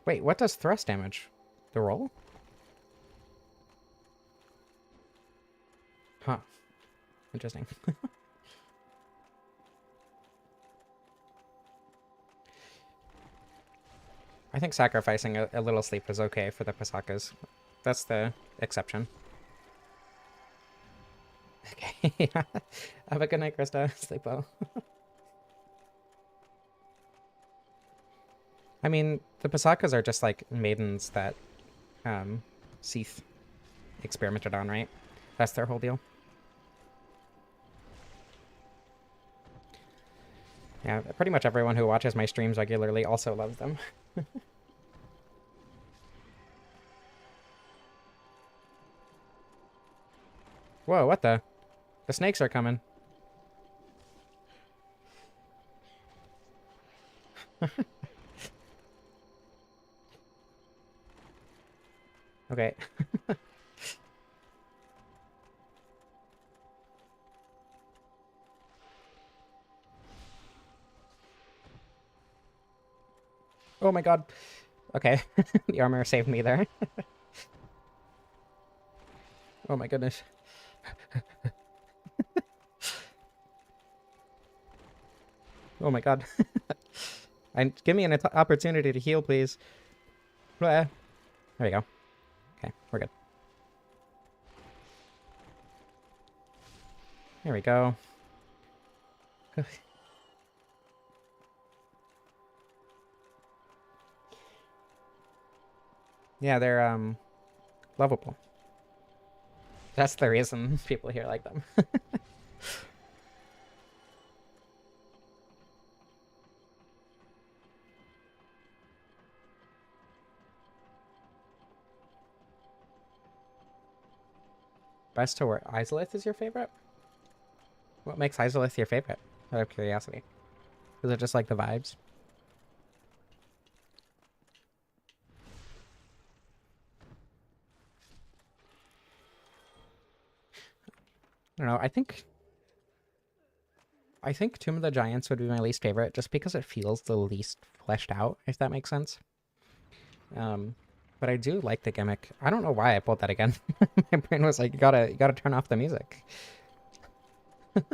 Wait, what does thrust damage? The roll? Huh. Interesting. I think sacrificing a little sleep is okay for the Pasakas. That's the exception. Okay. Have a good night, Krista. Sleep well. I mean, the Pasakas are just like maidens that Seath experimented on, right? That's their whole deal. Yeah, pretty much everyone who watches my streams regularly also loves them. Whoa, what the? The snakes are coming. Okay. Oh my god. Okay. The armor saved me there. Oh my goodness. Oh my god. And give me an opportunity to heal, please. There we go. Okay, we're good. There we go. Yeah, they're lovable. That's the reason people here like them. Best to work. Izalith is your favorite? What makes Izalith your favorite? Out of curiosity. Is it just like the vibes? I don't know. I think Tomb of the Giants would be my least favorite just because it feels the least fleshed out, if that makes sense. But I do like the gimmick. I don't know why I pulled that again. My brain was like, you gotta turn off the music. Okay.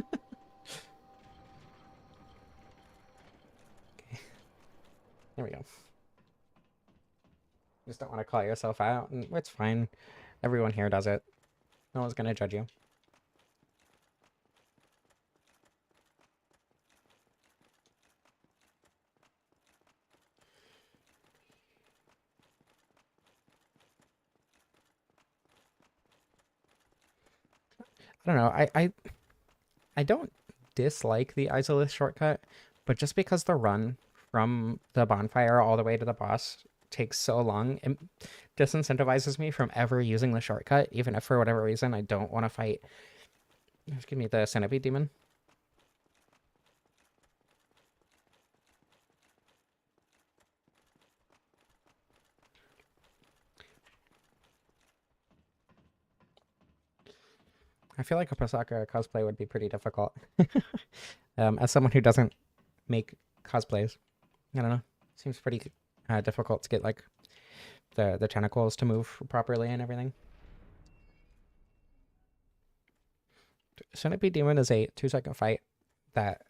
There we go. Just don't want to call yourself out, and it's fine. Everyone here does it. No one's gonna judge you. I don't know. I don't dislike the Izalith shortcut, but just because the run from the bonfire all the way to the boss takes so long, it disincentivizes me from ever using the shortcut, even if for whatever reason I don't want to fight. Just give me the centipede demon. I feel like a Pasaka cosplay would be pretty difficult. As someone who doesn't make cosplays, I don't know. Seems pretty difficult to get like the tentacles to move properly and everything. Centipede Demon is a 2-second fight that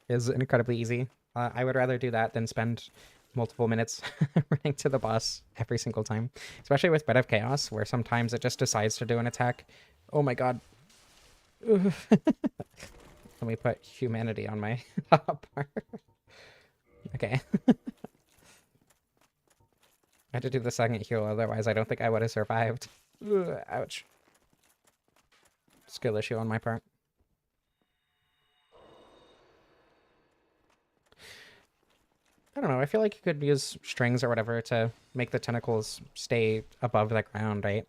is incredibly easy. I would rather do that than spend multiple minutes running to the boss every single time, especially with Bed of Chaos, where sometimes it just decides to do an attack. Oh my god. Let me put humanity on my top part. Okay. I had to do the second heal, otherwise I don't think I would have survived. Ouch. Skill issue on my part. I don't know, I feel like you could use strings or whatever to make the tentacles stay above the ground, right?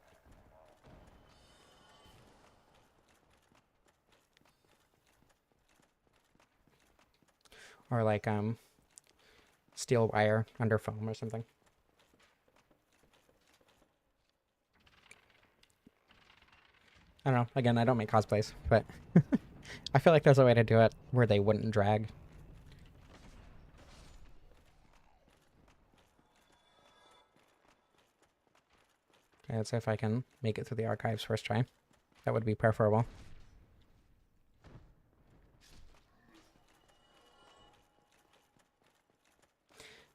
Or like, steel wire under foam or something. I don't know. Again, I don't make cosplays, but I feel like there's a way to do it where they wouldn't drag. Okay, let's see if I can make it through the archives first try. That would be preferable.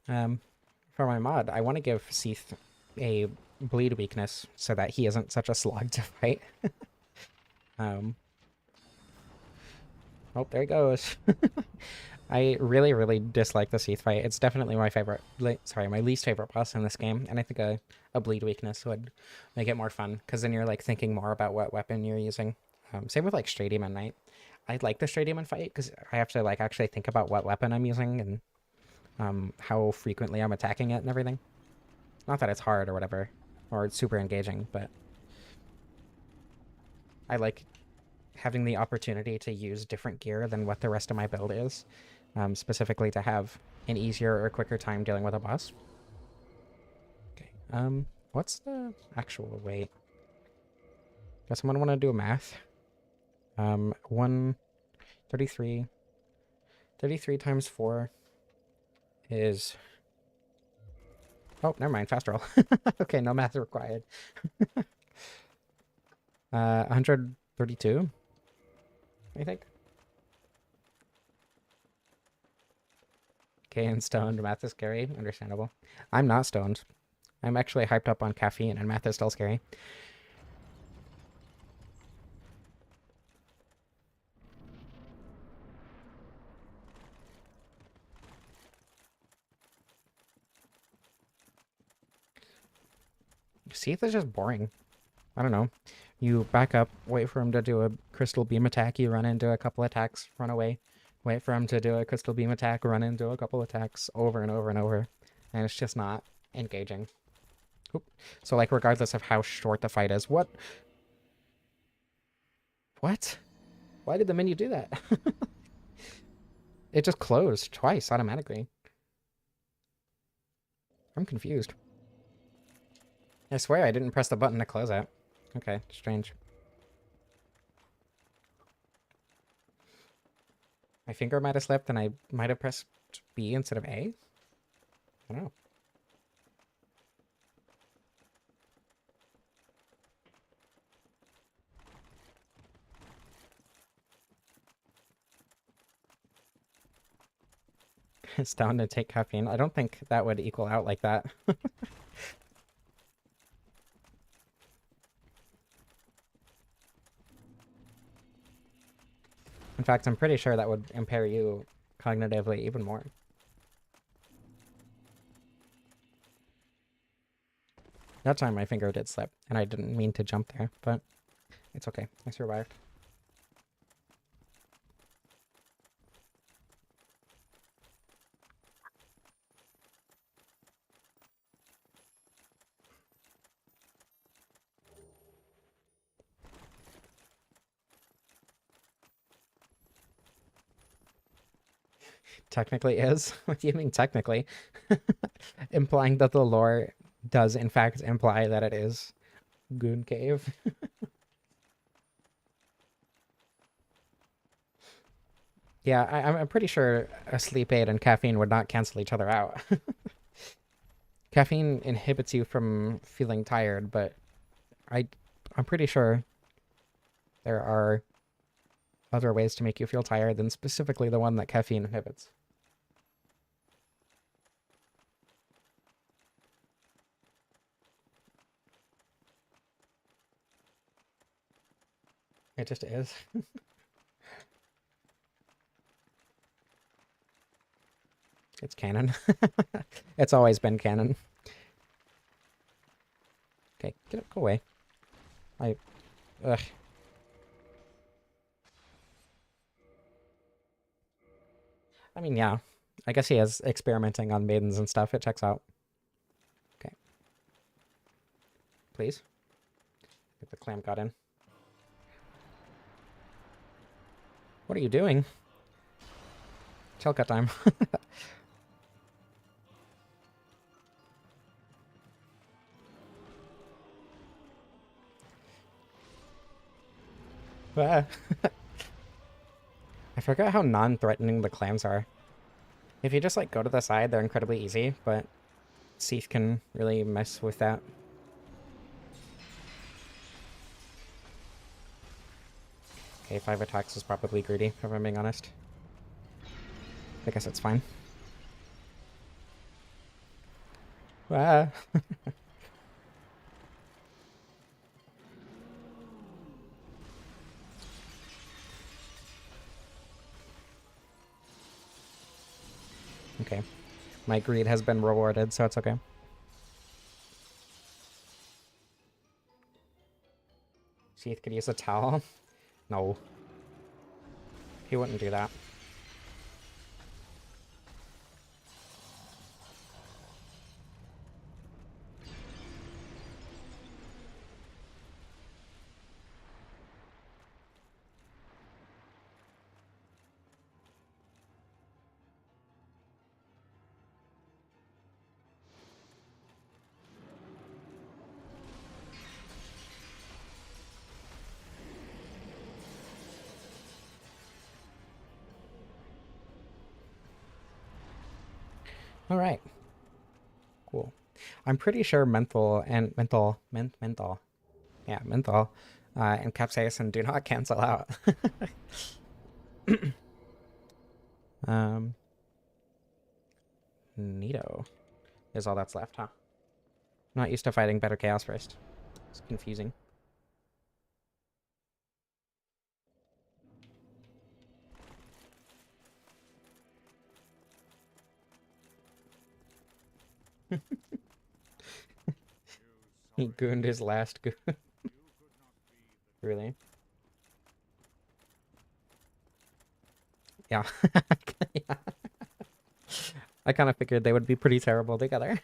For my mod, I want to give Seath a bleed weakness so that he isn't such a slog to fight. Oh, there he goes. I really, really dislike the Seath fight. It's definitely my favorite, my least favorite boss in this game, and I think a bleed weakness would make it more fun, because then you're like thinking more about what weapon you're using. Same with like Stray Demon Knight. I like the Stray Demon fight because I have to like actually think about what weapon I'm using and how frequently I'm attacking it and everything. Not that it's hard or whatever, or it's super engaging, but I like having the opportunity to use different gear than what the rest of my build is, specifically to have an easier or quicker time dealing with a boss. Okay, what's the actual weight? Does someone want to do math? 133. 33 times 4 is Oh, never mind. Fast roll. Okay, no math required. 132, I think. Okay, and stoned. Math is scary. Understandable. I'm not stoned. I'm actually hyped up on caffeine, and math is still scary. Seath is just boring. I don't know. You back up, wait for him to do a crystal beam attack, you run into a couple attacks, run away. Wait for him to do a crystal beam attack, run into a couple attacks over and over and over. And it's just not engaging. Oop. So, like, regardless of how short the fight is, what? What? Why did the menu do that? It just closed twice automatically. I'm confused. I swear I didn't press the button to close it. Okay, strange. My finger might have slipped and I might have pressed B instead of A. I don't know. It's down to take caffeine. I don't think that would equal out like that. In fact, I'm pretty sure that would impair you cognitively even more. That time my finger did slip, and I didn't mean to jump there, but it's okay. I survived. Technically is? What do you mean technically? Implying that the lore does in fact imply that it is Goon Cave. Yeah, I'm pretty sure a sleep aid and caffeine would not cancel each other out. Caffeine inhibits you from feeling tired, but I'm pretty sure there are other ways to make you feel tired than specifically the one that caffeine inhibits. It just is. It's canon. It's always been canon. Okay, go away. Ugh. I mean, yeah. I guess he is experimenting on maidens and stuff. It checks out. Okay. Please. If the clam got in. What are you doing? Tail cut time. Ah. I forgot how non-threatening the clams are. If you just, like, go to the side, they're incredibly easy, but Seath can really mess with that. Okay, 5 attacks is probably greedy, if I'm being honest. I guess it's fine. Ah. Okay. My greed has been rewarded, so it's okay. Seath could use a towel. No. He wouldn't do that. All right. Cool. I'm pretty sure menthol, yeah, menthol, and capsaicin do not cancel out. um, Nito is all that's left, huh? Not used to fighting better chaos first. It's confusing. He gooned his last goon. Really? Yeah. Yeah. I kind of figured they would be pretty terrible together.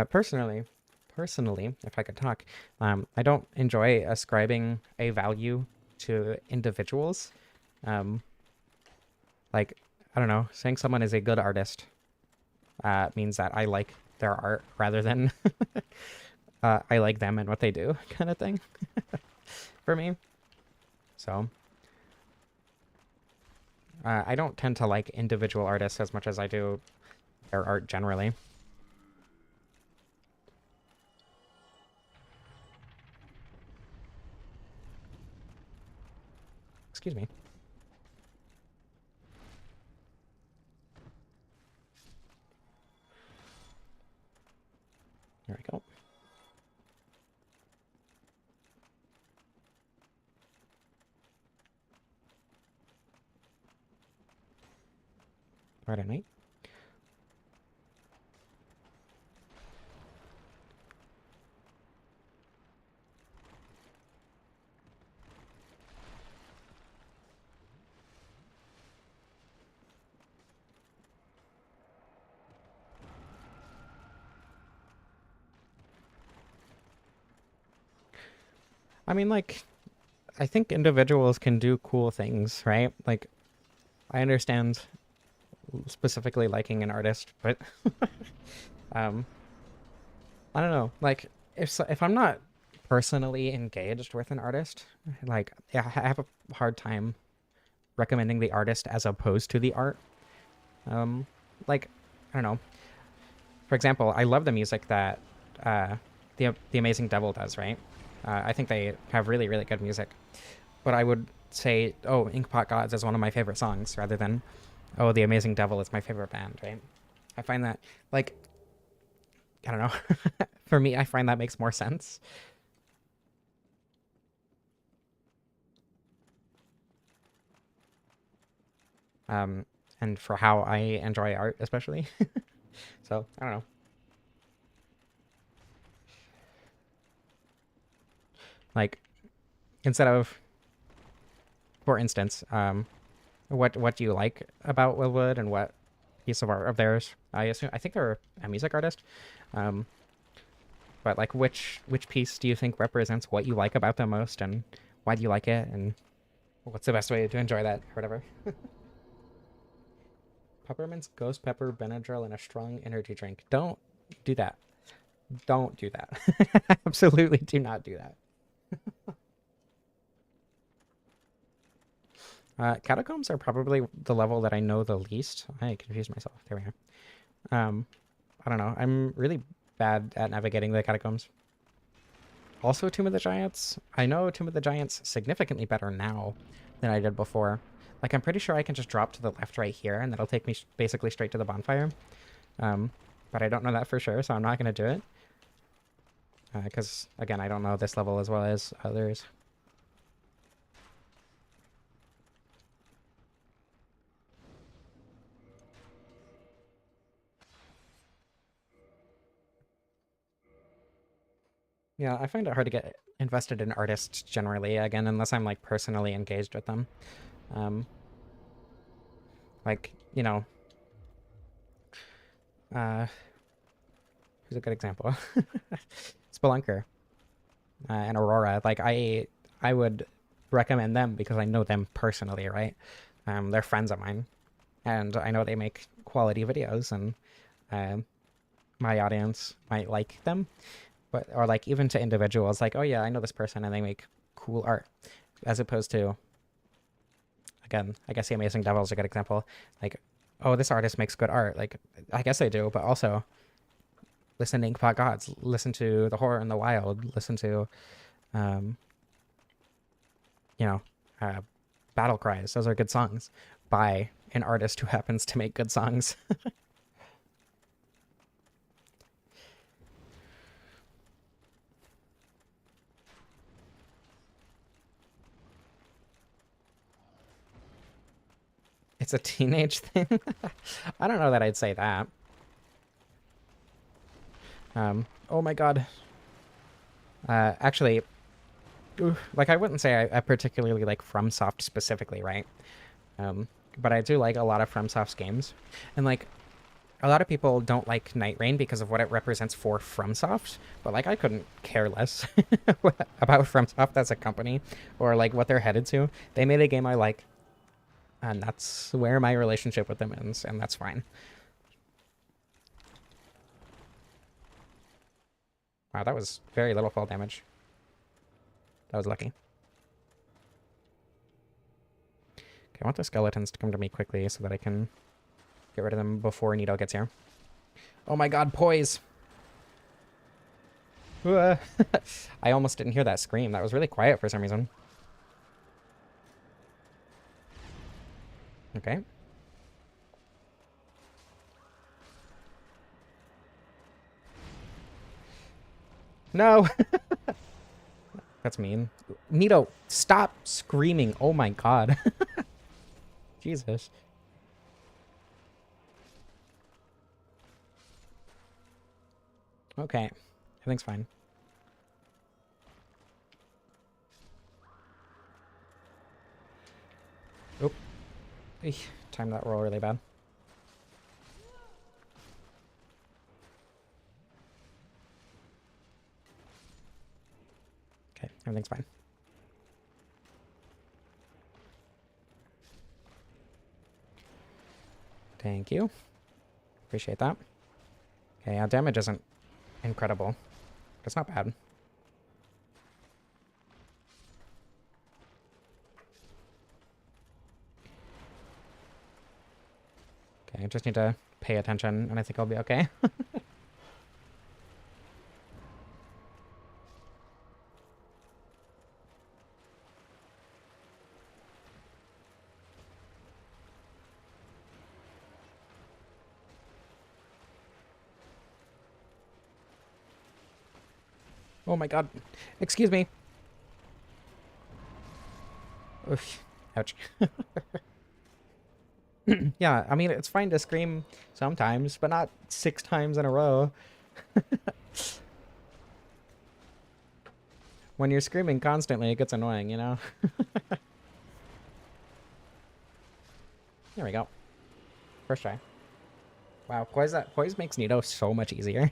Personally, if I could talk, I don't enjoy ascribing a value to individuals. Um, like, I don't know, saying someone is a good artist means that I like their art rather than I like them and what they do, kind of thing, for me. So, I don't tend to like individual artists as much as I do their art generally. Excuse me. There we go. Friday night. I mean, like, I think individuals can do cool things, right? Like, I understand specifically liking an artist, but um, I don't know. Like, if I'm not personally engaged with an artist, like, yeah, I have a hard time recommending the artist as opposed to the art. Um, like, I don't know. For example, I love the music that the Amazing Devil does, right? I think they have really, really good music. But I would say, oh, Inkpot Gods is one of my favorite songs, rather than, oh, The Amazing Devil is my favorite band, right? I find that, like, I don't know. For me, I find that makes more sense. Um, and for how I enjoy art, especially. So, I don't know. Like, instead of, for instance, what do you like about Willwood and what piece of art of theirs? I think they're a music artist. Um, but like which piece do you think represents what you like about them most and why do you like it and what's the best way to enjoy that or whatever? Peppermints, ghost pepper, Benadryl, and a strong energy drink. Don't do that. Don't do that. Absolutely do not do that. Catacombs are probably the level that I know the least. I confused myself. There we go. I don't know. I'm really bad at navigating the catacombs. Also, Tomb of the Giants. I know Tomb of the Giants significantly better now than I did before. Like, I'm pretty sure I can just drop to the left right here, and that'll take me basically straight to the bonfire. But I don't know that for sure, so I'm not going to do it. Because, again, I don't know this level as well as others. Yeah, I find it hard to get invested in artists generally, again, unless I'm, like, personally engaged with them. Um, like, you know, uh, who's a good example? Spelunker and Aurora. Like, I would recommend them because I know them personally, right? They're friends of mine, and I know they make quality videos, and my audience might like them. but or like even to individuals, like, oh yeah, I know this person and they make cool art, as opposed to, again, I guess the Amazing Devil is a good example. Like, oh, this artist makes good art. Like, I guess they do, but also listen to Inkpot Gods, listen to The Horror in the Wild, listen to, um, you know, Battle Cries. Those are good songs by an artist who happens to make good songs. It's a teenage thing. I don't know that I'd say that. Oh my god. Actually, like I wouldn't say I particularly like FromSoft specifically, right? But I do like a lot of FromSoft's games, and like a lot of people don't like Night Rain because of what it represents for FromSoft, but like I couldn't care less about FromSoft as a company or like what they're headed to. They made a game I like, and that's where my relationship with them ends, and that's fine. Wow, that was very little fall damage. That was lucky. Okay, I want the skeletons to come to me quickly so that I can get rid of them before Nito gets here. Oh my god, poise! I almost didn't hear that scream. That was really quiet for some reason. Okay. No! That's mean. Nito, stop screaming. Oh my god. Jesus. Okay. Everything's fine. Oop. Eesh, timed that roll really bad. Okay, everything's fine. Thank you. Appreciate that. Okay, our damage isn't incredible. It's not bad. Okay, I just need to pay attention, and I think I'll be okay. Oh my god. Excuse me. Oof. Ouch. Yeah, I mean, it's fine to scream sometimes, but not 6 times in a row. When you're screaming constantly, it gets annoying, you know? There we go. First try. Wow, poise makes Nito so much easier.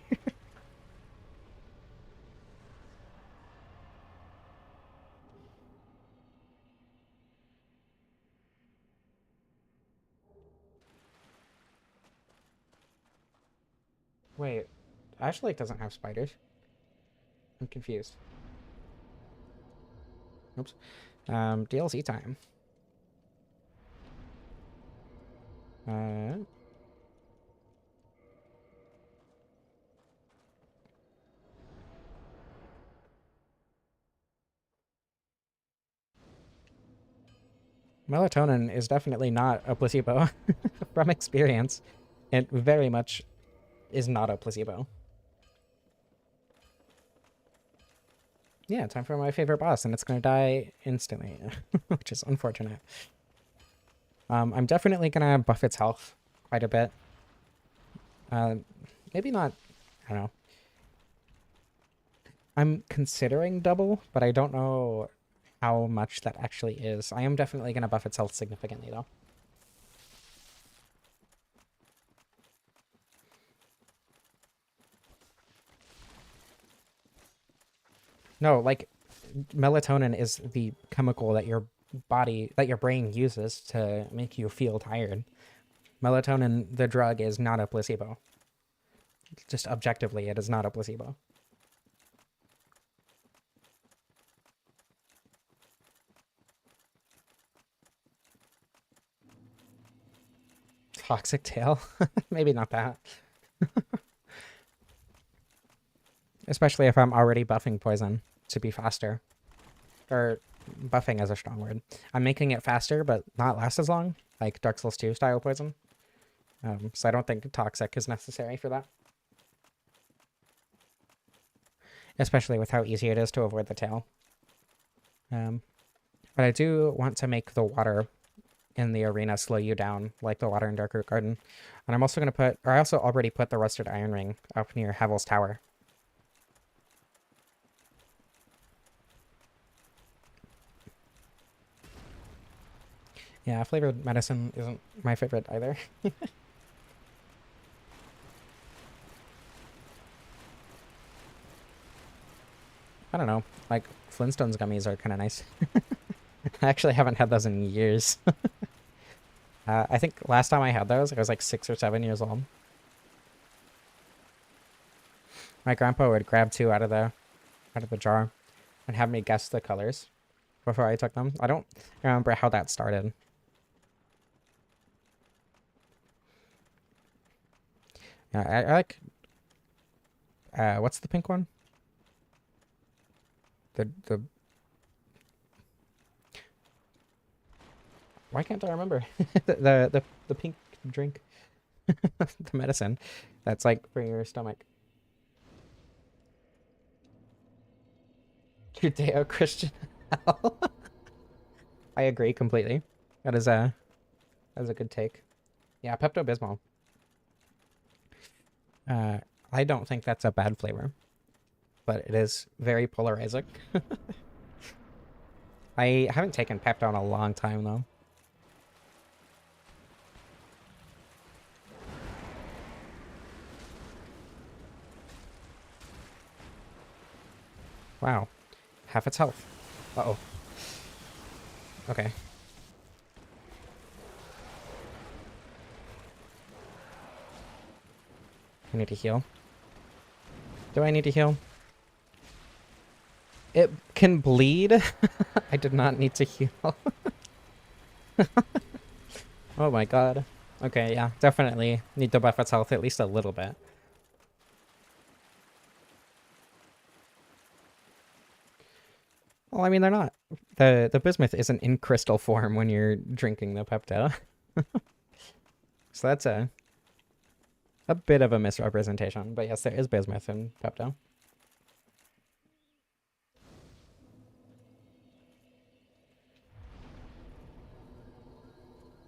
Wait, Ashley doesn't have spiders. I'm confused. Oops. DLC time. Melatonin is definitely not a placebo from experience. It very much is not a placebo. Yeah, time for my favorite boss, and it's going to die instantly, which is unfortunate. I'm definitely going to buff its health quite a bit. Maybe not, I don't know. I'm considering double, but I don't know how much that actually is. I am definitely going to buff its health significantly, though. No, like, melatonin is the chemical that your brain uses to make you feel tired. Melatonin, the drug, is not a placebo. Just objectively, it is not a placebo. Toxic tail. Maybe not that. Especially if I'm already buffing poison to be faster. Or buffing is a strong word. I'm making it faster, but not last as long, like Dark Souls 2 style poison. So I don't think toxic is necessary for that. Especially with how easy it is to avoid the tail. But I do want to make the water in the arena slow you down, like the water in Dark Root Garden. And I'm also going to put, or I also already put the Rusted Iron Ring up near Havel's Tower. Yeah, flavored medicine isn't my favorite either. I don't know, like Flintstones gummies are kind of nice. I actually haven't had those in years. I think last time I had those, I was like 6 or 7 years old. My grandpa would grab 2 out of the jar and have me guess the colors before I took them. I don't remember how that started. Yeah, I like... what's the pink one? The... Why can't I remember? the pink drink. The medicine. That's like for your stomach. Judeo-Christian hell. I agree completely. That is a good take. Yeah, Pepto-Bismol. I don't think that's a bad flavor, but it is very polarizing. I haven't taken Pepto in a long time, though. Wow. Half its health. Uh-oh. Okay. I need to heal. Do I need to heal? It can bleed. I did not need to heal. Oh my god. Okay, yeah, definitely need to buff its health at least a little bit. Well, I mean, they're not. The bismuth isn't in crystal form when you're drinking the Pepto. So that's a bit of a misrepresentation. But yes, there is bismuth in Pepto.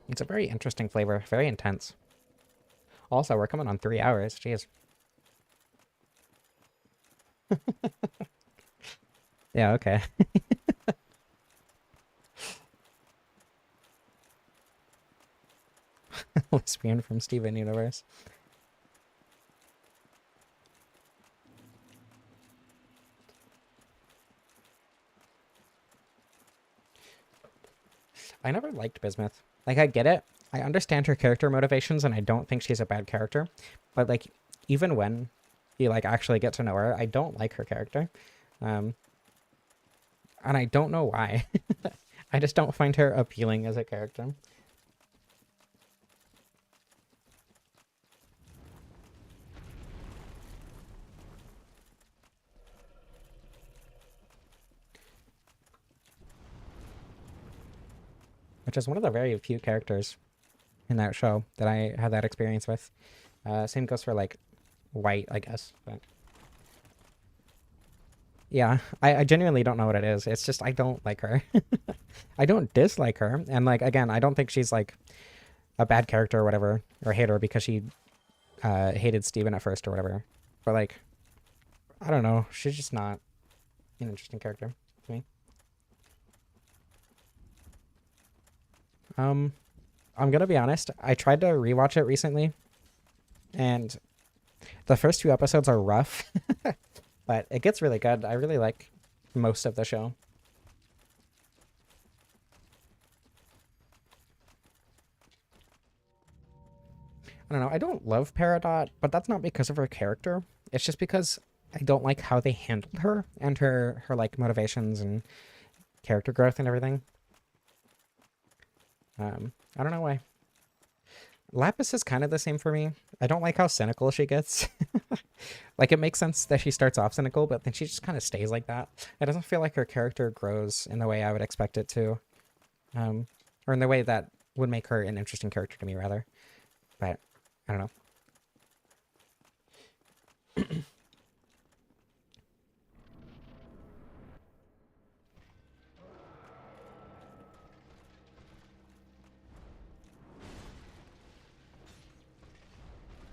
It's a very interesting flavor, very intense. Also, we're coming on 3 hours. Jeez. Yeah, okay. Lesbian from Steven Universe. I never liked Bismuth. Like, I get it. I understand her character motivations, and I don't think she's a bad character. But, like, even when you, like, actually get to know her, I don't like her character. And I don't know why. I just don't find her appealing as a character. Which is one of the very few characters in that show that I had that experience with. Same goes for, like, White, I guess. But yeah, I genuinely don't know what it is. It's just I don't like her. I don't dislike her. And, like, again, I don't think she's, like, a bad character or whatever, or hate her because she hated Steven at first or whatever. But, like, I don't know. She's just not an interesting character to me. I'm gonna be honest. I tried to rewatch it recently, and the first 2 episodes are rough, but it gets really good. I really like most of the show. I don't know. I don't love Peridot, but that's not because of her character. It's just because I don't like how they handled her and her like motivations and character growth and everything. I don't know why. Lapis is kind of the same for me. I don't like how cynical she gets. Like, it makes sense that she starts off cynical, but then she just kind of stays like that. It doesn't feel like her character grows in the way I would expect it to. Or in the way that would make her an interesting character to me, rather. But, I don't know.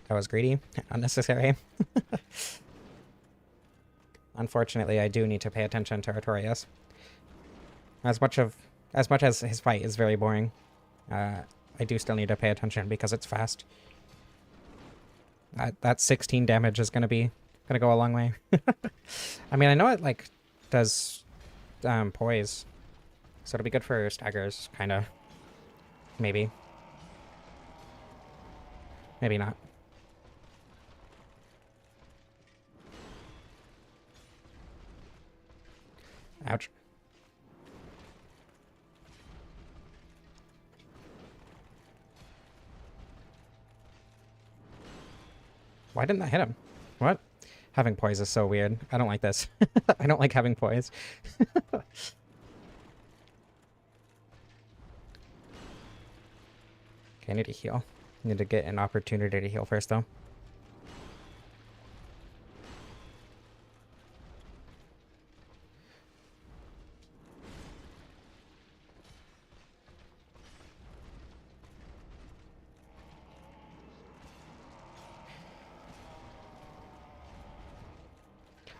That was greedy. Unnecessary. Unfortunately, I do need to pay attention to Artorius. As much as his fight is very boring, I do still need to pay attention because it's fast. That 16 damage is gonna go a long way. I mean, I know it like does poise, so it'll be good for staggers, kind of. Maybe. Maybe not. Ouch. Why didn't that hit him? What? Having poise is so weird. I don't like this. I don't like having poise. Okay, I need to heal. I need to get an opportunity to heal first, though.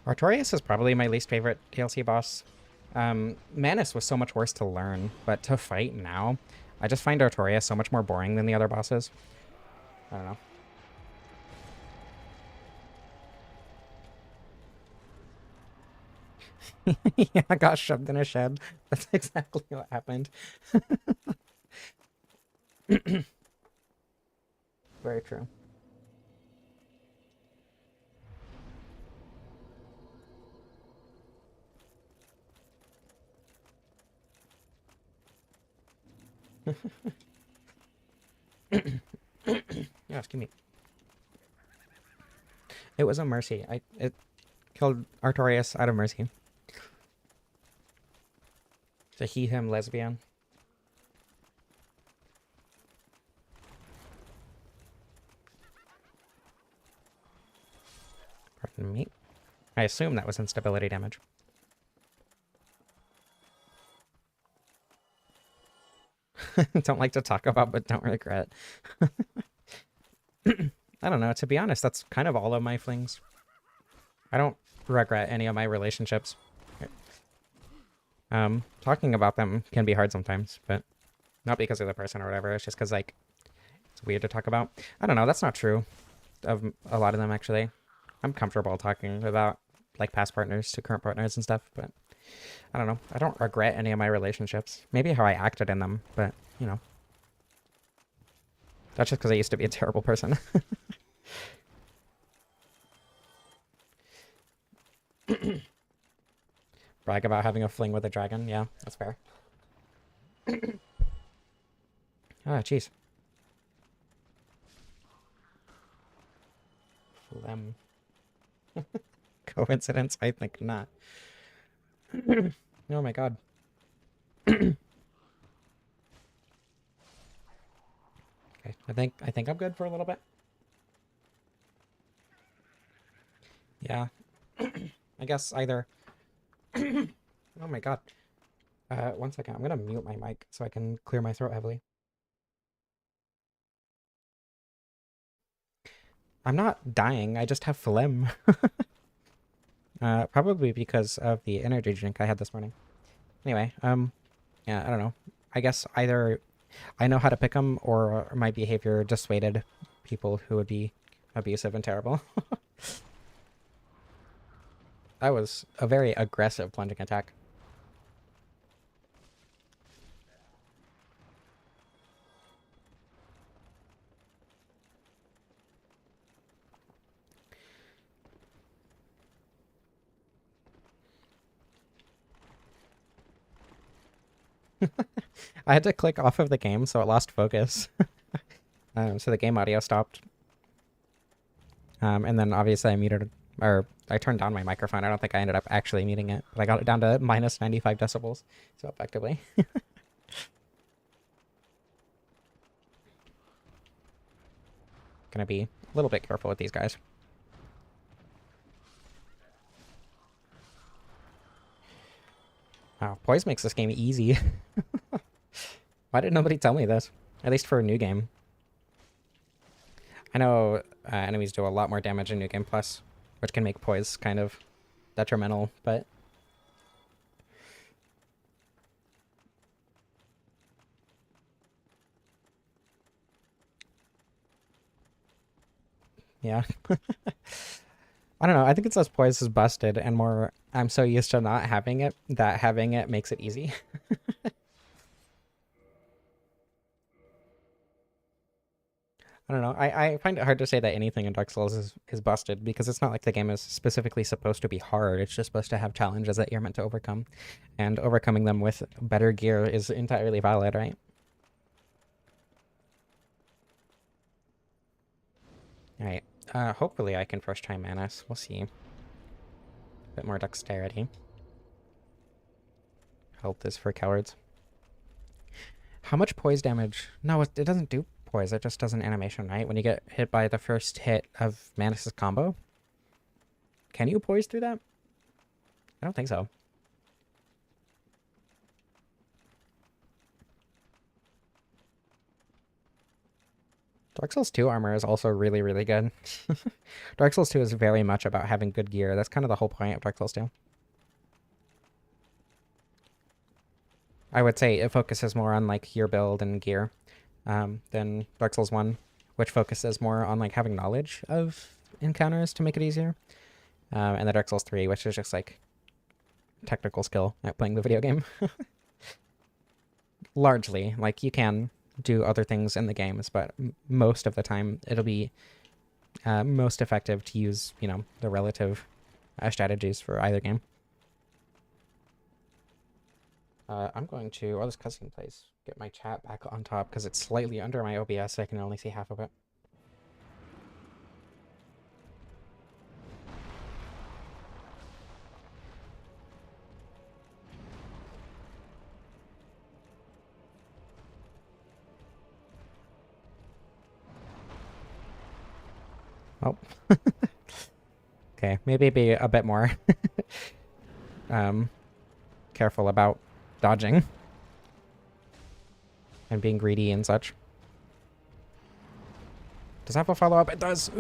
Artorius is probably my least favorite DLC boss. Manus was so much worse to learn, but to fight now, I just find Artorius so much more boring than the other bosses. I don't know. Yeah, I got shoved in a shed. That's exactly what happened. Very true. Yeah, excuse me. It was a mercy. It killed Artorius out of mercy. It's a he/him lesbian. Pardon me. I assume that was instability damage. Don't like to talk about, but don't regret. I don't know. To be honest, that's kind of all of my flings. I don't regret any of my relationships. Talking about them can be hard sometimes, but not because of the person or whatever. It's just because, like, it's weird to talk about. I don't know. That's not true of a lot of them, actually. I'm comfortable talking about, like, past partners to current partners and stuff, but I don't know. I don't regret any of my relationships. Maybe how I acted in them, but, you know. That's just because I used to be a terrible person. Brag about having a fling with a dragon. Yeah, that's fair. Ah, jeez. Phlegm. Coincidence? I think not. Oh my god. Okay, I think I'm good for a little bit. Yeah. I guess either. Oh my god. 1 second. I'm gonna mute my mic so I can clear my throat heavily. I'm not dying. I just have phlegm. Probably because of the energy drink I had this morning. Anyway, yeah, I don't know. I guess either I know how to pick them or my behavior dissuaded people who would be abusive and terrible. That was a very aggressive plunging attack. I had to click off of the game, so it lost focus. So the game audio stopped. And then obviously I muted, or I turned down my microphone. I don't think I ended up actually muting it, but I got it down to minus 95 decibels. So effectively. Gonna be a little bit careful with these guys. Wow, poise makes this game easy. Why did nobody tell me this? At least for a new game. I know enemies do a lot more damage in New Game Plus, which can make poise kind of detrimental, but... yeah. I don't know, I think it's less poise is busted and more I'm so used to not having it that having it makes it easy. I don't know. I find it hard to say that anything in Dark Souls is busted because it's not like the game is specifically supposed to be hard. It's just supposed to have challenges that you're meant to overcome. And overcoming them with better gear is entirely valid, right? Alright. Hopefully I can first try Manus. We'll see. A bit more dexterity. Health is for cowards. How much poise damage? No, it doesn't do poise. It just does an animation, right? When you get hit by the first hit of Manus' combo. Can you poise through that? I don't think so. Dark Souls 2 armor is also really, really good. Dark Souls 2 is very much about having good gear. That's kind of the whole point of Dark Souls 2. I would say it focuses more on like your build and gear than Dark Souls 1, which focuses more on like having knowledge of encounters to make it easier. And the Dark Souls 3, which is just like technical skill at playing the video game. Largely, like you can do other things in the games, but most of the time it'll be most effective to use, you know, the relative strategies for either game. I'm going to, while this cutscene plays, get my chat back on top because it's slightly under my OBS, so I can only see half of it. Oh. Okay, maybe be a bit more careful about dodging and being greedy and such. Does that have a follow-up? It does.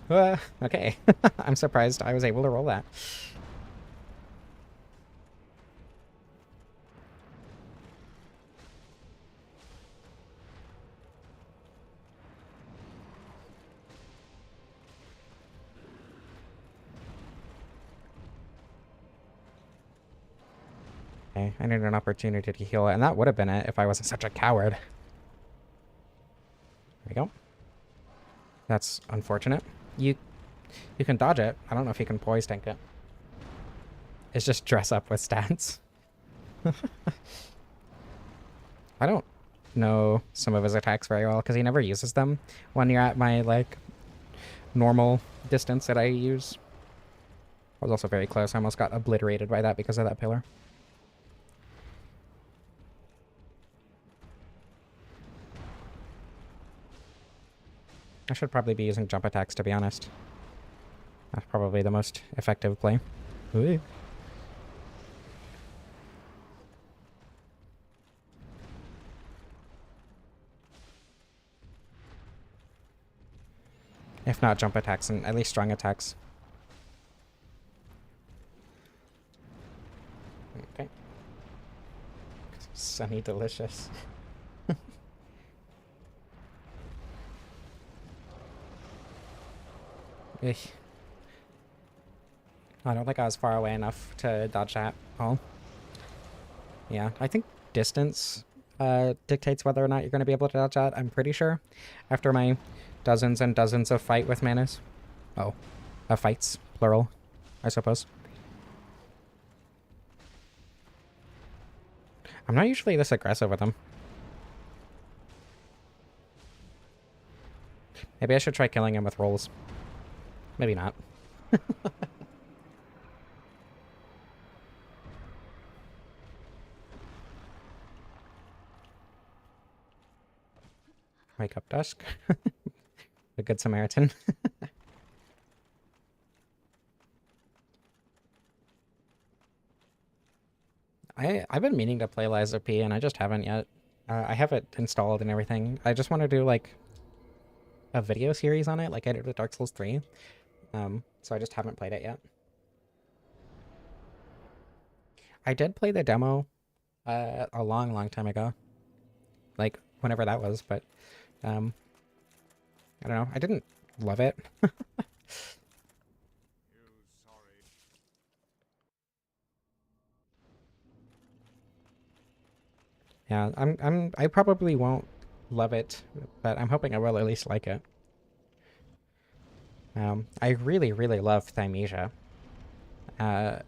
Okay. I'm surprised I was able to roll that. Okay, I needed an opportunity to heal it, and that would have been it if I wasn't such a coward. There we go. That's unfortunate. You can dodge it. I don't know if you can poise tank it. It's just dress up with stats. I don't know some of his attacks very well because he never uses them when you're at my like normal distance that I use. I was also very close. I almost got obliterated by that because of that pillar. I should probably be using jump attacks, to be honest. That's probably the most effective play. Ooh. If not jump attacks, and at least strong attacks. Okay. Sunny delicious. I don't think I was far away enough to dodge that. Oh. Yeah, I think distance dictates whether or not you're going to be able to dodge that. I'm pretty sure. After my dozens and dozens of fight with Manus. Oh. Fights, plural, I suppose. I'm not usually this aggressive with them. Maybe I should try killing him with rolls. Maybe not. Wake up, Dusk. A good Samaritan. I've been meaning to play Lies of P, and I just haven't yet. I have it installed and everything. I just want to do like a video series on it, like I did with Dark Souls 3. So I just haven't played it yet. I did play the demo a long time ago, like whenever that was, but I don't know. I didn't love it. Yeah, I probably won't love it, but I'm hoping I will at least like it. I really love Thymesia. There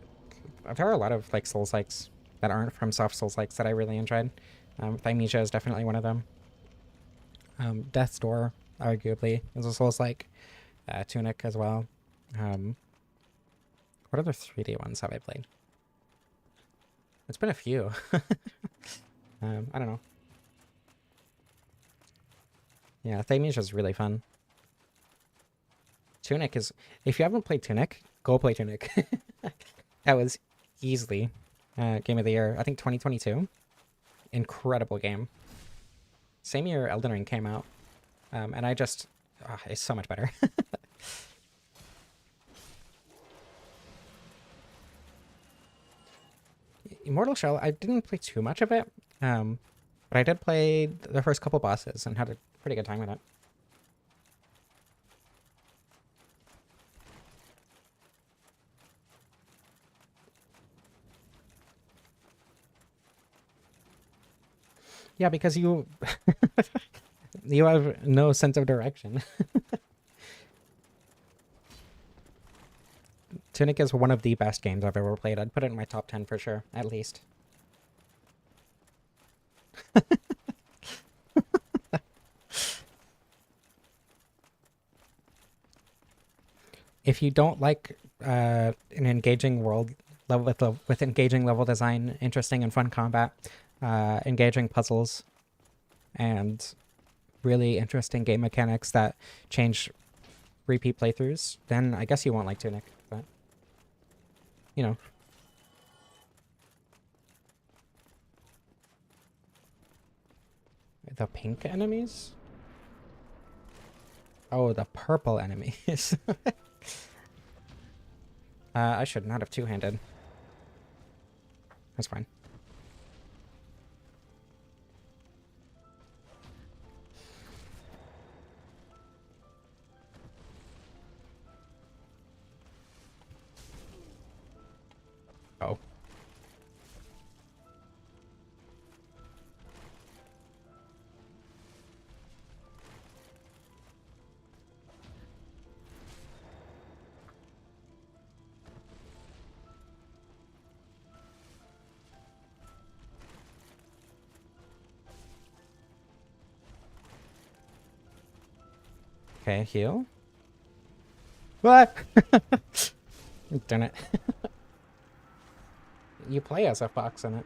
are a lot of like Souls-likes that aren't from soft Souls-likes that I really enjoyed. Thymesia is definitely one of them. Death's Door, arguably, is a Souls-like. Tunic as well. What other 3D ones have I played? It's been a few. I don't know. Yeah, Thymesia is really fun. Tunic is... If you haven't played Tunic, go play Tunic. That was easily Game of the Year. I think 2022. Incredible game. Same year Elden Ring came out. And I just... it's so much better. Immortal Shell, I didn't play too much of it. But I did play the first couple bosses and had a pretty good time with it. Yeah, because you you have no sense of direction. Tunic is one of the best games I've ever played. I'd put it in my top 10 for sure, at least. If you don't like an engaging world level with engaging level design, interesting and fun combat, engaging puzzles, and really interesting game mechanics that change repeat playthroughs, then I guess you won't like Tunic, but you know. The pink enemies? Oh, the purple enemies. I should not have two-handed. That's fine. Oh. Okay, heal. What? Darn it. You play as a fox in it.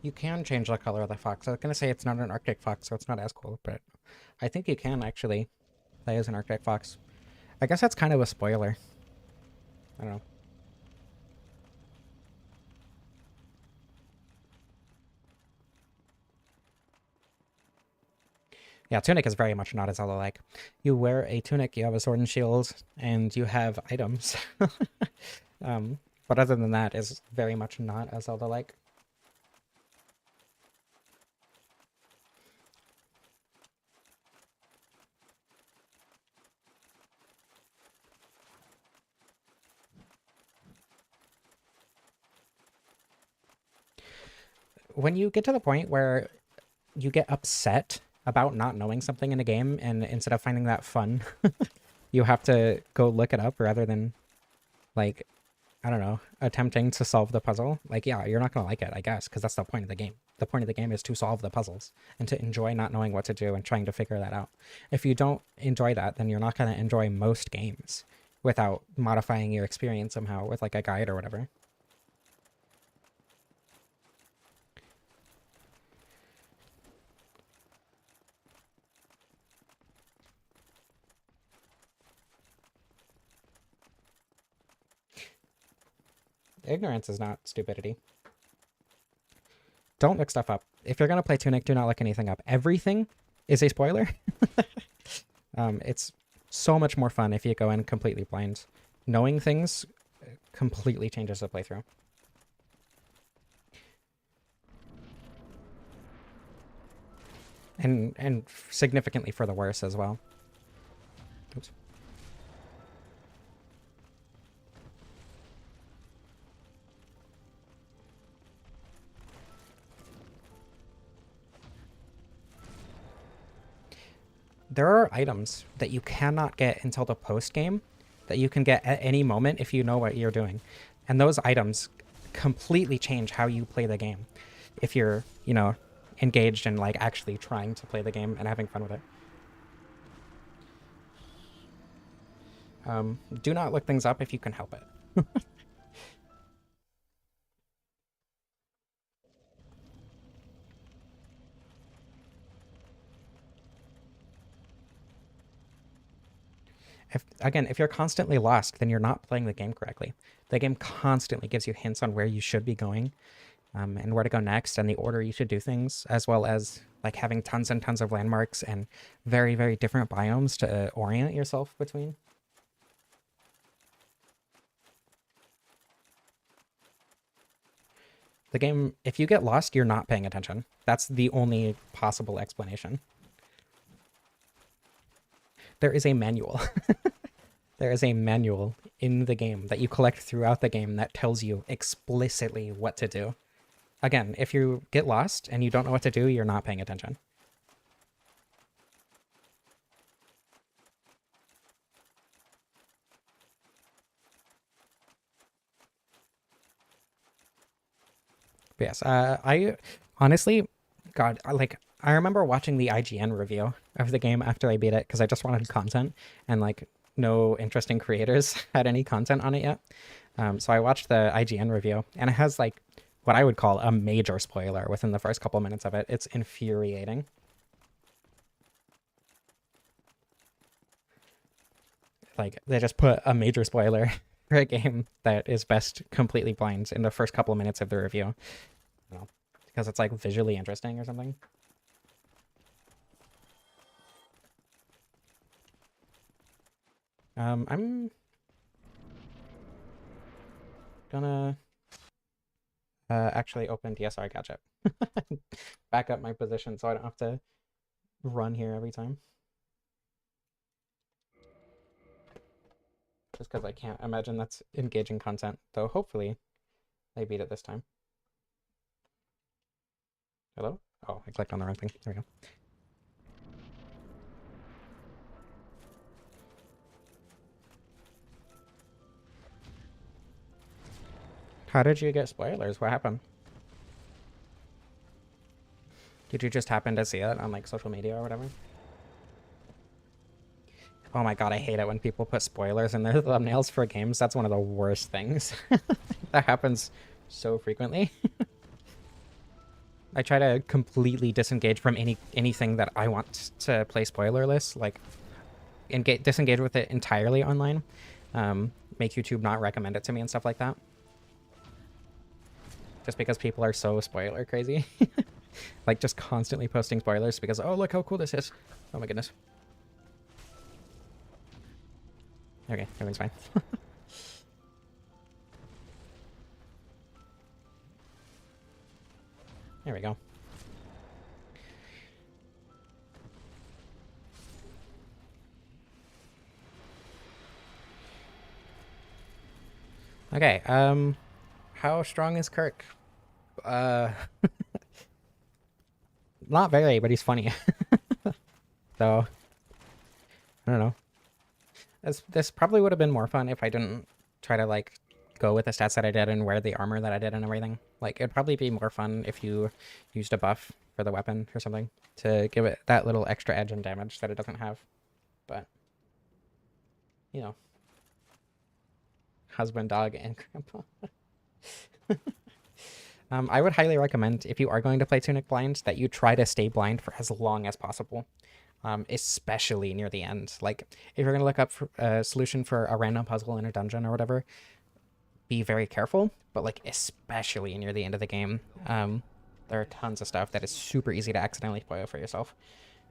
You can change the color of the fox. I was gonna say it's not an Arctic fox, so it's not as cool, but I think you can actually play as an Arctic fox. I guess that's kind of a spoiler. I don't know. Yeah, Tunic is very much not a Zelda-like. You wear a tunic, you have a sword and shield, and you have items. But other than that, is very much not a Zelda-like. When you get to the point where you get upset about not knowing something in a game, and instead of finding that fun, you have to go look it up rather than, like, I don't know, attempting to solve the puzzle. Like, yeah, you're not gonna like it, I guess, because that's the point of the game. the point of the game is to solve the puzzles and to enjoy not knowing what to do and trying to figure that out. If you don't enjoy that, then you're not going to enjoy most games without modifying your experience somehow with like a guide or whatever. Ignorance is not stupidity. Don't look stuff up. If you're going to play Tunic, do not look anything up. Everything is a spoiler. It's so much more fun if you go in completely blind. Knowing things completely changes the playthrough. And significantly for the worse as well. Oops. There are items that you cannot get until the post-game that you can get at any moment if you know what you're doing. And those items completely change how you play the game. If you're, you know, engaged in like actually trying to play the game and having fun with it. Do not look things up if you can help it. If you're constantly lost, then you're not playing the game correctly. The game constantly gives you hints on where you should be going, and where to go next, and the order you should do things, as well as like having tons and tons of landmarks and very, very different biomes to orient yourself between. The game, if you get lost, you're not paying attention. That's the only possible explanation. There is a manual. There is a manual in the game that you collect throughout the game that tells you explicitly what to do. Again, if you get lost and you don't know what to do, you're not paying attention. But yes, I honestly, God, I remember watching the IGN review of the game after I beat it because I just wanted content, and like no interesting creators had any content on it yet. So I watched the IGN review, and it has like what I would call a major spoiler within the first couple minutes of it. It's infuriating. Like they just put a major spoiler for a game that is best completely blind in the first couple minutes of the review. I don't know, because it's like visually interesting or something. I'm gonna actually open DSR gadget. Back up my position so I don't have to run here every time. Just because I can't imagine that's engaging content, though hopefully they beat it this time. Hello? Oh, I clicked on the wrong thing. There we go. How did you get spoilers? What happened? Did you just happen to see it on like social media or whatever? Oh my god, I hate it when people put spoilers in their thumbnails for games. That's one of the worst things. That happens so frequently. I try to completely disengage from anything that I want to play spoilerless, like disengage with it entirely online. Make YouTube not recommend it to me and stuff like that. Just because people are so spoiler crazy. Like just constantly posting spoilers because, oh, look how cool this is. Oh my goodness. Okay, everything's fine. There we go. Okay, how strong is Kirk? Not very, but he's funny. So, I don't know. This probably would have been more fun if I didn't try to, like, go with the stats that I did and wear the armor that I did and everything. Like, it'd probably be more fun if you used a buff for the weapon or something to give it that little extra edge and damage that it doesn't have. But, you know, husband, dog, and grandpa. I would highly recommend, if you are going to play Tunic blind, that you try to stay blind for as long as possible. Especially near the end. Like, if you're going to look up for a solution for a random puzzle in a dungeon or whatever, be very careful, but like, especially near the end of the game. There are tons of stuff that is super easy to accidentally spoil for yourself,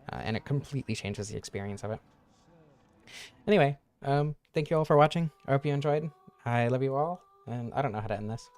and it completely changes the experience of it. Anyway, thank you all for watching. I hope you enjoyed. I love you all, and I don't know how to end this.